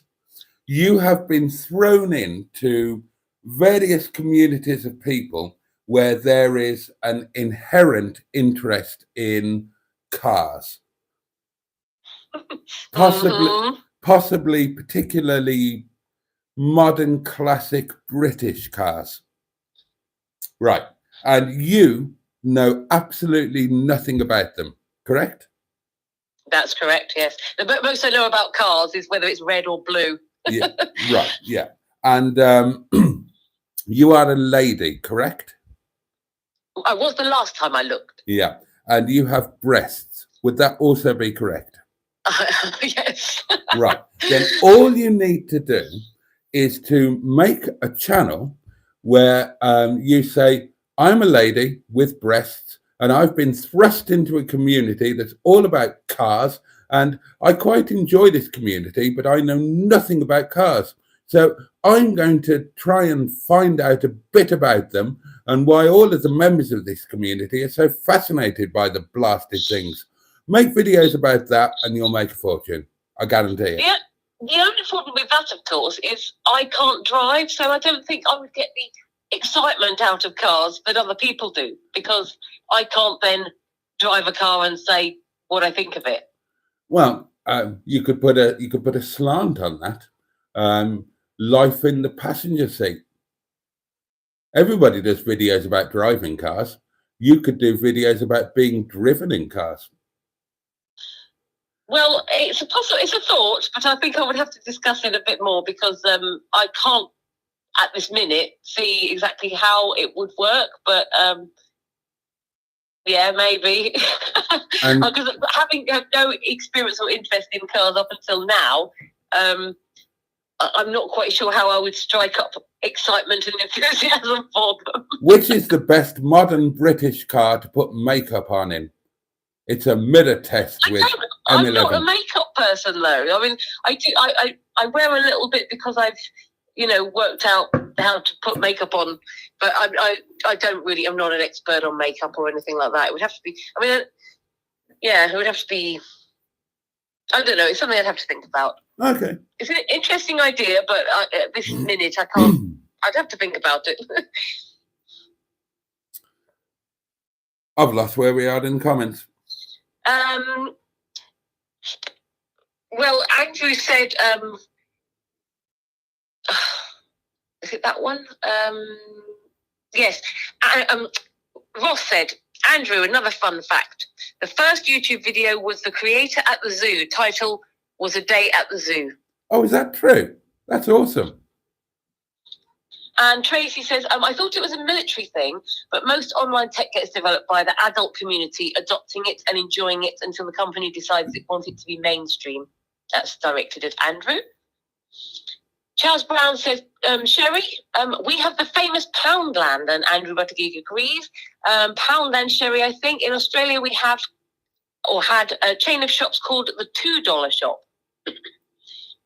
you have been thrown into various communities of people where there is an inherent interest in cars. Possibly particularly modern classic British cars. Right. And you know absolutely nothing about them, correct? That's correct, yes. The most I know about cars is whether it's red or blue. Yeah, right, yeah. And you are a lady, correct? I was the last time I looked. Yeah. And you have breasts. Would that also be correct? Yes. Right. Then all you need to do is to make a channel where you say, I'm a lady with breasts and I've been thrust into a community that's all about cars, and I quite enjoy this community, but I know nothing about cars. So I'm going to try and find out a bit about them and why all of the members of this community are so fascinated by the blasted things. Make videos about that and you'll make a fortune. I guarantee it. Yeah. The only problem with that, of course, is I can't drive, so I don't think I would get the excitement out of cars that other people do, because I can't then drive a car and say what I think of it. Well, you could put a slant on that. Life in the passenger seat. Everybody does videos about driving cars. You could do videos about being driven in cars. Well, it's a thought, but I think I would have to discuss it a bit more, because I can't at this minute see exactly how it would work. But yeah, maybe. Because having no experience or interest in cars up until now, I'm not quite sure how I would strike up excitement and enthusiasm for them. Which is the best modern British car to put makeup on in? It's a mirror test with M11. I'm not a makeup person, though. I mean, I wear a little bit because I've, worked out how to put makeup on, but I don't really. I'm not an expert on makeup or anything like that. It would have to be. I mean, yeah, it would have to be. I don't know. It's something I'd have to think about. Okay. It's an interesting idea, but at this minute, I can't. I'd have to think about it. I've lost where we are in the comments. Well, Andrew said, is it that one? Yes. Ross said, Andrew, another fun fact. The first YouTube video was the creator at the zoo. Title was A Day at the Zoo. Oh, is that true? That's awesome. And Tracy says, I thought it was a military thing, but most online tech gets developed by the adult community, adopting it and enjoying it until the company decides it wants it to be mainstream. That's directed at Andrew. Charles Brown says, Sherry, we have the famous Poundland, and Andrew Buttigieg agrees. Poundland, Sherry, I think in Australia we have, or had, a chain of shops called the $2 shop.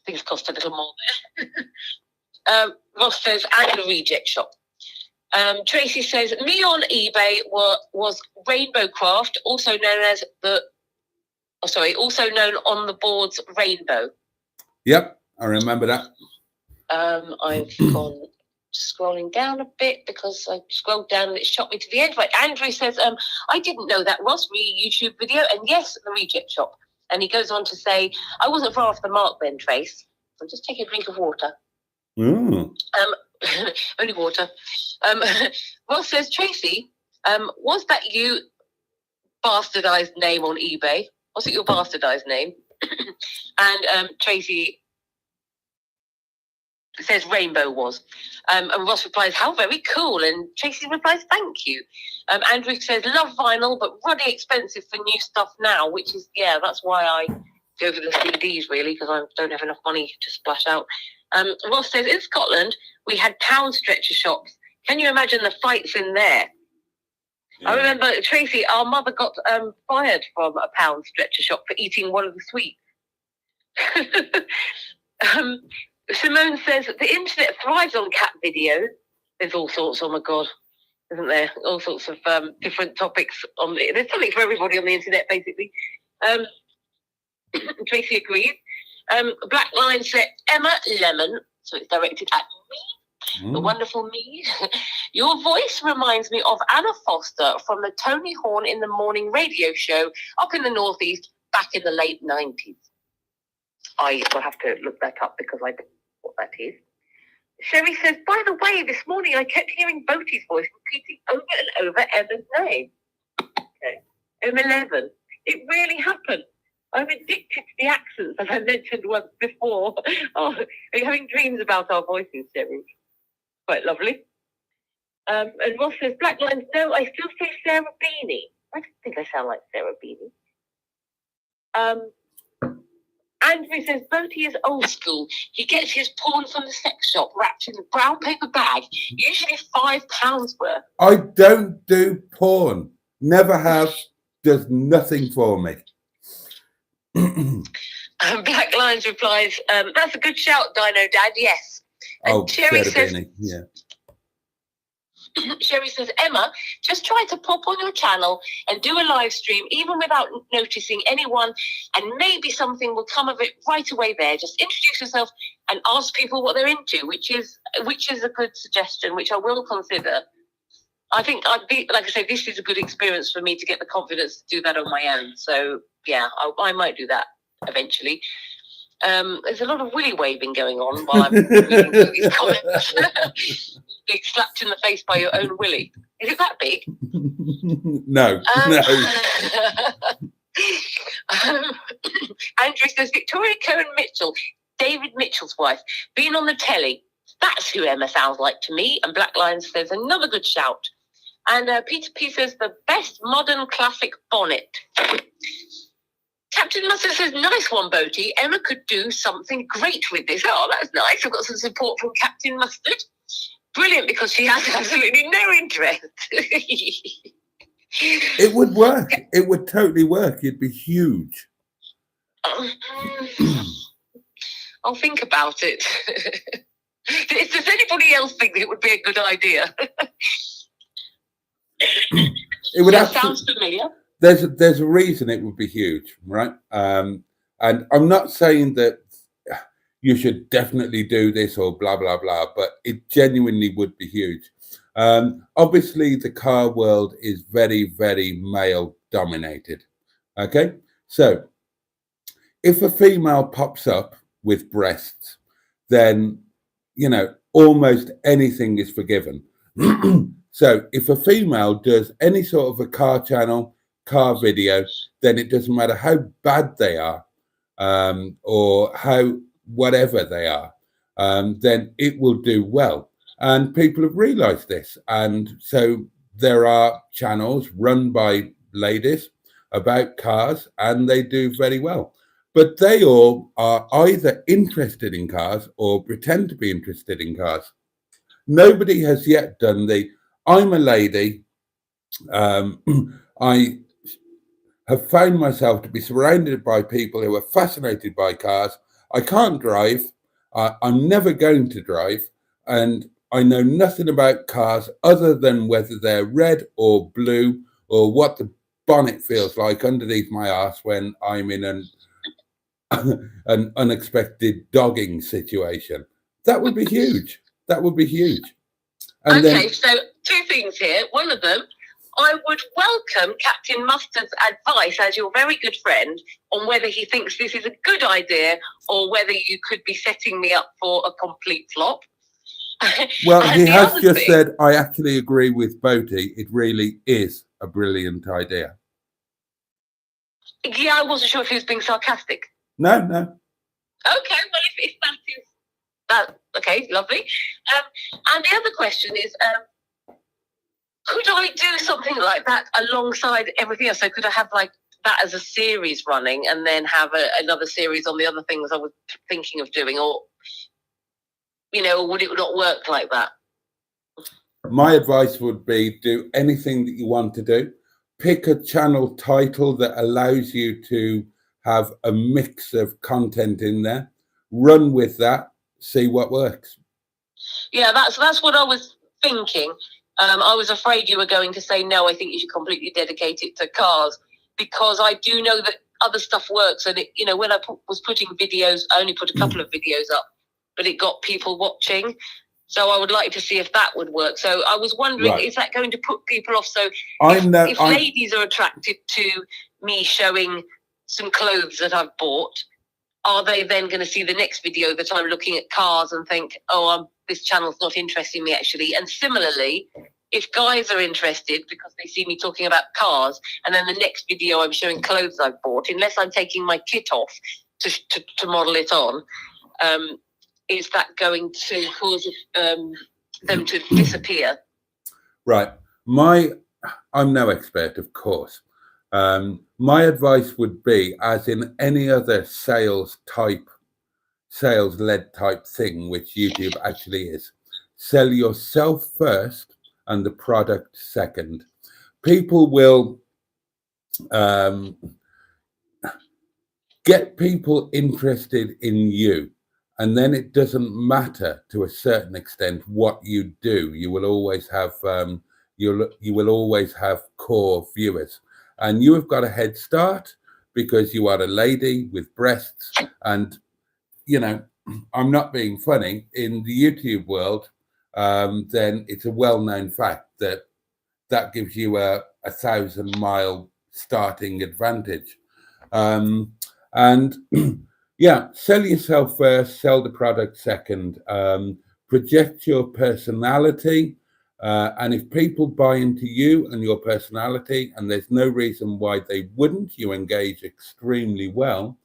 Things cost a little more there. Ross says, and a reject shop. Tracy says, me on eBay was Rainbow Craft, also known as also known on the boards Rainbow. Yep, I remember that. I've gone scrolling down a bit because I scrolled down and it shot me to the end. Right, Andrew says, I didn't know that, Ross, YouTube video, and yes, the reject shop. And he goes on to say, I wasn't far off the mark then, Trace. I'm just taking a drink of water. Mm. Only water. Ross says, Tracy, was that you bastardized name on eBay? Was it your bastardized name? And Tracy says Rainbow was. And Ross replies, how very cool. And Tracy replies, thank you. Andrew says, love vinyl, but really expensive for new stuff now, which is, yeah, that's why I go for the CDs, really, because I don't have enough money to splash out. Ross says, in Scotland, we had pound stretcher shops. Can you imagine the fights in there? Yeah. I remember, Tracy, our mother got fired from a pound stretcher shop for eating one of the sweets. Simone says, the internet thrives on cat videos. There's all sorts, oh my God, isn't there? All sorts of different topics. There's something for everybody on the internet, basically. Tracy agrees. Black Line said, Emma Lemon, so it's directed at me, the wonderful me. Your voice reminds me of Anna Foster from the Tony Horn in the Morning radio show up in the Northeast back in the late 90s. I will have to look that up because I don't know what that is. Sherry says, by the way, this morning I kept hearing Boaty's voice repeating over and over Emma's name. Okay. M11. It really happened. I'm addicted to the accents, as I mentioned once before. Oh, are you having dreams about our voices, Sherry? Quite lovely. And Ross says, Black Lines, no, I still say Sarah Beanie. I don't think I sound like Sarah Beanie. Andrew says, Boaty is old school. He gets his porn from the sex shop wrapped in a brown paper bag, usually £5 worth. I don't do porn. Never have. Does nothing for me. Black Lions replies, that's a good shout, Dino Dad, yes. And Sherry says, yeah. Sherry says, Emma, just try to pop on your channel and do a live stream, even without noticing anyone, and maybe something will come of it right away there. Just introduce yourself and ask people what they're into, which is a good suggestion, which I will consider. I think like I say, this is a good experience for me to get the confidence to do that on my own. So yeah, I might do that eventually. There's a lot of willy waving going on while I'm reading through these comments. Being slapped in the face by your own willy. Is it that big? No. Andrew says, Victoria Cohen Mitchell, David Mitchell's wife, been on the telly. That's who Emma sounds like to me. And Black Lion says, another good shout. And Peter P says, the best modern classic bonnet. Captain Mustard says, nice one, Boaty. Emma could do something great with this. Oh, that's nice. I've got some support from Captain Mustard. Brilliant, because she has absolutely no interest. It would work. It would totally work. It'd be huge. I'll think about it. Does anybody else think that it would be a good idea? It would sounds familiar. There's a reason it would be huge, right? And I'm not saying that you should definitely do this or blah, blah, blah, but it genuinely would be huge. Obviously, the car world is very, very male dominated. Okay, so if a female pops up with breasts, then, you know, almost anything is forgiven. So if a female does any sort of a car channel, car video, then it doesn't matter how bad they are or how whatever they are, then it will do well. And people have realized this. And so there are channels run by ladies about cars, and they do very well. But they all are either interested in cars or pretend to be interested in cars. Nobody has yet done the, I'm a lady, I have found myself to be surrounded by people who are fascinated by cars. I can't drive. I'm never going to drive. And I know nothing about cars other than whether they're red or blue or what the bonnet feels like underneath my arse when I'm in an unexpected dogging situation. That would be huge. That would be huge. And okay, so two things here. One of them, I would welcome Captain Mustard's advice as your very good friend on whether he thinks this is a good idea or whether you could be setting me up for a complete flop. Well, he has just said, I actually agree with Boaty. It really is a brilliant idea. Yeah, I wasn't sure if he was being sarcastic. No. Okay, well, if that is that, okay, lovely. And the other question is, could I do something like that alongside everything else? So could I have like that as a series running and then have another series on the other things I was thinking of doing? Or or would it not work like that? My advice would be do anything that you want to do. Pick a channel title that allows you to have a mix of content in there. Run with that. See what works. Yeah, that's what I was thinking. I was afraid you were going to say no. I think you should completely dedicate it to cars, because I do know that other stuff works. And when I was putting videos, I only put a couple of videos up, but it got people watching. So I would like to see if that would work. So I was wondering, is that going to put people off? So if ladies are attracted to me showing some clothes that I've bought, are they then going to see the next video that I'm looking at cars and think, this channel's not interesting me actually? And similarly, if guys are interested because they see me talking about cars, and then the next video I'm showing clothes I've bought, unless I'm taking my kit off to model it on, is that going to cause them to disappear? Right. I'm no expert, of course. My advice would be, as in any other sales-led type thing, which YouTube actually is, sell yourself first and the product second. People will get people interested in you, and then it doesn't matter to a certain extent what you do. You will always have you will always have core viewers, and you have got a head start because you are a lady with breasts. And I'm not being funny. In the YouTube world, then it's a well-known fact that gives you a 1,000-mile starting advantage. And yeah, sell yourself first, sell the product second, project your personality. And if people buy into you and your personality, and there's no reason why they wouldn't, you engage extremely well,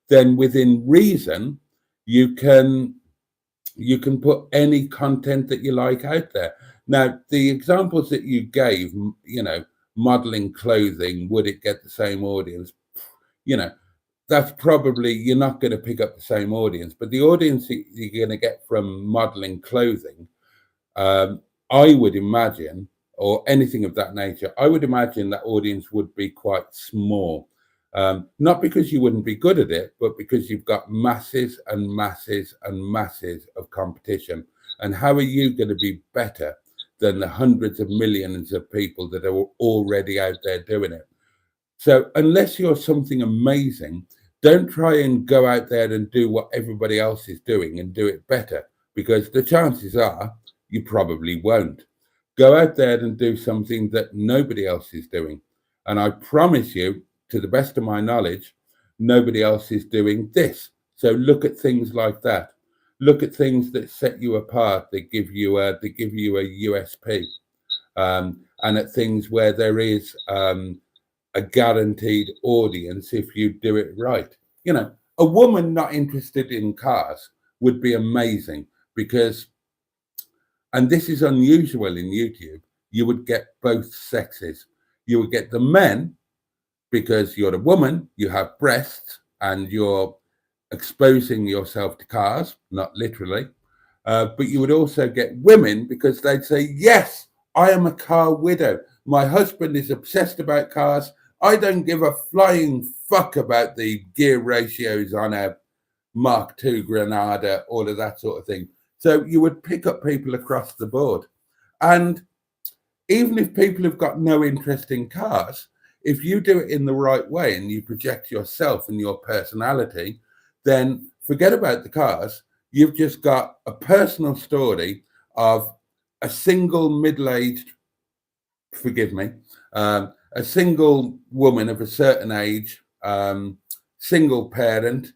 then within reason, you can put any content that you like out there. Now, the examples that you gave, modeling clothing, would it get the same audience? That's probably, you're not going to pick up the same audience, but the audience you're going to get from modeling clothing, I would imagine, or anything of that nature, I would imagine that audience would be quite small. Not because you wouldn't be good at it, but because you've got masses and masses and masses of competition. And how are you going to be better than the hundreds of millions of people that are already out there doing it? So unless you're something amazing, don't try and go out there and do what everybody else is doing and do it better, because the chances are you probably won't. Go out there and do something that nobody else is doing. And I promise you, to the best of my knowledge, nobody else is doing this. So look at things like that. Look at things that set you apart, that give you a USP, and at things where there is a guaranteed audience if you do it right. A woman not interested in cars would be amazing, because, and this is unusual in YouTube, you would get both sexes. You would get the men, because you're a woman, you have breasts, and you're exposing yourself to cars, not literally. But you would also get women, because they'd say, yes, I am a car widow. My husband is obsessed about cars. I don't give a flying fuck about the gear ratios on a Mark II Granada, all of that sort of thing. So you would pick up people across the board. And even if people have got no interest in cars, if you do it in the right way and you project yourself and your personality, then forget about the cars. You've just got a personal story of a single middle-aged, a single woman of a certain age, single parent,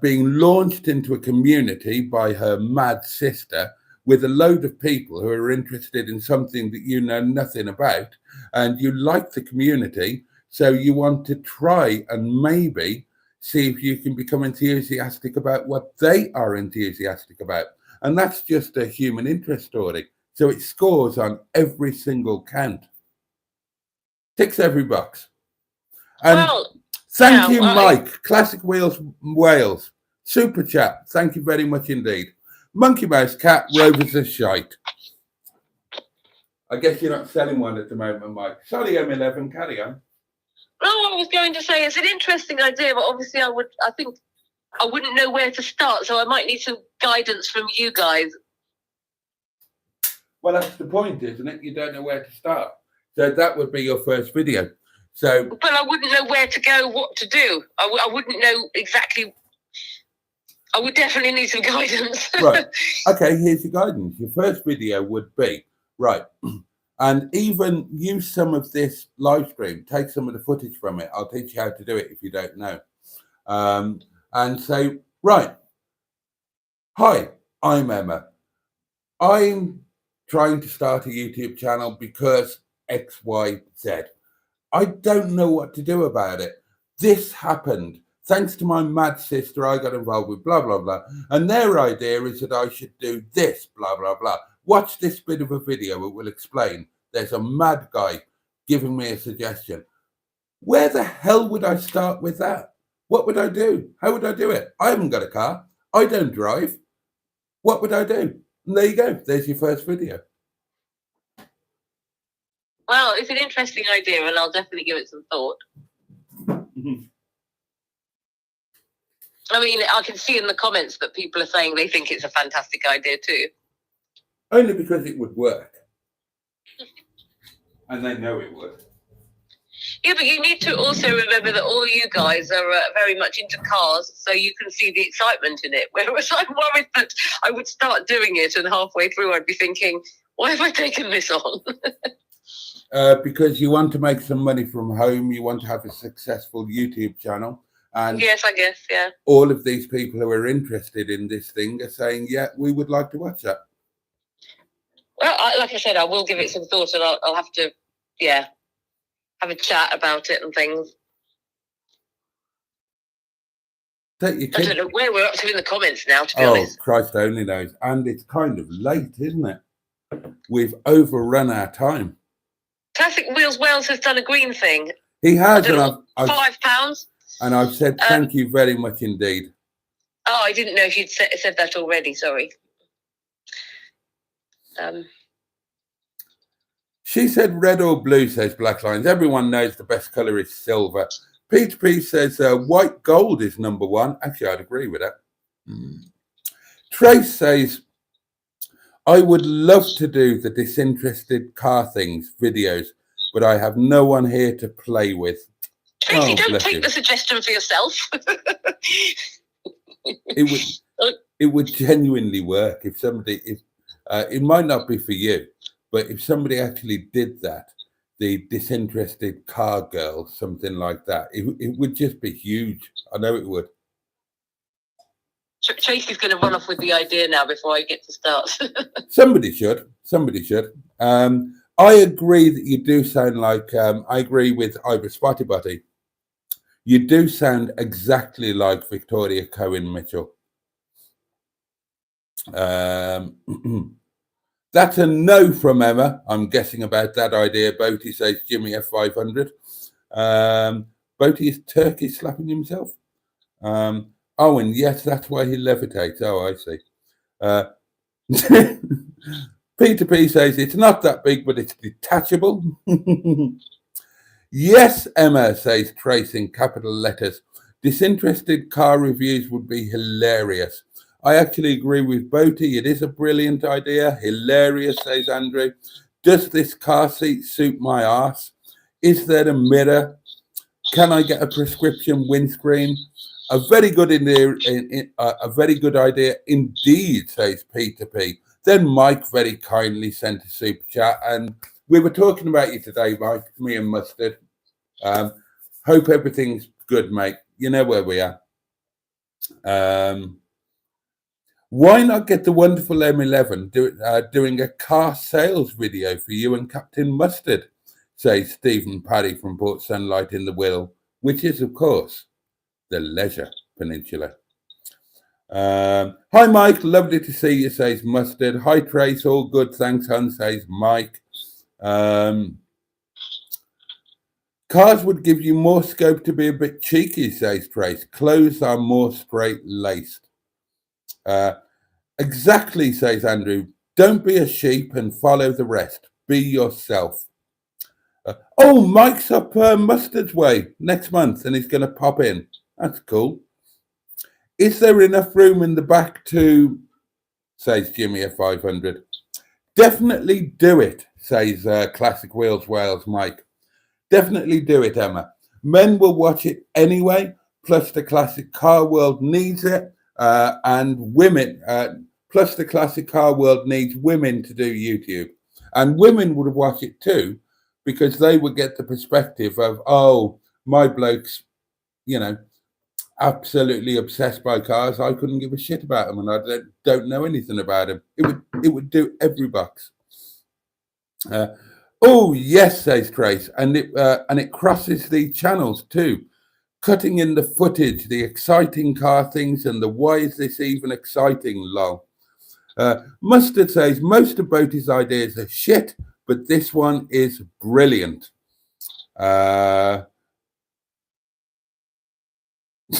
being launched into a community by her mad sister with a load of people who are interested in something that you know nothing about, and you like the community, so you want to try and maybe see if you can become enthusiastic about what they are enthusiastic about. And that's just a human interest story. So it scores on every single count. Ticks every box. And thank you, Mike. Classic Wales, Wales. Super chat. Thank you very much indeed. Monkey Mouse Cat, Rovers are shite. I guess you're not selling one at the moment, Mike. Sorry, M11, carry on. No, I was going to say it's an interesting idea, but obviously I think I wouldn't know where to start, so I might need some guidance from you guys. Well, that's the point, isn't it? You don't know where to start. So that would be your first video. So, but I wouldn't know where to go, what to do. I wouldn't know exactly. I would definitely need some guidance. Right. Okay, here's your guidance. Your first video would be, right, and even use some of this live stream. Take some of the footage from it. I'll teach you how to do it if you don't know. And say, right, hi, I'm Emma. I'm trying to start a YouTube channel because X, Y, Z. I don't know what to do about it. This happened. Thanks to my mad sister, I got involved with blah, blah, blah. And their idea is that I should do this, blah, blah, blah. Watch this bit of a video. It will explain. There's a mad guy giving me a suggestion. Where the hell would I start with that? What would I do? How would I do it? I haven't got a car. I don't drive. What would I do? And there you go. There's your first video. Well, it's an interesting idea, and I'll definitely give it some thought. I mean, I can see in the comments that people are saying they think it's a fantastic idea too. Only because it would work. And they know it would. Yeah, but you need to also remember that all you guys are very much into cars, so you can see the excitement in it. Whereas I'm worried that I would start doing it, and halfway through I'd be thinking, why have I taken this on? Because you want to make some money from home. You want to have a successful YouTube channel. And yes, I guess, yeah. All of these people who are interested in this thing are saying, yeah, we would like to watch that. Well, like I said, I will give it some thought, and I'll have to, yeah, have a chat about it and things. Take your I don't know where we're up to in the comments now, to be honest. Oh, Christ only knows. And it's kind of late, isn't it? We've overrun our time. Classic Wheels Wales has done a green thing. He has, and I've £5. And I've said thank you very much indeed. Oh, I didn't know if you'd said that already. Sorry. She said red or blue, says Black Lines. Everyone knows the best colour is silver. Peach P says white gold is number one. Actually, I'd agree with that. Trace says, I would love to do the disinterested car things videos, but I have no one here to play with. Tracy, don't take the suggestion for yourself. It would genuinely work if somebody, it might not be for you, but if somebody actually did that, the disinterested car girl, something like that, it would just be huge. I know it would. Tracy's going to run off with the idea now before I get to start. Somebody should. I agree that you do sound like, I agree with Ibra Spotty Butty. You do sound exactly like Victoria Cohen Mitchell. That's a no from Emma. I'm guessing about that idea. Boaty says Jimmy F500. Boaty is turkey slapping himself. Oh, and yes, that's why he levitates. Oh, I see. Peter P says it's not that big, but it's detachable. Yes, Emma, says Trace in capital letters. Disinterested car reviews would be hilarious. I actually agree with Boaty. It is a brilliant idea. Hilarious, says Andrew. Does this car seat suit my ass? Is there a mirror? Can I get a prescription windscreen? A very good idea indeed, says Peter P. Then Mike very kindly sent a super chat, and we were talking about you today, Mike, me and Mustard. Hope everything's good, mate. You know where we are. Why not get the wonderful M11 doing a car sales video for you and Captain Mustard, says Stephen Paddy from Port Sunlight in the Will, which is, of course, the Leisure Peninsula. Hi, Mike. Lovely to see you, says Mustard. Hi, Trace. All good. Thanks, Hun, says Mike. Cars would give you more scope to be a bit cheeky, says Trace. Clothes are more straight-laced. Exactly, says Andrew. Don't be a sheep and follow the rest. Be yourself. Oh, Mike's up Mustard's Way next month and he's going to pop in. That's cool. Is there enough room in the back to, says Jimmy at 500. Definitely do it, says Classic Wheels Wales Mike. Definitely do it, Emma. Men will watch it anyway, plus the classic car world needs it, and women, plus the classic car world needs women to do YouTube. And women would watch it too, because they would get the perspective of, oh, my bloke's, absolutely obsessed by cars. I couldn't give a shit about them, and I don't know anything about them. It would do every box. Oh yes, says Trace, and it crosses the channels too, cutting in the footage, the exciting car things, and the why is this even exciting? Lol. Mustard says most of Boaty's ideas are shit, but this one is brilliant.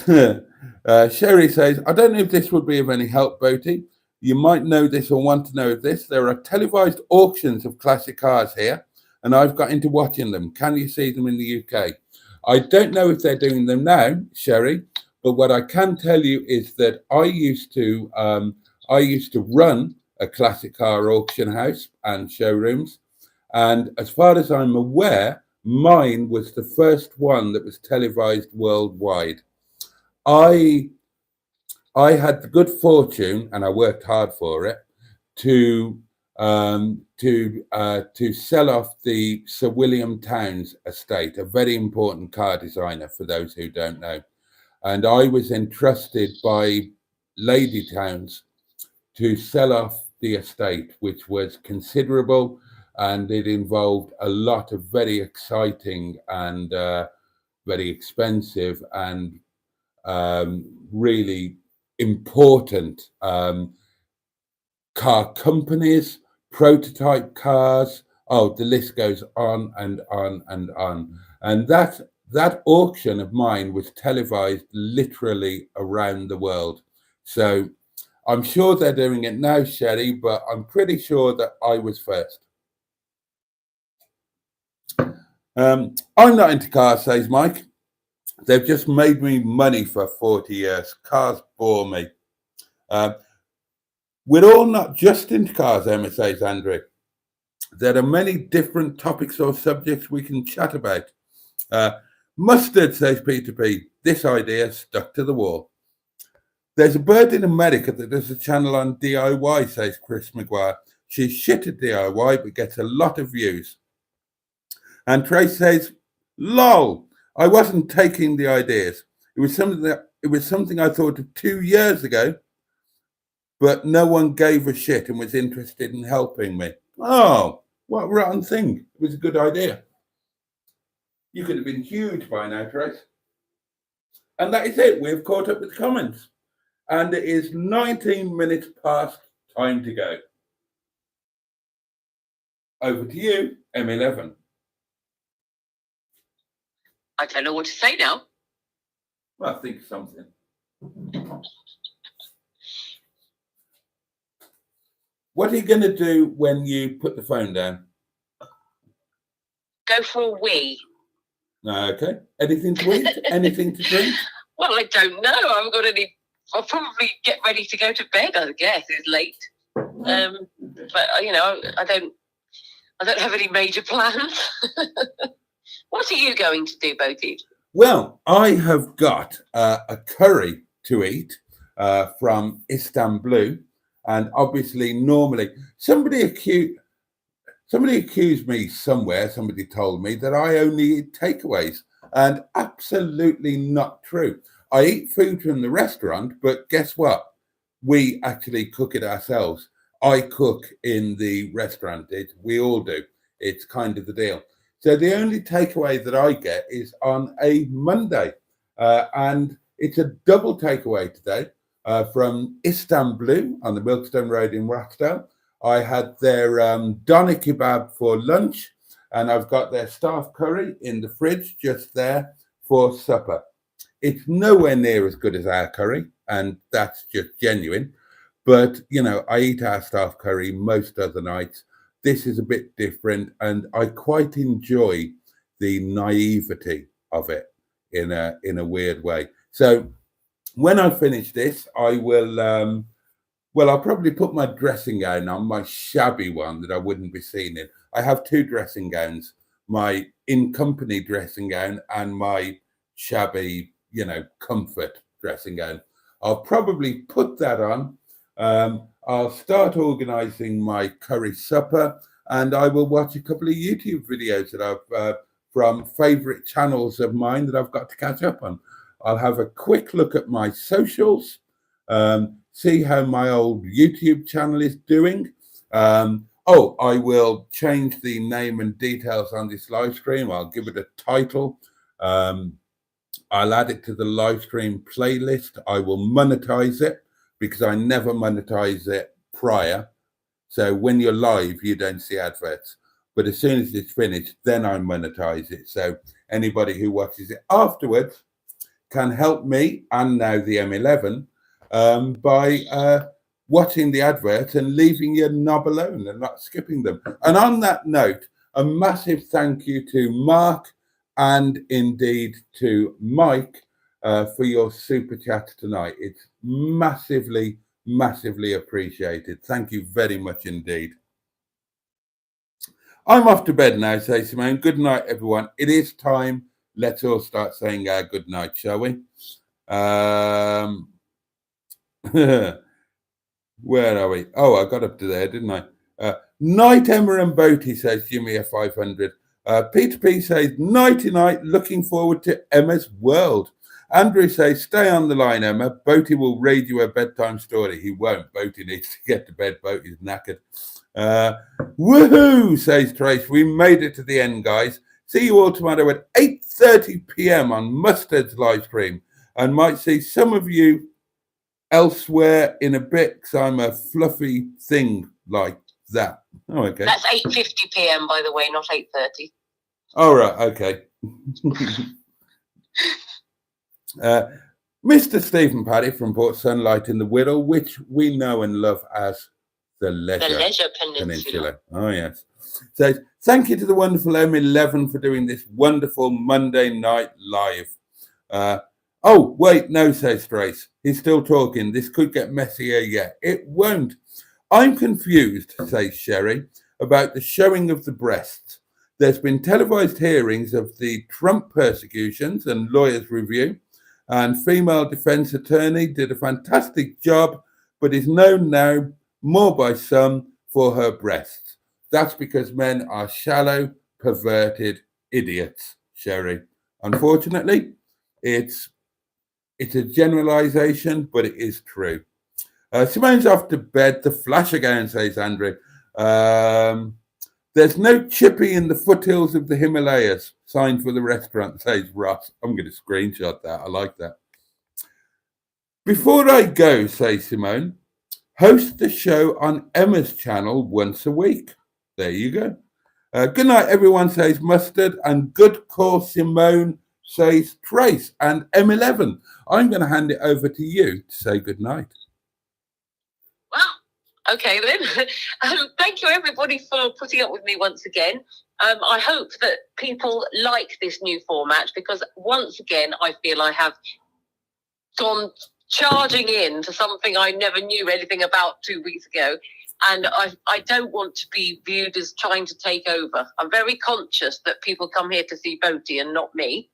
Sherry says, I don't know if this would be of any help, Boaty. You might know this or want to know this. There are televised auctions of classic cars here, and I've got into watching them. Can you see them in the UK? I don't know if they're doing them now, Sherry, but what I can tell you is that I used to run a classic car auction house and showrooms, and as far as I'm aware, mine was the first one that was televised worldwide. I had the good fortune, and I worked hard for it, to sell off the Sir William Towns estate, a very important car designer for those who don't know. And I was entrusted by Lady Towns to sell off the estate, which was considerable, and it involved a lot of very exciting and very expensive and really important car companies, prototype cars. Oh, the list goes on and on and on. And that auction of mine was televised literally around the world. So I'm sure they're doing it now, Sherry, but I'm pretty sure that I was first. I'm not into cars, says Mike. They've just made me money for 40 years. Cars bore me. We're all not just into cars, Emma, says Andrew. There are many different topics or subjects we can chat about. Mustard, says Peter P. This idea stuck to the wall. There's a bird in America that does a channel on DIY, says Chris McGuire. She's shit at DIY, but gets a lot of views. And Trace says, lol, I wasn't taking the ideas. It was something I thought of 2 years ago, but no one gave a shit and was interested in helping me. Oh, what a rotten thing. It was a good idea. You could have been huge by now, Trace. And that is it. We've caught up with the comments. And it is 19 minutes past time to go. Over to you, M11. I don't know what to say now. Well, think of something. What are you going to do when you put the phone down? Go for a wee. Okay. Anything to eat? Anything to drink? Well, I don't know. I haven't got any. I'll probably get ready to go to bed, I guess. It's late. But, I don't have any major plans. What are you going to do, Boaty? Well, I have got a curry to eat from Istanbul. And obviously, normally, somebody accused me somewhere, somebody told me that I only eat takeaways. And absolutely not true. I eat food from the restaurant, but guess what? We actually cook it ourselves. I cook in the restaurant. We all do. It's kind of the deal. So the only takeaway that I get is on a Monday. And it's a double takeaway today from Istanbul on the Milkstone Road in Rochdale. I had their doner kebab for lunch, and I've got their staff curry in the fridge just there for supper. It's nowhere near as good as our curry, and that's just genuine. But, you know, I eat our staff curry most other nights. This is a bit different, and I quite enjoy the naivety of it in a weird way. So when I finish this, I will well, I'll probably put my dressing gown on, my shabby one that I wouldn't be seen in. I have two dressing gowns, my in company dressing gown and my shabby, you know, comfort dressing gown. I'll probably put that on. I'll start organizing my curry supper, and I will watch a couple of YouTube videos that I've from favorite channels of mine that I've got to catch up on. I'll have a quick look at my socials, see how my old YouTube channel is doing. Oh, I will change the name and details on this live stream. I'll give it a title. I'll add it to the live stream playlist. I will monetize it because I never monetize it prior. So when you're live, you don't see adverts. But as soon as it's finished, then I monetize it. So anybody who watches it afterwards can help me and now the M11 by watching the advert and leaving your knob alone and not skipping them. And on that note, a massive thank you to Mark and indeed to Mike for your super chat tonight. It's massively, massively appreciated. Thank you very much indeed. I'm off to bed now, says Simone. Good night, everyone. It is time. Let's all start saying our good night, shall we? Where are we? Oh, I got up to there, didn't I? Night, Emma and Boaty, says Jimmy a 500. Peter P says, nighty night, looking forward to Emma's world. Andrew says, stay on the line, Emma. Boaty will read you a bedtime story. He won't. Boaty needs to get to bed. Boaty's knackered. Woohoo, says Trace. We made it to the end, guys. See you all tomorrow at 8:30 p.m. on Mustard's live stream. And might see some of you elsewhere in a bit, because I'm a fluffy thing like that. Oh, okay. That's 8:50 p.m. by the way, not 8:30. All right, okay. Mr. Stephen Paddy from Port Sunlight in the Wirral, which we know and love as the Leisure Peninsula. Oh, yes. Says, thank you to the wonderful M11 for doing this wonderful Monday night live. Oh, wait, no, says Trace. He's still talking. This could get messier yet. It won't. I'm confused, says Sherry, about the showing of the breasts. There's been televised hearings of the Trump persecutions and lawyers' review, and female defense attorney did a fantastic job, but is known now more by some for her breasts. That's because men are shallow, perverted idiots, Sherry. Unfortunately, it's a generalization, but it is true. Simone's off to bed. The flash again, says Andrew. There's no chippy in the foothills of the Himalayas. Sign for the restaurant, says Ross. I'm going to screenshot that. I like that. Before I go, says Simone, host the show on Emma's channel once a week. There you go. Good night, everyone, says Mustard. And good call, Simone, says Trace. And M11, I'm going to hand it over to you to say good night. Well, okay then. Thank you, everybody, for putting up with me once again. I hope that people like this new format, because once again, I feel I have gone charging in to something I never knew anything about 2 weeks ago. And I don't want to be viewed as trying to take over. I'm very conscious that people come here to see Boaty and not me.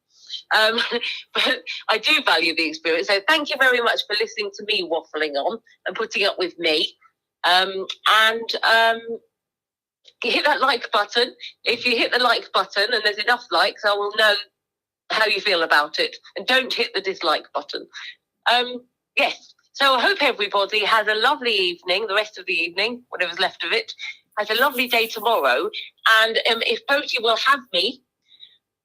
But I do value the experience. So thank you very much for listening to me waffling on and putting up with me. Hit that like button. If you hit the like button and there's enough likes, I will know how you feel about it. And don't hit the dislike button. Yes. So I hope everybody has a lovely evening, the rest of the evening, whatever's left of it, has a lovely day tomorrow. And if Boaty will have me,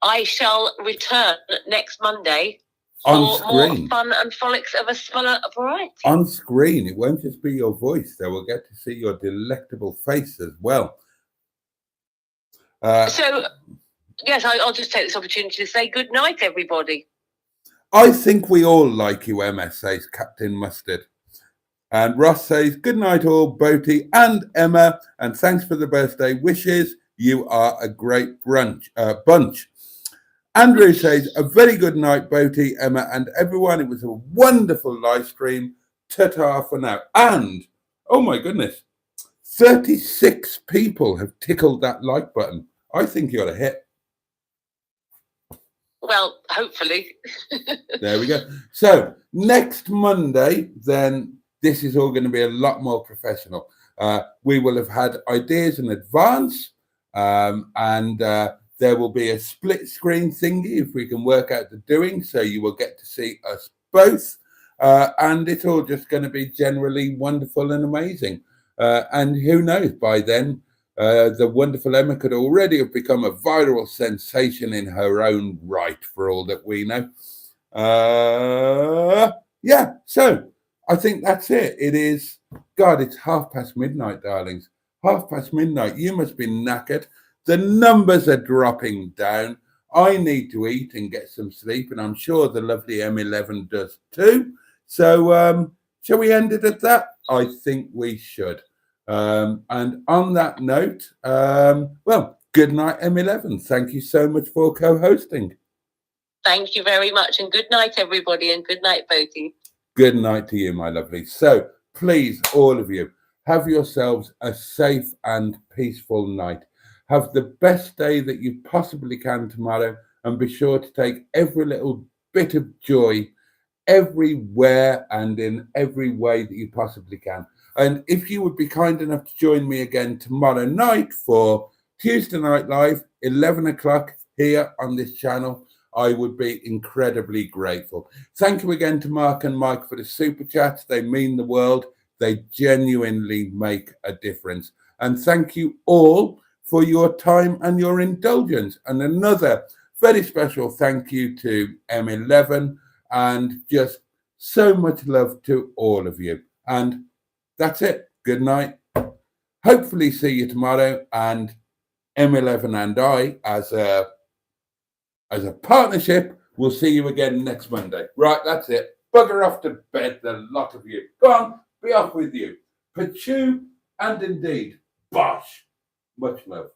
I shall return next Monday for more fun and frolics of a smaller variety. On screen. It won't just be your voice, though. We'll get to see your delectable face as well. So, yes, I'll just take this opportunity to say good night, everybody. I think we all like you, Emma, says Captain Mustard. And Ross says, good night all, Boaty and Emma, and thanks for the birthday wishes. You are a great bunch. Andrew says, a very good night, Boaty, Emma, and everyone. It was a wonderful live stream. Ta-ta for now. And, oh my goodness, 36 people have tickled that like button. I think you ought to hit. Well, hopefully. There we go. So next Monday, then this is all going to be a lot more professional. We will have had ideas in advance, and there will be a split screen thingy if we can work out the doing. So you will get to see us both, and it's all just going to be generally wonderful and amazing. And who knows, by then, the wonderful Emma could already have become a viral sensation in her own right, for all that we know. Yeah, so I think that's it. It is, God, it's midnight, midnight, darlings. midnight. Midnight. You must be knackered. The numbers are dropping down. I need to eat and get some sleep, and I'm sure the lovely M11 does too. So, shall we end it at that? I think we should. And on that note, well, good night, M11. Thank you so much for co-hosting. Thank you very much, and good night, everybody, and good night, Boaty. Good night to you, my lovely. So, please, all of you, have yourselves a safe and peaceful night. Have the best day that you possibly can tomorrow, and be sure to take every little bit of joy everywhere and in every way that you possibly can. And if you would be kind enough to join me again tomorrow night for Tuesday Night Live, 11 o'clock here on this channel, I would be incredibly grateful. Thank you again to Mark and Mike for the super chats. They mean the world. They genuinely make a difference. And thank you all for your time and your indulgence. And another very special thank you to M11, and just so much love to all of you. And that's it. Good night. Hopefully see you tomorrow. And M11 and I, as a partnership, will see you again next Monday. Right, that's it. Bugger off to bed, the lot of you. Go on, be off with you. Pachoo and indeed, bosh. Much love.